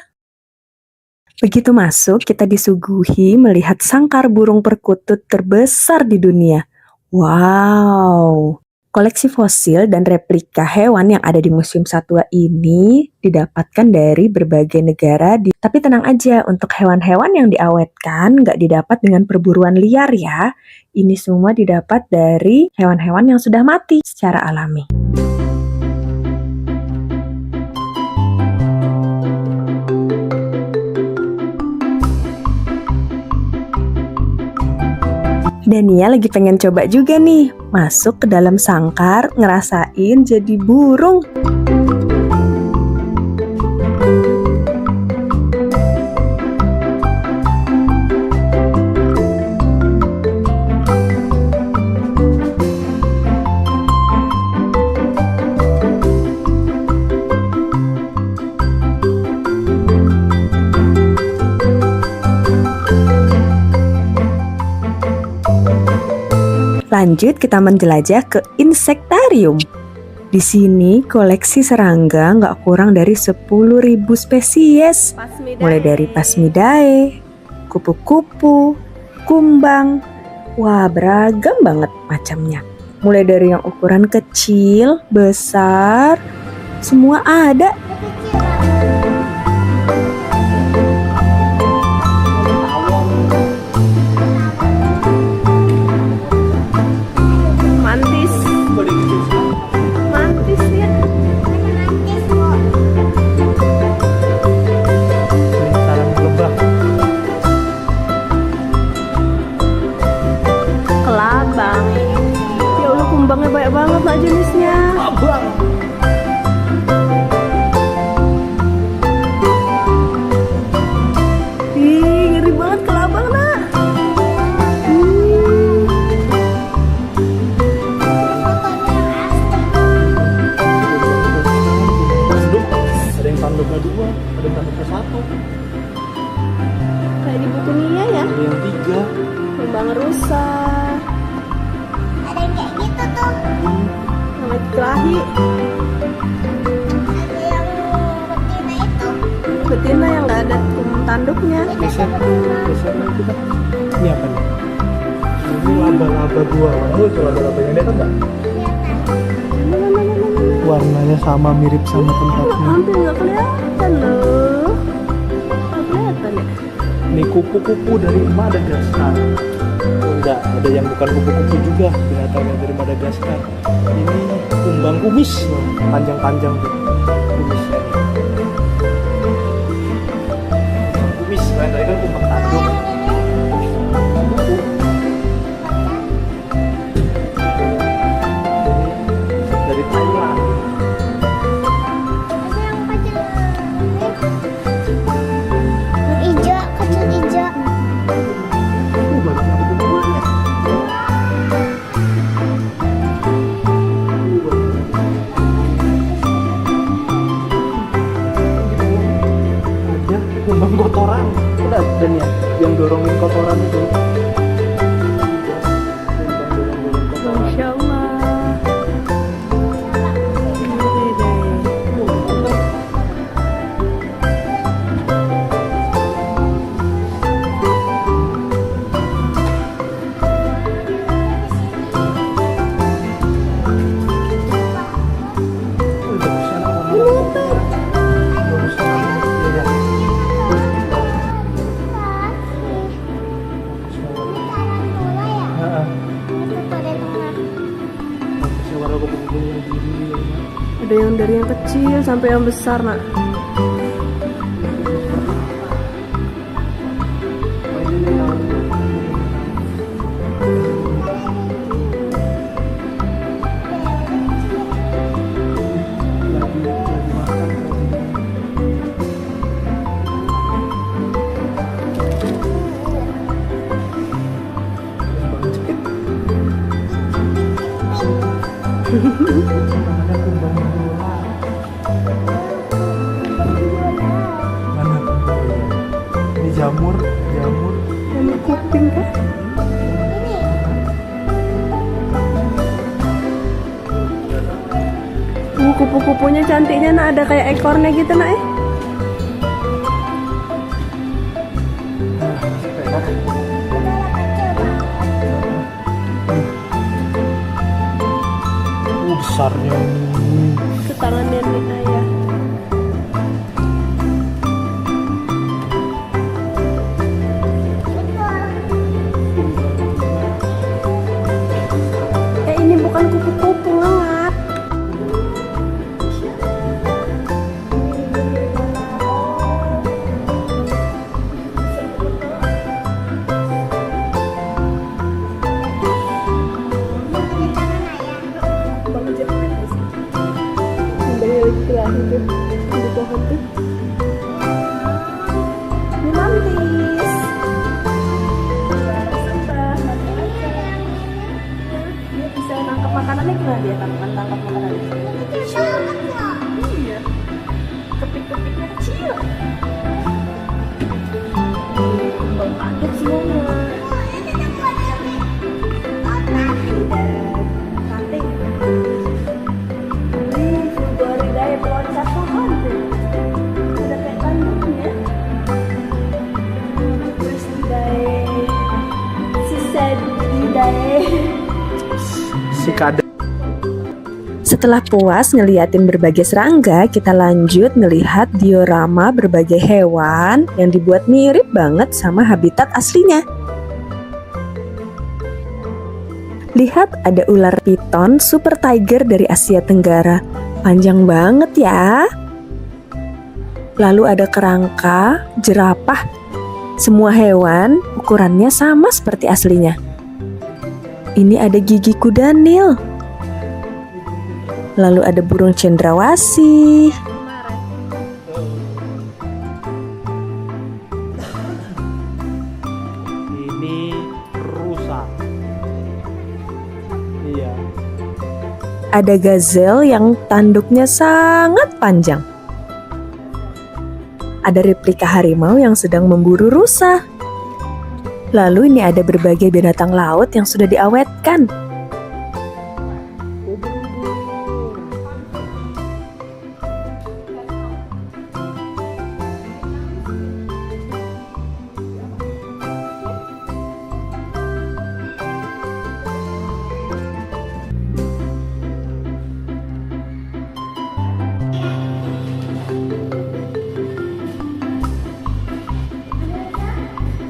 Begitu masuk, kita disuguhi melihat sangkar burung perkutut terbesar di dunia. Wow! Koleksi fosil dan replika hewan yang ada di Museum Satwa ini didapatkan dari berbagai negara. Tapi tenang aja, untuk hewan-hewan yang diawetkan nggak didapat dengan perburuan liar ya. Ini semua didapat dari hewan-hewan yang sudah mati secara alami. Dania lagi pengen coba juga nih, masuk ke dalam sangkar, ngerasain jadi burung. Lanjut kita menjelajah ke insektarium. Di sini koleksi serangga nggak kurang dari 10.000 spesies. Mulai dari Phasmidae, kupu-kupu, kumbang. Wah, beragam banget macamnya. Mulai dari yang ukuran kecil, besar, semua ada. Mantis. Mantis ya. Sarang lebah. Kelabang. Ya Allah, kumbangnya banyak banget lah jenisnya. Abang. Ih, ngeri banget kelabang nak. Tanduk. Ada yang tanduknya 2, ada yang tanduknya 1, Kayak di buku Nia ya. ada yang 3. Kumbang rusa. Ada yang kayak gitu tuh. Yang lagi kelahi. Ada yang betina itu. Betina yang nggak ada tanduknya. Geser nanti kan. Ini apa nih? Ini laba-laba gua. Oh, itu laba-labanya dia kan enggak? Warnanya sama, mirip sama tempatnya. Hampir nggak kelihatan loh. Nggak kelihatan ya. Ini kupu-kupu dari Madagaskar. Oh, enggak, ada yang bukan kupu-kupu juga, binatangnya dari Madagaskar. Ini kumbang kumis, panjang-panjang tuh kumisnya. Kumbang kumis, kan tadi kan kumbang tanduk. Dari Thailand. Ada yang kecil. Yang hijau, kecil hijau. Banyak yang kupu-kupu. Ada kumbang kotoran. Udah ada nih ya, yang dorongin kotoran itu. Kumbang dorong-dorong kotoran. Masya Allah. Oke deh. Ada yang dari yang kecil sampai yang besar nak. Namanya kumbang bola. Mana? Ini jamur. Yang kuping kah? Kupu-kupunya cantiknya nak, ada kayak ekornya gitu nak ya. Besarnya ini. Ke tangan nenek ayah. Ini bukan kupu-kupu ngelak. Di pohon tuh. Ini mantis. Dia bisa nangkap makanannya, gimana dia tangkap makanannya? Iya. Kepik-kepiknya kecil. Bang kaget semuanya. si kadal. Setelah puas ngeliatin berbagai serangga, kita lanjut ngelihat diorama berbagai hewan yang dibuat mirip banget sama habitat aslinya. Lihat, ada ular piton super tiger dari Asia Tenggara. Panjang banget ya. Lalu ada kerangka, jerapah. Semua hewan ukurannya sama seperti aslinya. Ini ada gigi kuda Nil. Lalu ada burung cendrawasih. Ini rusa. Iya. Ada gazelle yang tanduknya sangat panjang. Ada replika harimau yang sedang memburu rusa. Lalu ini ada berbagai binatang laut yang sudah diawetkan.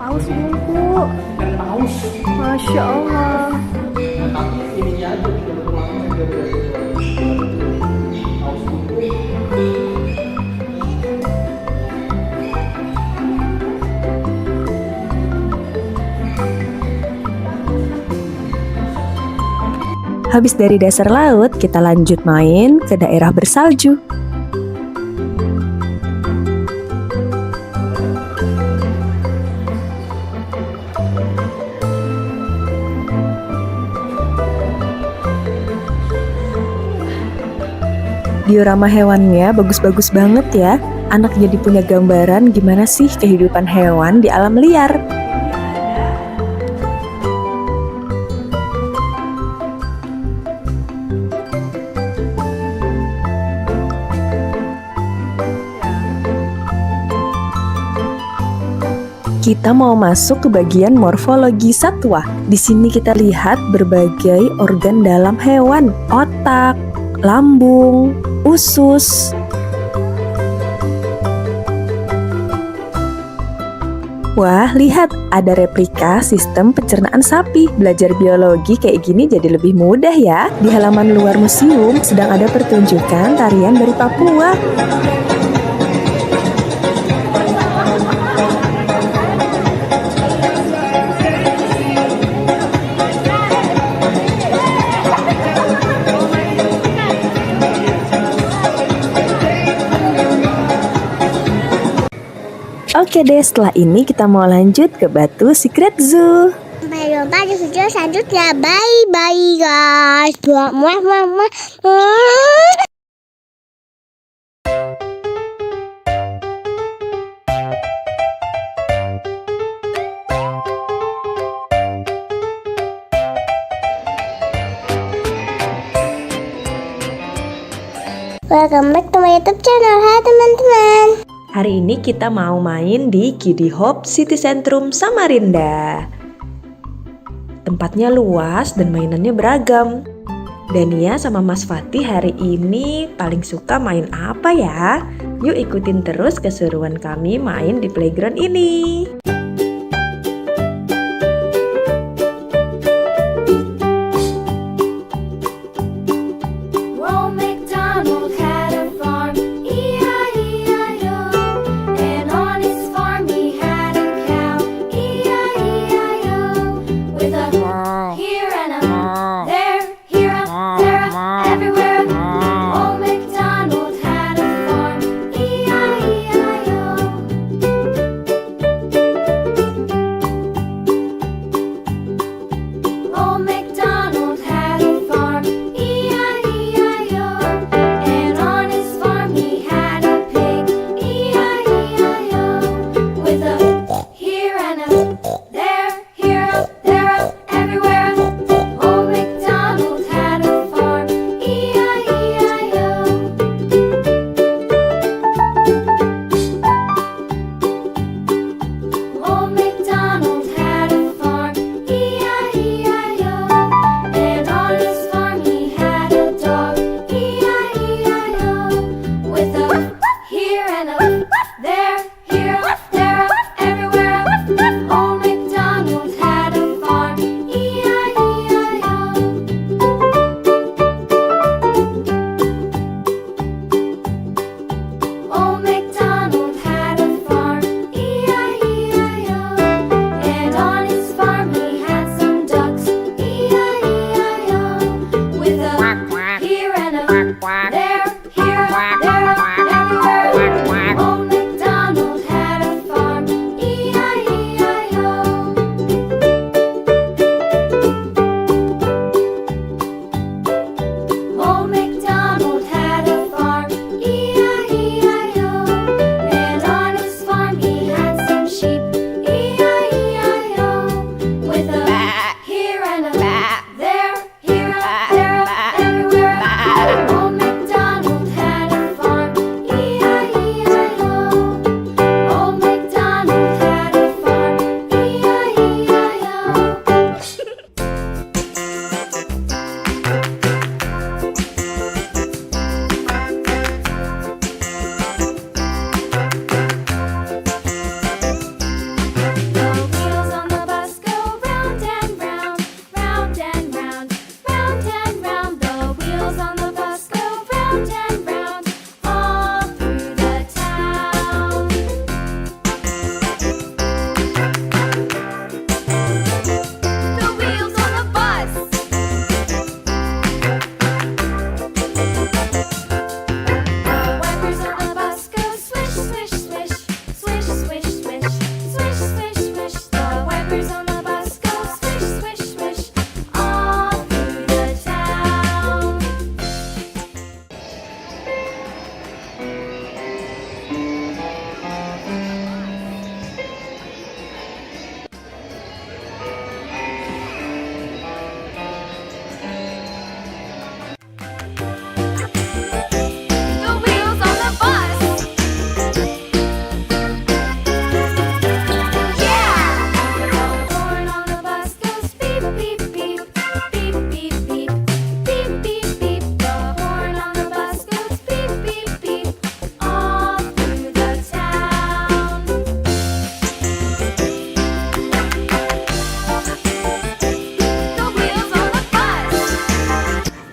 Paus bungku. Masya Allah. Habis dari dasar laut, kita lanjut main ke daerah bersalju. Diorama hewannya bagus-bagus banget ya. Anak jadi punya gambaran gimana sih kehidupan hewan di alam liar. Kita mau masuk ke bagian morfologi satwa. Di sini kita lihat berbagai organ dalam hewan, otak, lambung, usus. Wah, lihat, ada replika sistem pencernaan sapi. Belajar biologi kayak gini jadi lebih mudah ya. Di halaman luar museum sedang ada pertunjukan tarian dari Papua. Oke deh, setelah ini kita mau lanjut ke Batu Secret Zoo. Sampai jumpa di video selanjutnya. Bye-bye guys. Muah, muah, muah. Welcome back to my YouTube channel. Hai teman-teman. Hari ini kita mau main di Kiddy Hope City Centrum Samarinda. Tempatnya luas dan mainannya beragam. Dania sama Mas Fatih hari ini paling suka main apa ya? Yuk ikutin terus keseruan kami main di playground ini.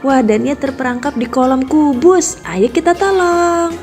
Wah, Dania terperangkap di kolam kubus. Ayo kita tolong.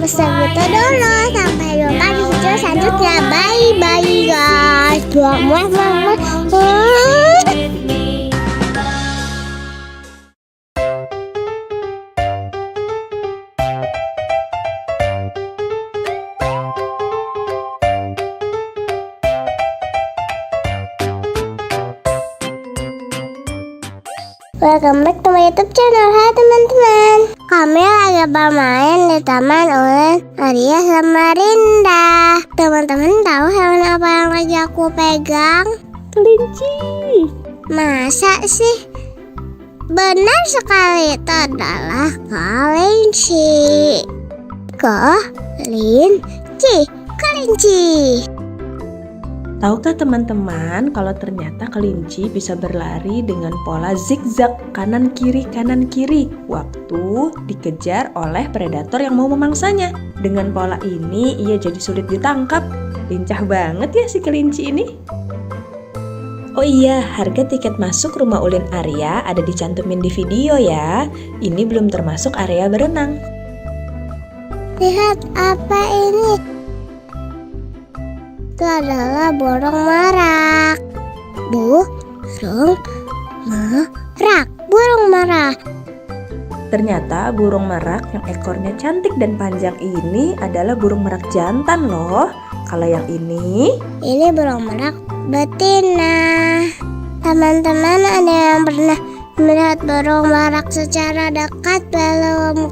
Segitu dulu, sampai jumpa di video selanjutnya. Bye bye guys. Welcome back to my YouTube channel. Hai teman-teman, kami lagi bermain di taman oleh Arya sama Rinda. Teman-teman tahu hewan apa yang lagi aku pegang? Kelinci. Masa sih? Benar sekali, itu adalah kelinci. Kelinci. Tahukah teman-teman kalau ternyata kelinci bisa berlari dengan pola zigzag kanan kiri waktu dikejar oleh predator yang mau memangsanya. Dengan pola ini ia jadi sulit ditangkap. Lincah banget ya si kelinci ini. Oh iya, harga tiket masuk Rumah Ulin Arya ada dicantumin di video ya. Ini belum termasuk area berenang. Lihat apa ini? Itu adalah burung merak. Burung merak. Ternyata burung merak yang ekornya cantik dan panjang ini adalah burung merak jantan loh. Kalau yang ini burung merak betina. Teman-teman, ada yang pernah melihat burung merak secara dekat belum?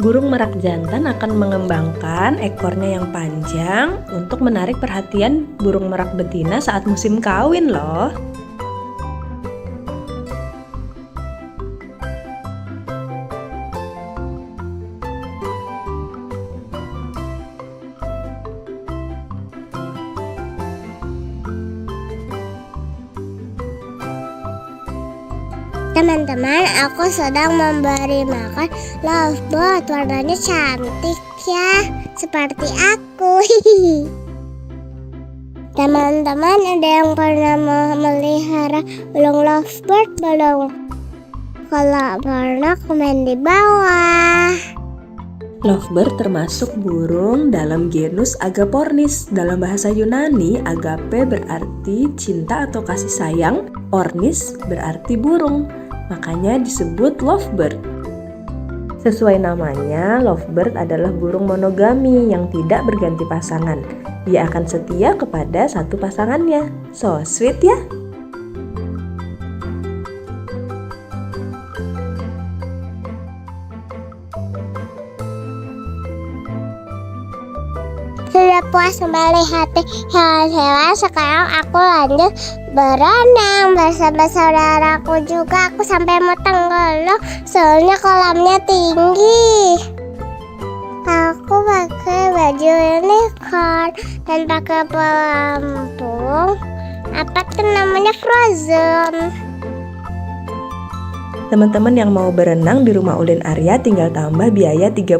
Burung merak jantan akan mengembangkan ekornya yang panjang untuk menarik perhatian burung merak betina saat musim kawin loh. Teman-teman, aku sedang memberi makan lovebird. Warnanya cantik ya, seperti aku. Teman-teman, ada yang pernah memelihara burung lovebird belum? Kalau pernah, komen di bawah. Lovebird termasuk burung dalam genus Agapornis. Dalam bahasa Yunani, agape berarti cinta atau kasih sayang, ornis berarti burung. Makanya disebut lovebird. Sesuai namanya, lovebird adalah burung monogami yang tidak berganti pasangan. Dia akan setia kepada satu pasangannya. So sweet ya. puas melihat hewan-hewan, sekarang aku lanjut berenang bersama saudaraku juga. Aku sampai mau tenggelam soalnya kolamnya tinggi. Aku pakai baju unicorn dan pakai pelampung. Apa tuh namanya, Frozen. Teman-teman yang mau berenang di rumah Ulin Arya tinggal tambah biaya 30.000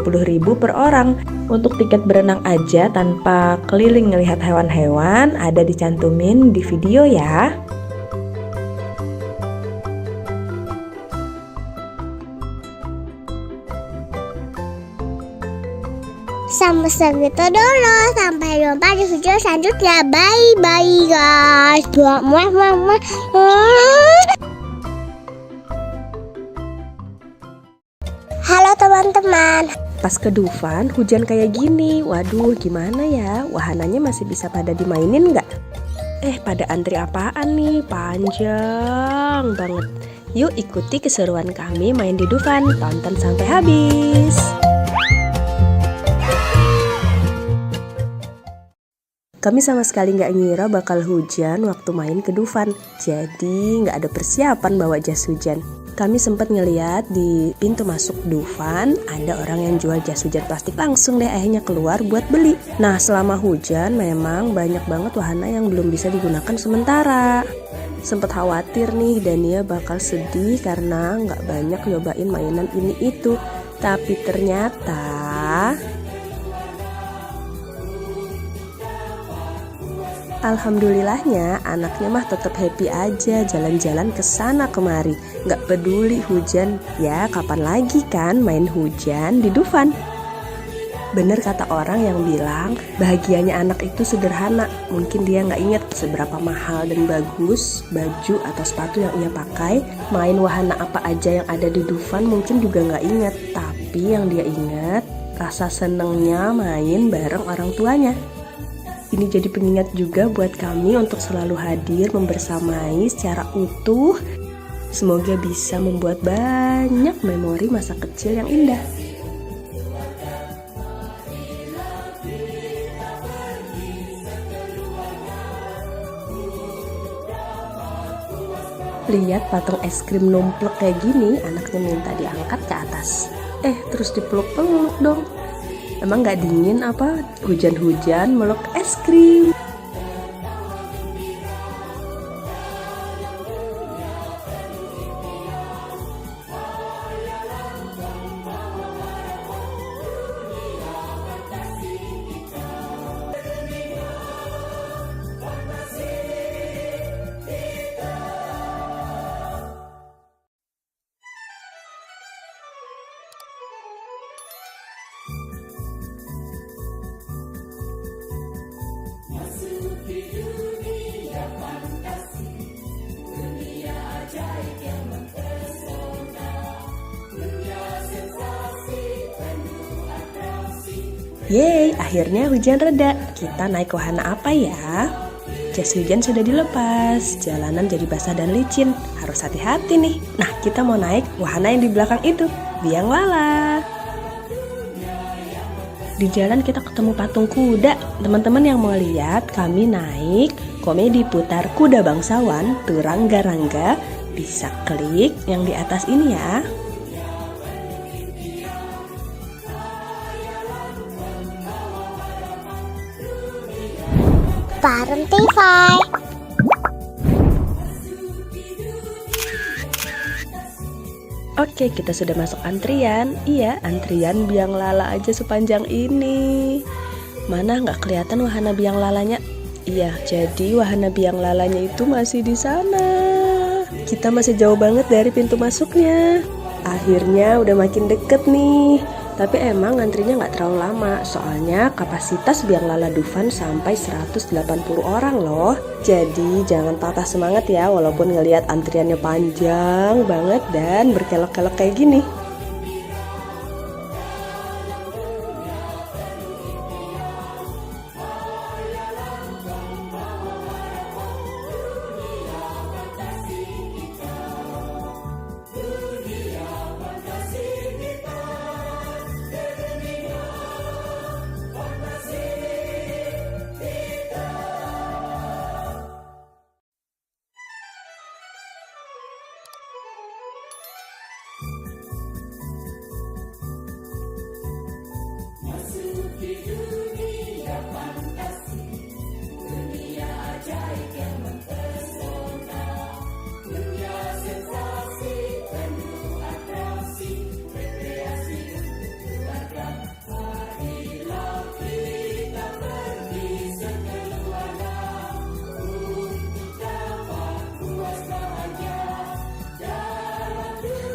per orang. Untuk tiket berenang aja tanpa keliling ngelihat hewan-hewan ada dicantumin di video ya. Sampai segitu dulu. Sampai jumpa di video selanjutnya. Bye-bye guys. Muah. Halo teman-teman. Pas ke Dufan hujan kayak gini. Waduh, gimana ya? Wahananya masih bisa pada dimainin nggak? Pada antri apaan nih? Panjang banget. Yuk ikuti keseruan kami main di Dufan. Tonton sampai habis. Kami sama sekali nggak ngira bakal hujan waktu main ke Dufan. Jadi nggak ada persiapan bawa jas hujan. Kami sempat ngeliat di pintu masuk Dufan ada orang yang jual jas hujan plastik, langsung deh akhirnya keluar buat beli. Nah, selama hujan memang banyak banget wahana yang belum bisa digunakan sementara. Sempet khawatir nih Dania bakal sedih karena nggak banyak nyobain mainan ini itu. Tapi ternyata alhamdulillahnya anaknya mah tetap happy aja jalan-jalan ke sana kemari. Nggak peduli hujan, ya kapan lagi kan main hujan di Dufan. Bener kata orang yang bilang bahagianya anak itu sederhana. Mungkin dia nggak inget seberapa mahal dan bagus baju atau sepatu yang ia pakai. Main wahana apa aja yang ada di Dufan mungkin juga nggak inget. Tapi yang dia inget rasa senengnya main bareng orang tuanya. Ini jadi pengingat juga buat kami untuk selalu hadir membersamai secara utuh. Semoga bisa membuat banyak memori masa kecil yang indah. Lihat patung es krim numplek kayak gini, anaknya minta diangkat ke atas. Terus dipeluk-peluk dong. Emang gak dingin apa? Hujan-hujan meluk es krim. Yeay, akhirnya hujan reda. Kita naik wahana apa ya? Jas hujan sudah dilepas, jalanan jadi basah dan licin. Harus hati-hati nih. Nah, kita mau naik wahana yang di belakang itu, biang lala. Di jalan kita ketemu patung kuda. Teman-teman yang mau lihat, kami naik komedi putar kuda bangsawan, Turangga-rangga. Bisa klik yang di atas ini ya. Bareng TV. Oke, kita sudah masuk antrian. Iya, antrian biang lala aja sepanjang ini. Mana nggak kelihatan wahana biang lalanya? Iya, jadi wahana biang lalanya itu masih di sana. Kita masih jauh banget dari pintu masuknya. Akhirnya udah makin deket nih. Tapi emang antrinya nggak terlalu lama, soalnya kapasitas biang lala Dufan sampai 180 orang loh. Jadi jangan patah semangat ya, walaupun ngelihat antriannya panjang banget dan berkelok-kelok kayak gini.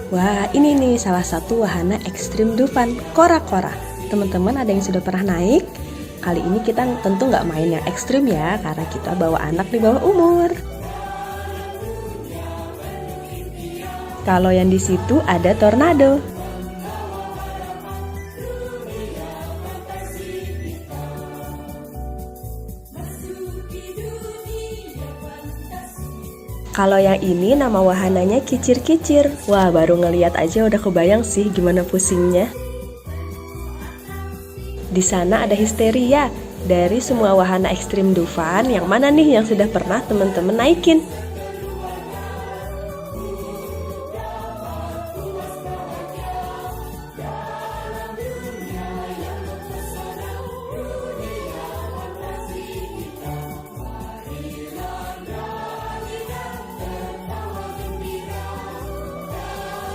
Wah, ini nih salah satu wahana ekstrim Dufan, kora-kora. Teman-teman ada yang sudah pernah naik? Kali ini kita tentu nggak main yang ekstrim ya, karena kita bawa anak di bawah umur. Kalau yang di situ ada tornado. Kalau yang ini nama wahananya kicir-kicir. Wah, baru ngeliat aja udah kebayang sih gimana pusingnya. Di sana ada histeria. Dari semua wahana ekstrim Dufan, yang mana nih yang sudah pernah teman-teman naikin?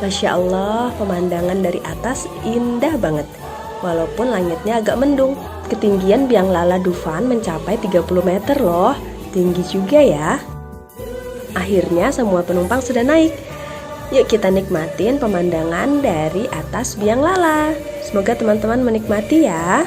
Masya Allah, pemandangan dari atas indah banget. Walaupun langitnya agak mendung, ketinggian biang lala Dufan mencapai 30 meter loh. Tinggi juga ya. Akhirnya semua penumpang sudah naik. Yuk kita nikmatin pemandangan dari atas biang lala. Semoga teman-teman menikmati ya.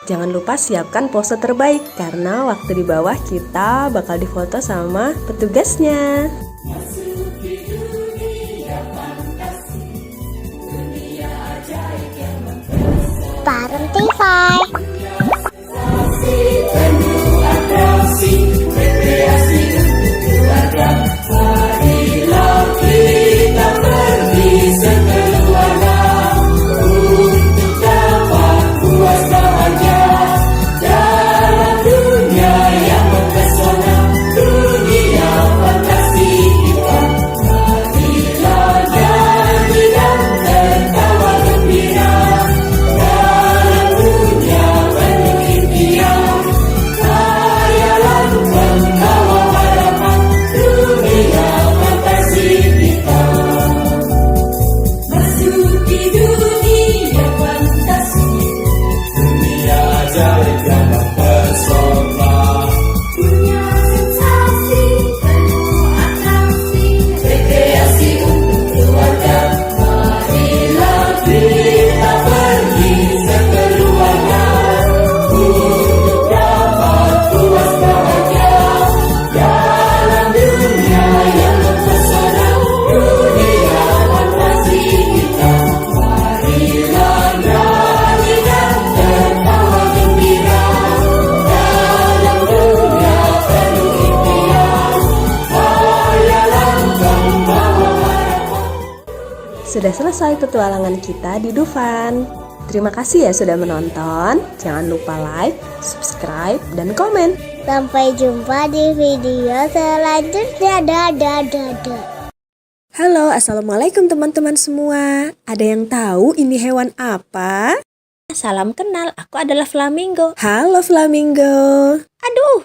Jangan lupa siapkan pose terbaik, karena waktu di bawah kita bakal difoto sama petugasnya. Bareng Tify. sudah selesai petualangan kita di Dufan. Terima kasih ya sudah menonton. Jangan lupa like, subscribe, dan komen. Sampai jumpa di video selanjutnya. Dadah. Halo, assalamualaikum teman-teman semua. Ada yang tahu ini hewan apa? Salam kenal, aku adalah flamingo. Halo flamingo. Aduh,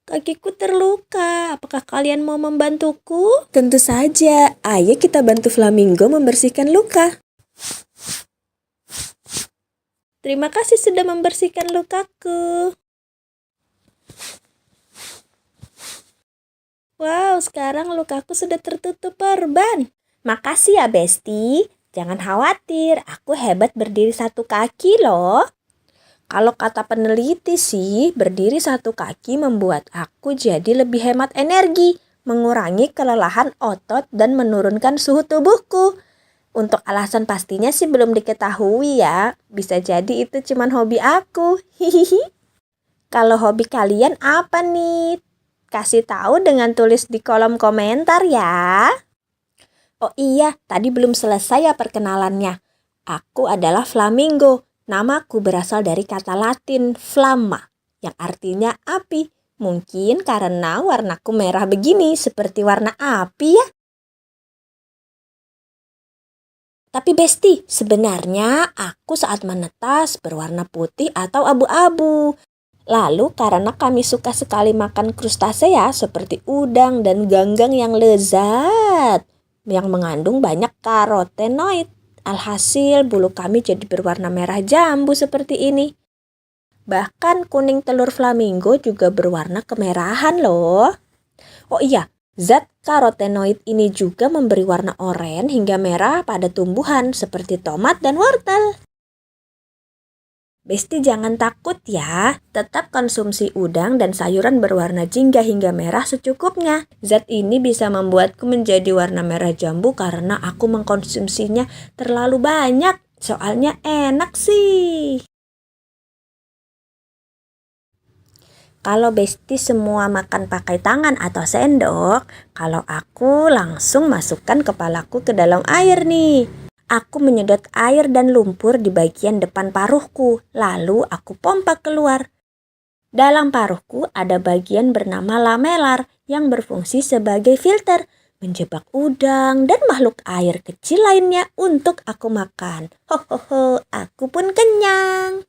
kakiku terluka. Apakah kalian mau membantuku? Tentu saja. Ayo kita bantu flamingo membersihkan luka. Terima kasih sudah membersihkan lukaku. Wow, sekarang lukaku sudah tertutup perban. Makasih ya Besti. Jangan khawatir, aku hebat berdiri 1 kaki loh. Kalau kata peneliti sih, berdiri 1 kaki membuat aku jadi lebih hemat energi, mengurangi kelelahan otot dan menurunkan suhu tubuhku. Untuk alasan pastinya sih belum diketahui ya. Bisa jadi itu cuman hobi aku. Hihihi. Kalau hobi kalian apa nih? Kasih tahu dengan tulis di kolom komentar ya. Oh iya, tadi belum selesai ya perkenalannya. Aku adalah flamingo. Namaku berasal dari kata Latin flamma, yang artinya api. Mungkin karena warnaku merah begini, seperti warna api ya. Tapi Besti, sebenarnya aku saat menetas berwarna putih atau abu-abu. Lalu karena kami suka sekali makan krustasea seperti udang dan ganggang yang lezat, yang mengandung banyak karotenoid. Alhasil bulu kami jadi berwarna merah jambu seperti ini. Bahkan kuning telur flamingo juga berwarna kemerahan loh. Oh iya, zat karotenoid ini juga memberi warna oranye hingga merah pada tumbuhan seperti tomat dan wortel. Besti jangan takut ya, tetap konsumsi udang dan sayuran berwarna jingga hingga merah secukupnya. Zat ini bisa membuatku menjadi warna merah jambu karena aku mengkonsumsinya terlalu banyak. Soalnya enak sih. Kalau Besti semua makan pakai tangan atau sendok, kalau aku langsung masukkan kepalaku ke dalam air nih. Aku menyedot air dan lumpur di bagian depan paruhku, lalu aku pompa keluar. Dalam paruhku ada bagian bernama lamelar yang berfungsi sebagai filter, menjebak udang dan makhluk air kecil lainnya untuk aku makan. Hohoho, aku pun kenyang.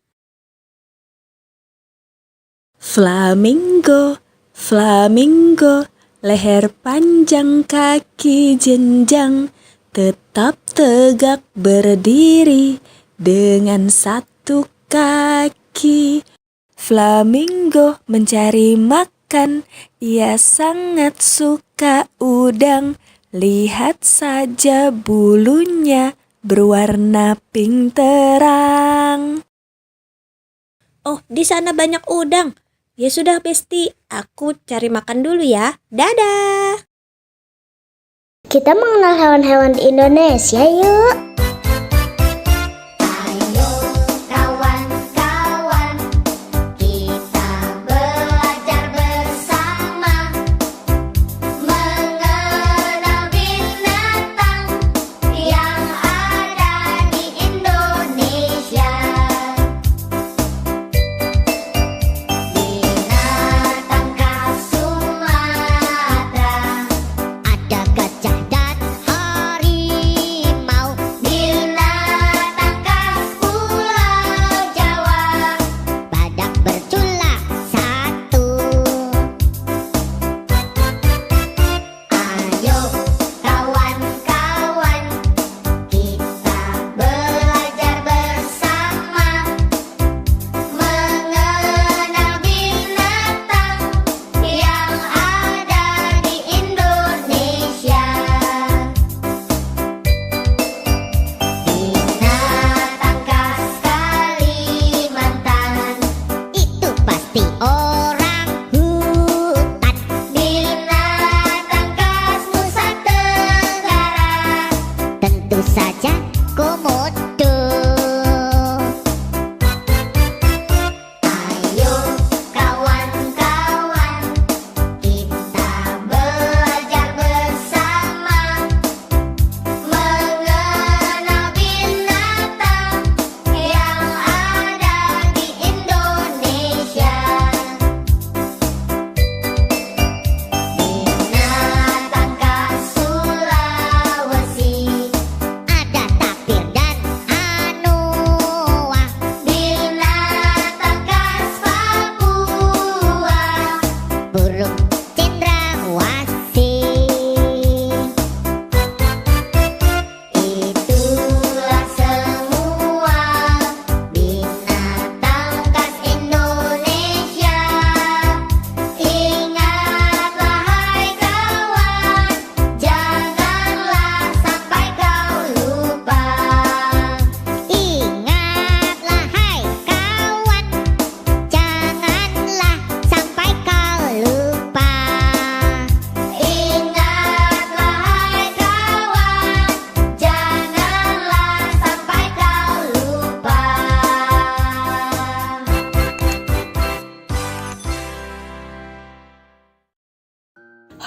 Flamingo, flamingo, leher panjang kaki jenjang. Tetap tegak berdiri dengan 1 kaki. Flamingo mencari makan, ia sangat suka udang. Lihat saja bulunya berwarna pink terang. Oh, di sana banyak udang. Ya sudah Besti, aku cari makan dulu ya. Dadah. Kita mengenal hewan-hewan di Indonesia yuk.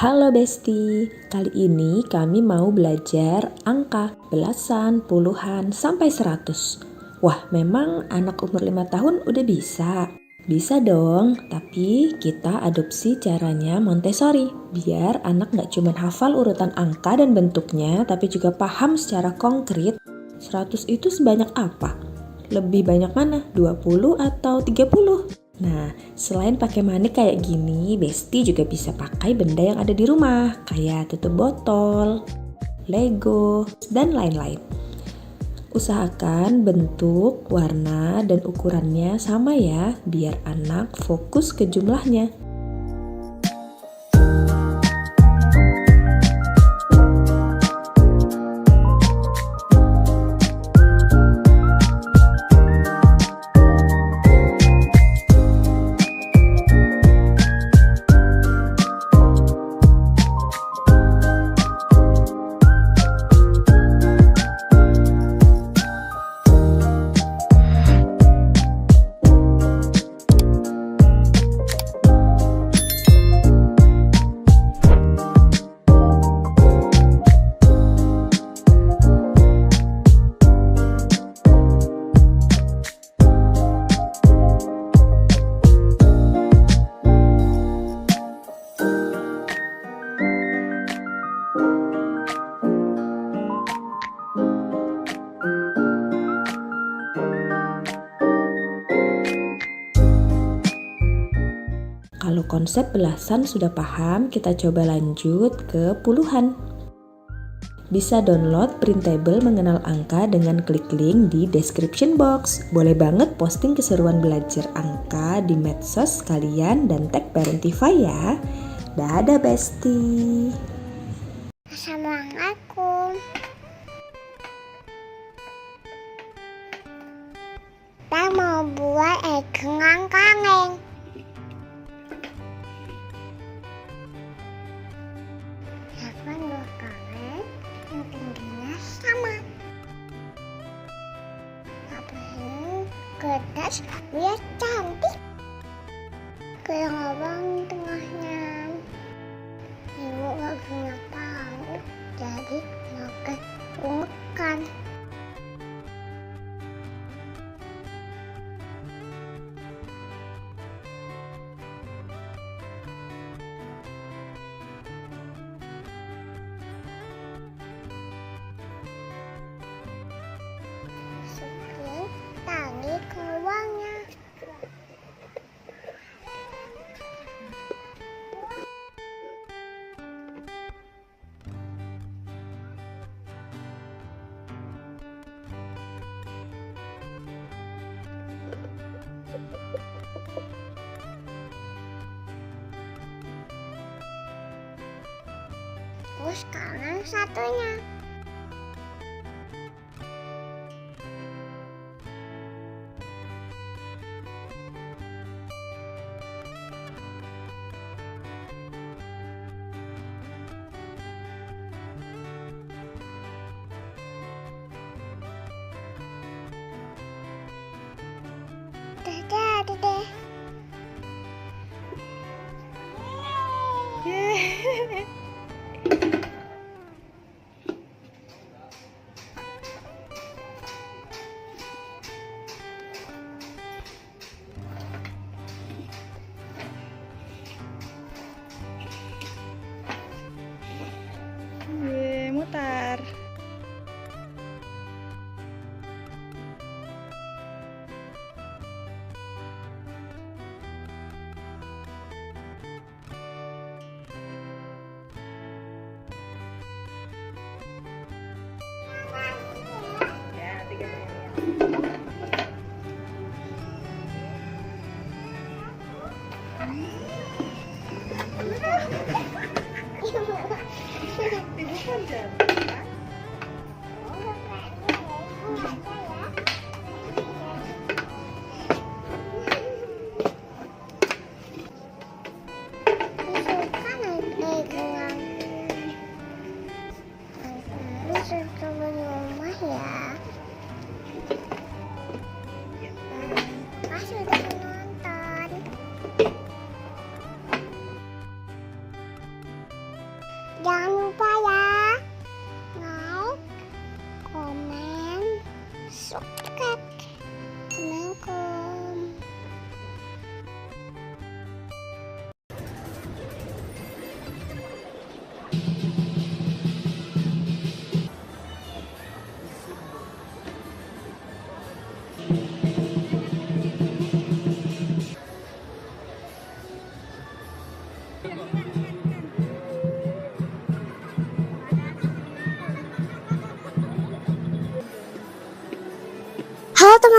Halo Besti, kali ini kami mau belajar angka belasan, puluhan, sampai 100. Wah, memang anak umur 5 tahun udah bisa? Bisa dong, tapi kita adopsi caranya Montessori. Biar anak gak cuma hafal urutan angka dan bentuknya, tapi juga paham secara konkret 100 itu sebanyak apa? Lebih banyak mana? 20 atau 30? Nah, selain pakai manik kayak gini, Besti juga bisa pakai benda yang ada di rumah, kayak tutup botol, Lego, dan lain-lain. Usahakan bentuk, warna, dan ukurannya sama ya, biar anak fokus ke jumlahnya. Kalau konsep belasan sudah paham, kita coba lanjut ke puluhan. Bisa download printable mengenal angka dengan klik link di description box. Boleh banget posting keseruan belajar angka di medsos kalian dan tag Parentify ya. Dadah Besti. Assalamualaikum. Kita mau buat egengan kangen. Siapkan 2 kangen yang tingginya sama. Habisin kertas biar cantik. Kayak lubang tengahnya. Ibu gak punya palu, jadi pakai unekan. Masukin tali ke lubangnya. Terus kanan satunya. Udah jadi deh. Mutar.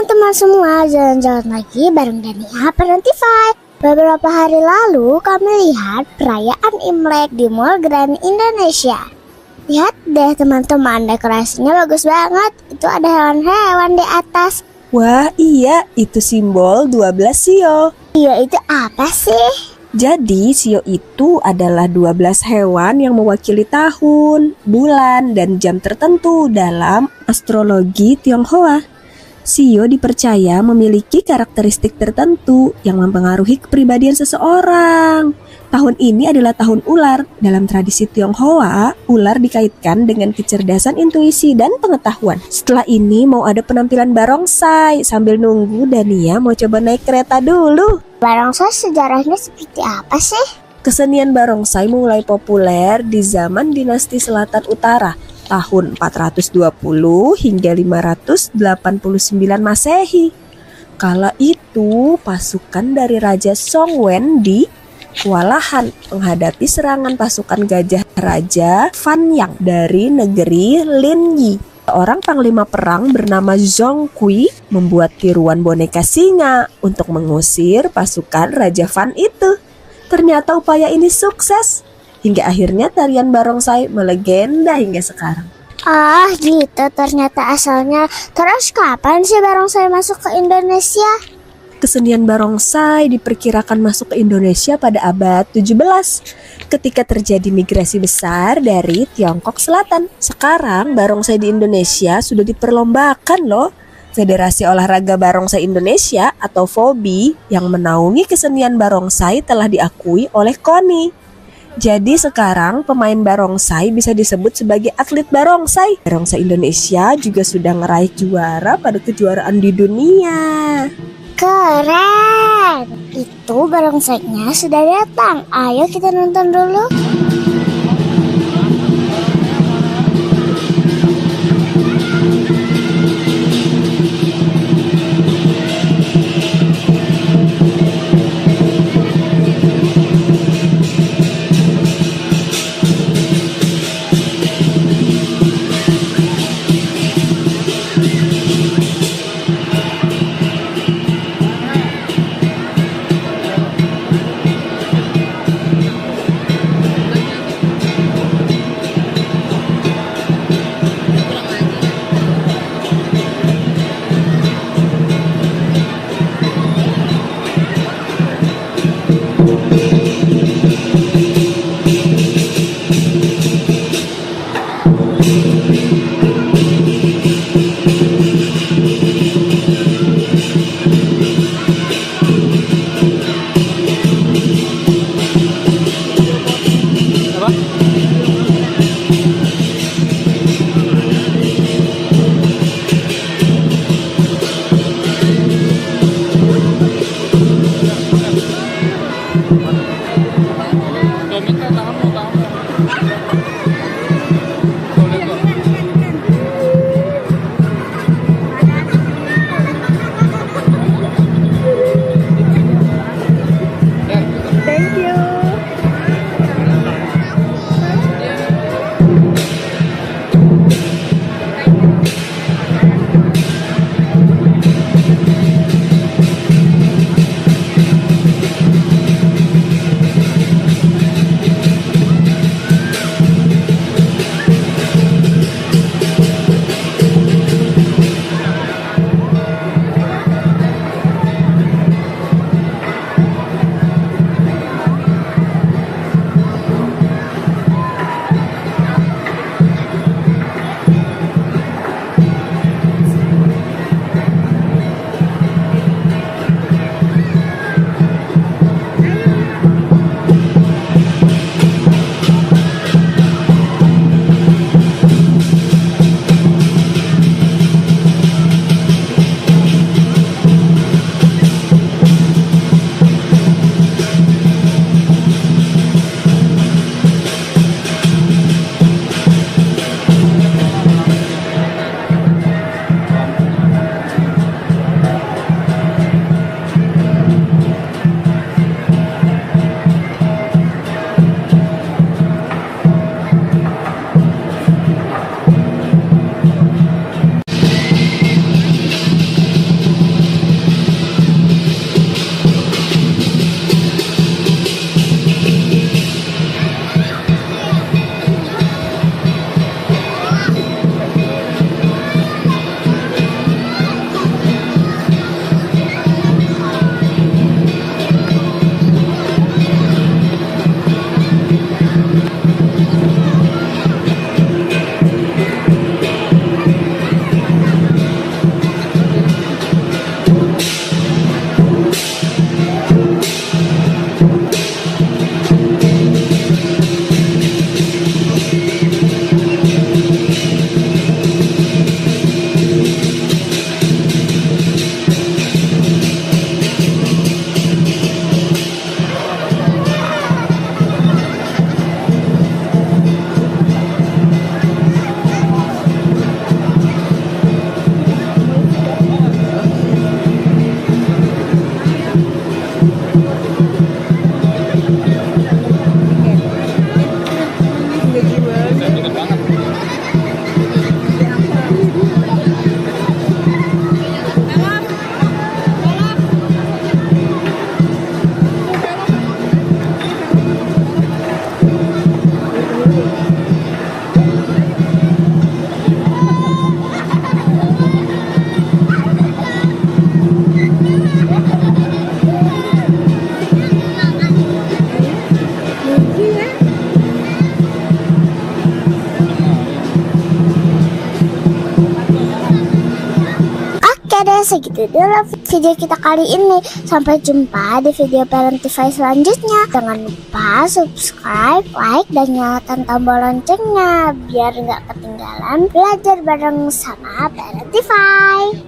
teman-teman semua, jalan-jalan lagi bareng Dania Parentify. Beberapa hari lalu kami lihat perayaan Imlek di Mall Grand Indonesia. Lihat deh teman-teman, dekorasinya bagus banget. Itu ada hewan-hewan di atas. Wah iya, itu simbol 12 sio. Iya, itu apa sih? Jadi sio itu adalah 12 hewan yang mewakili tahun, bulan, dan jam tertentu dalam astrologi Tionghoa. Sio dipercaya memiliki karakteristik tertentu yang mempengaruhi kepribadian seseorang. Tahun ini adalah tahun ular. Dalam tradisi Tionghoa, ular dikaitkan dengan kecerdasan intuisi dan pengetahuan. Setelah ini mau ada penampilan barongsai. Sambil nunggu, Dania mau coba naik kereta dulu. Barongsai sejarahnya seperti apa sih? Kesenian barongsai mulai populer di zaman dinasti Selatan Utara tahun 420 hingga 589 Masehi. Kala itu pasukan dari Raja Songwen kewalahan menghadapi serangan pasukan gajah Raja Fan Yang dari negeri Linyi. Seorang panglima perang bernama Zhong Kui membuat tiruan boneka singa untuk mengusir pasukan Raja Fan itu. Ternyata upaya ini sukses, hingga akhirnya tarian barongsai melegenda hingga sekarang. Ah gitu ternyata asalnya. Terus kapan sih barongsai masuk ke Indonesia? Kesenian barongsai diperkirakan masuk ke Indonesia pada abad 17 ketika terjadi migrasi besar dari Tiongkok Selatan. Sekarang barongsai di Indonesia sudah diperlombakan loh. Federasi Olahraga Barongsai Indonesia atau FOBI yang menaungi kesenian barongsai telah diakui oleh KONI. Jadi sekarang pemain barongsai bisa disebut sebagai atlet barongsai. Barongsai Indonesia juga sudah ngeraih juara pada kejuaraan di dunia. Keren! Itu barongsainya sudah datang. Ayo kita nonton dulu. Itu dulu video kita kali ini. Sampai jumpa di video Parentify selanjutnya. Jangan lupa subscribe, like, dan nyalakan tombol loncengnya biar nggak ketinggalan belajar bareng sama Parentify.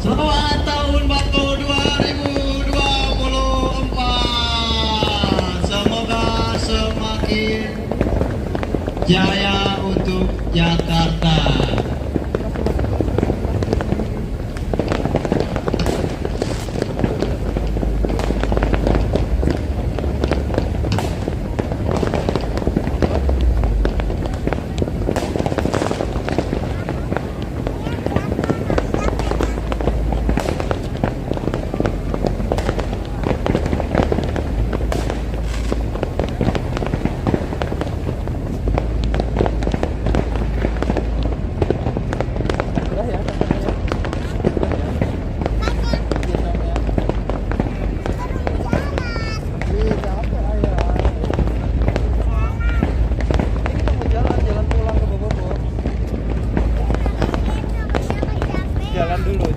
Selamat tahun baru 2024. Semoga semakin jaya untuk Jakarta.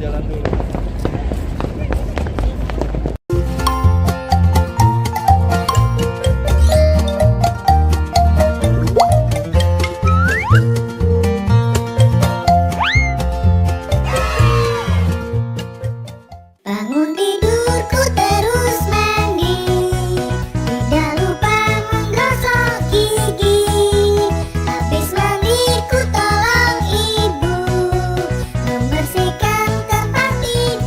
Jalan dulu. Bangun tidurku terus mandi, tidak lupa menggosok gigi. Habis mandi ku tolong ibu membersihkan tempat tidur.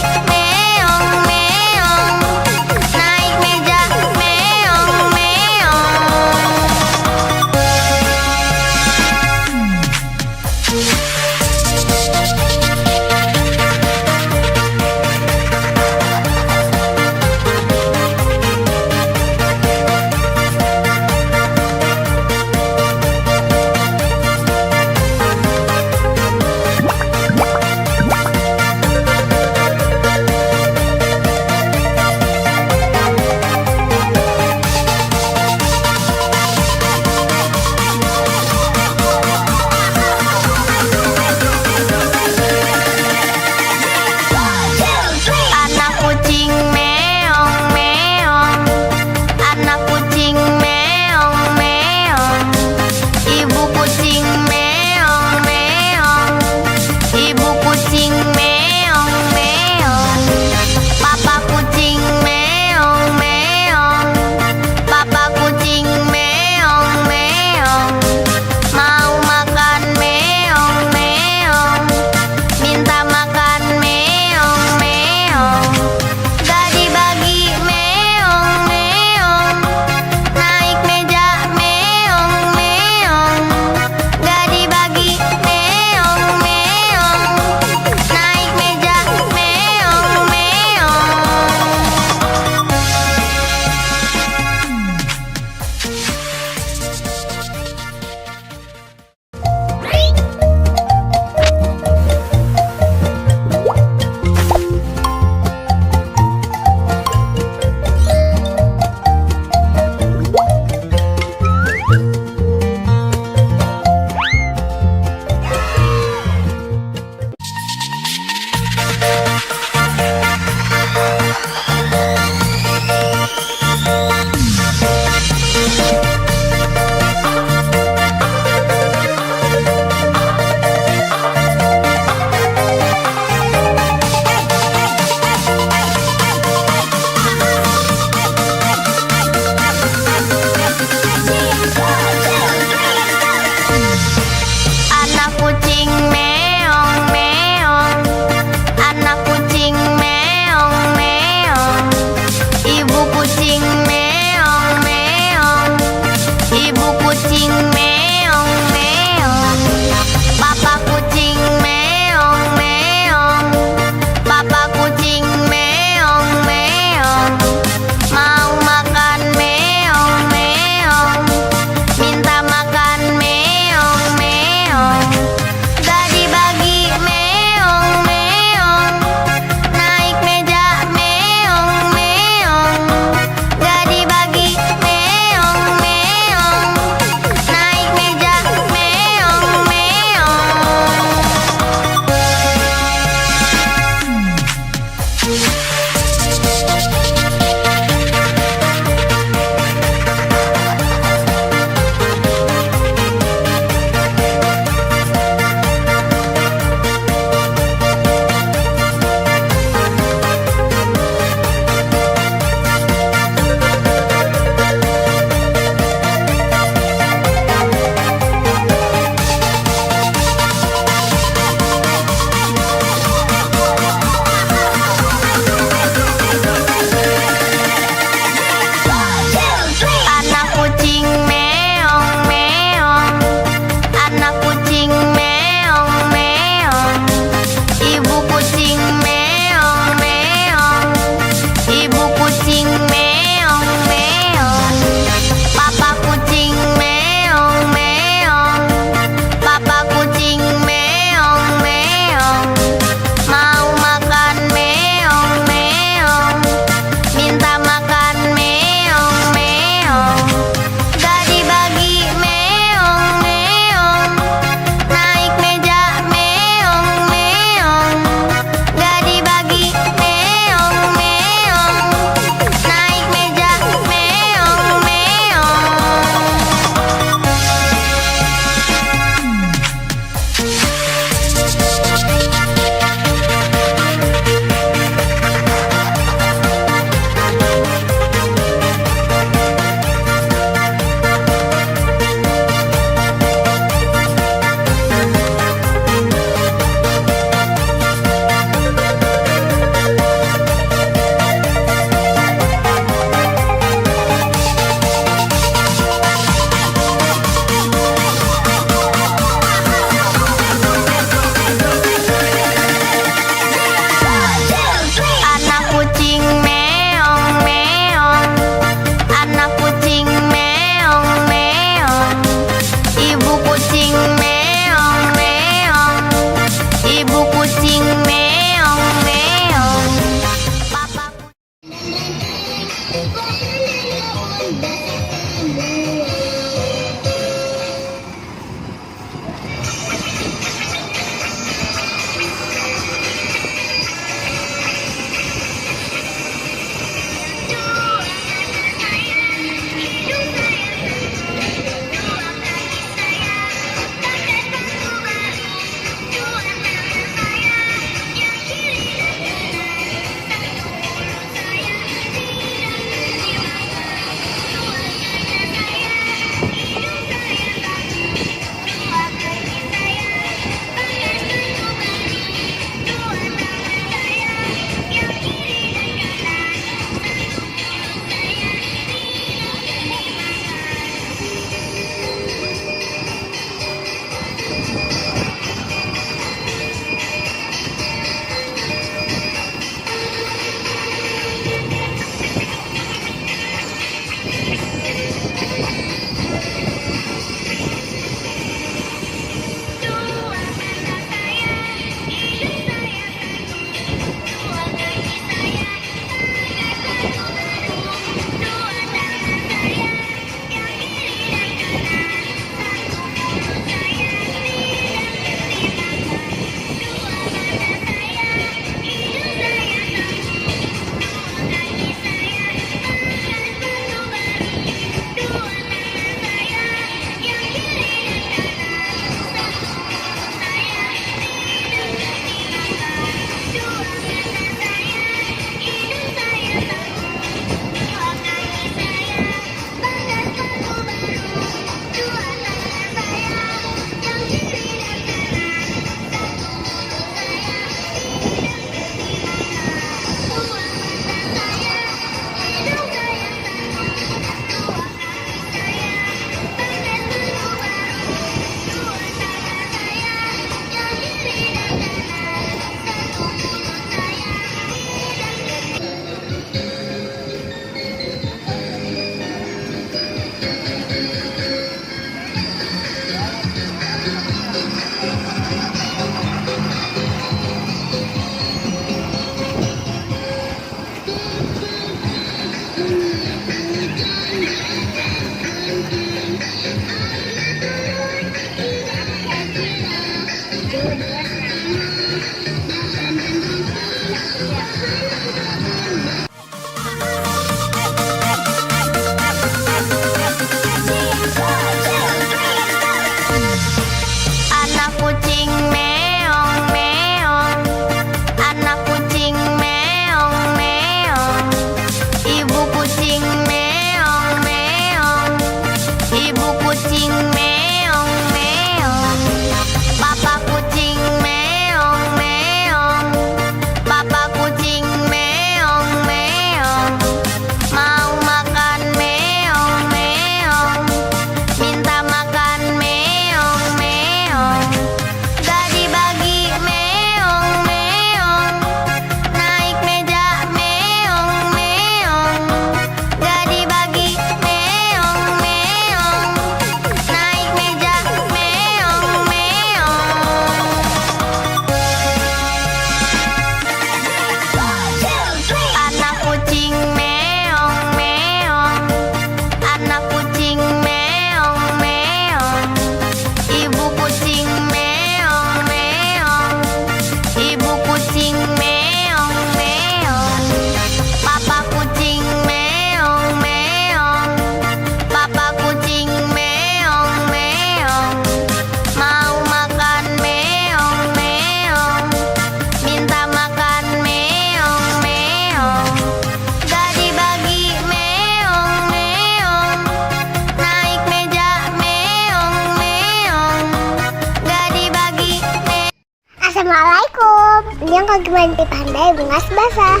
Yang kaki main di pantai bungas basah.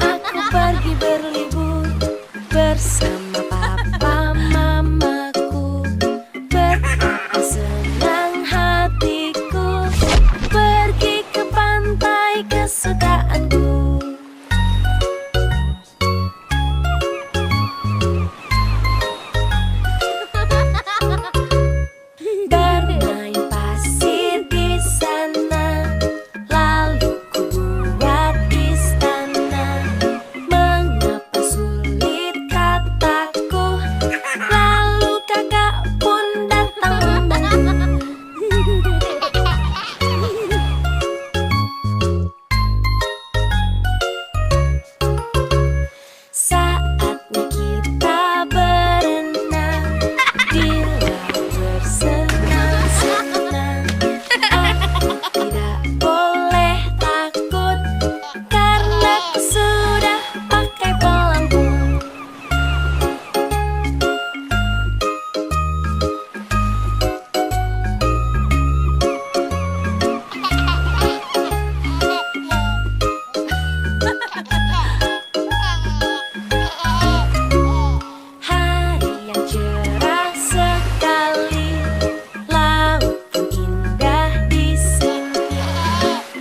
Aku pergi berlibur bersama papa mamaku. Betapa senang hatiku pergi ke pantai kesukaanku. Bermain pasir di sana, lalu ku buat istana. Mengapa sulit kataku, lalu kakak pun datang membantu. Saatnya kita berenang di laut bersenang-senang. Aku tidak boleh takut karena aku sudah pakai pelampung. Hari yang cerah sekali, laut pun indah di sini.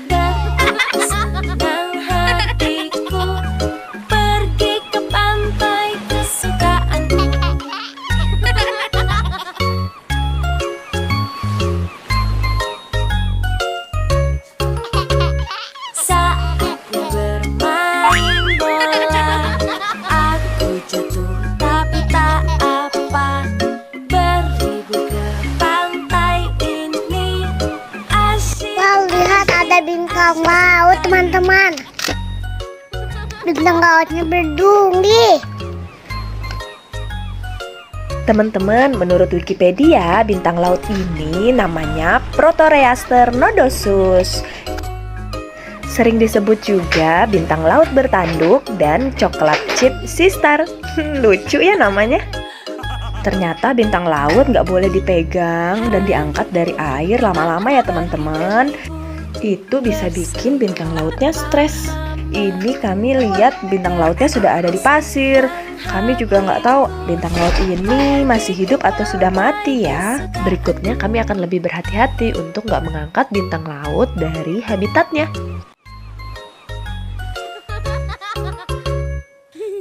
Betapa senang hatiku pergi ke pantai kesukaanku. Saatnya bermain bola, aku jatuh tapi tak apa. Berlibur ke pantai ini asyik. Wow, lihat ada bintang laut teman-teman. Bintang lautnya berduri. Teman-teman, menurut Wikipedia, bintang laut ini namanya Protereaster nodosus. Sering disebut juga bintang laut bertanduk dan coklat chip sistar. Lucu ya namanya. Ternyata bintang laut nggak boleh dipegang dan diangkat dari air lama-lama ya teman-teman. Itu bisa bikin bintang lautnya stres. Ini kami lihat bintang lautnya sudah ada di pasir. Kami juga nggak tahu bintang laut ini masih hidup atau sudah mati ya. Berikutnya kami akan lebih berhati-hati untuk nggak mengangkat bintang laut dari habitatnya.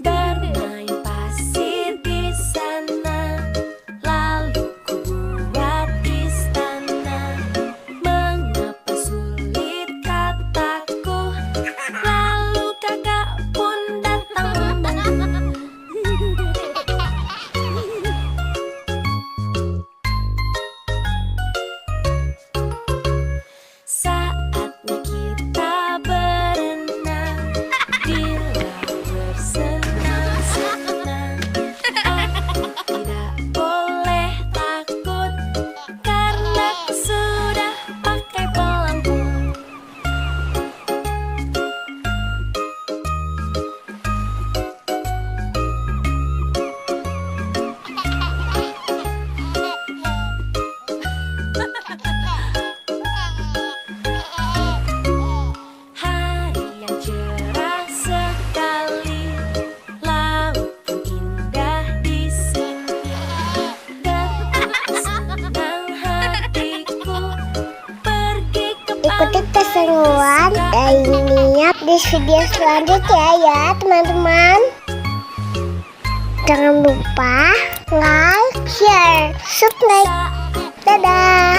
Bermain pasir di sana, lalu ku buat istana. Mengapa sulit kataku, lalu kakak pun datang membantu. Saatnya kita berenang di laut bersenang-senang. Aku tidak boleh takut karena aku sudah pakai pelampung. Hari yang cerah sekali, laut pun indah di sini. Betapa senang hatiku pergi ke Ikuti keseruan dan lihat di video selanjutnya ya teman-teman. Jangan lupa like, share, subscribe. Dadah.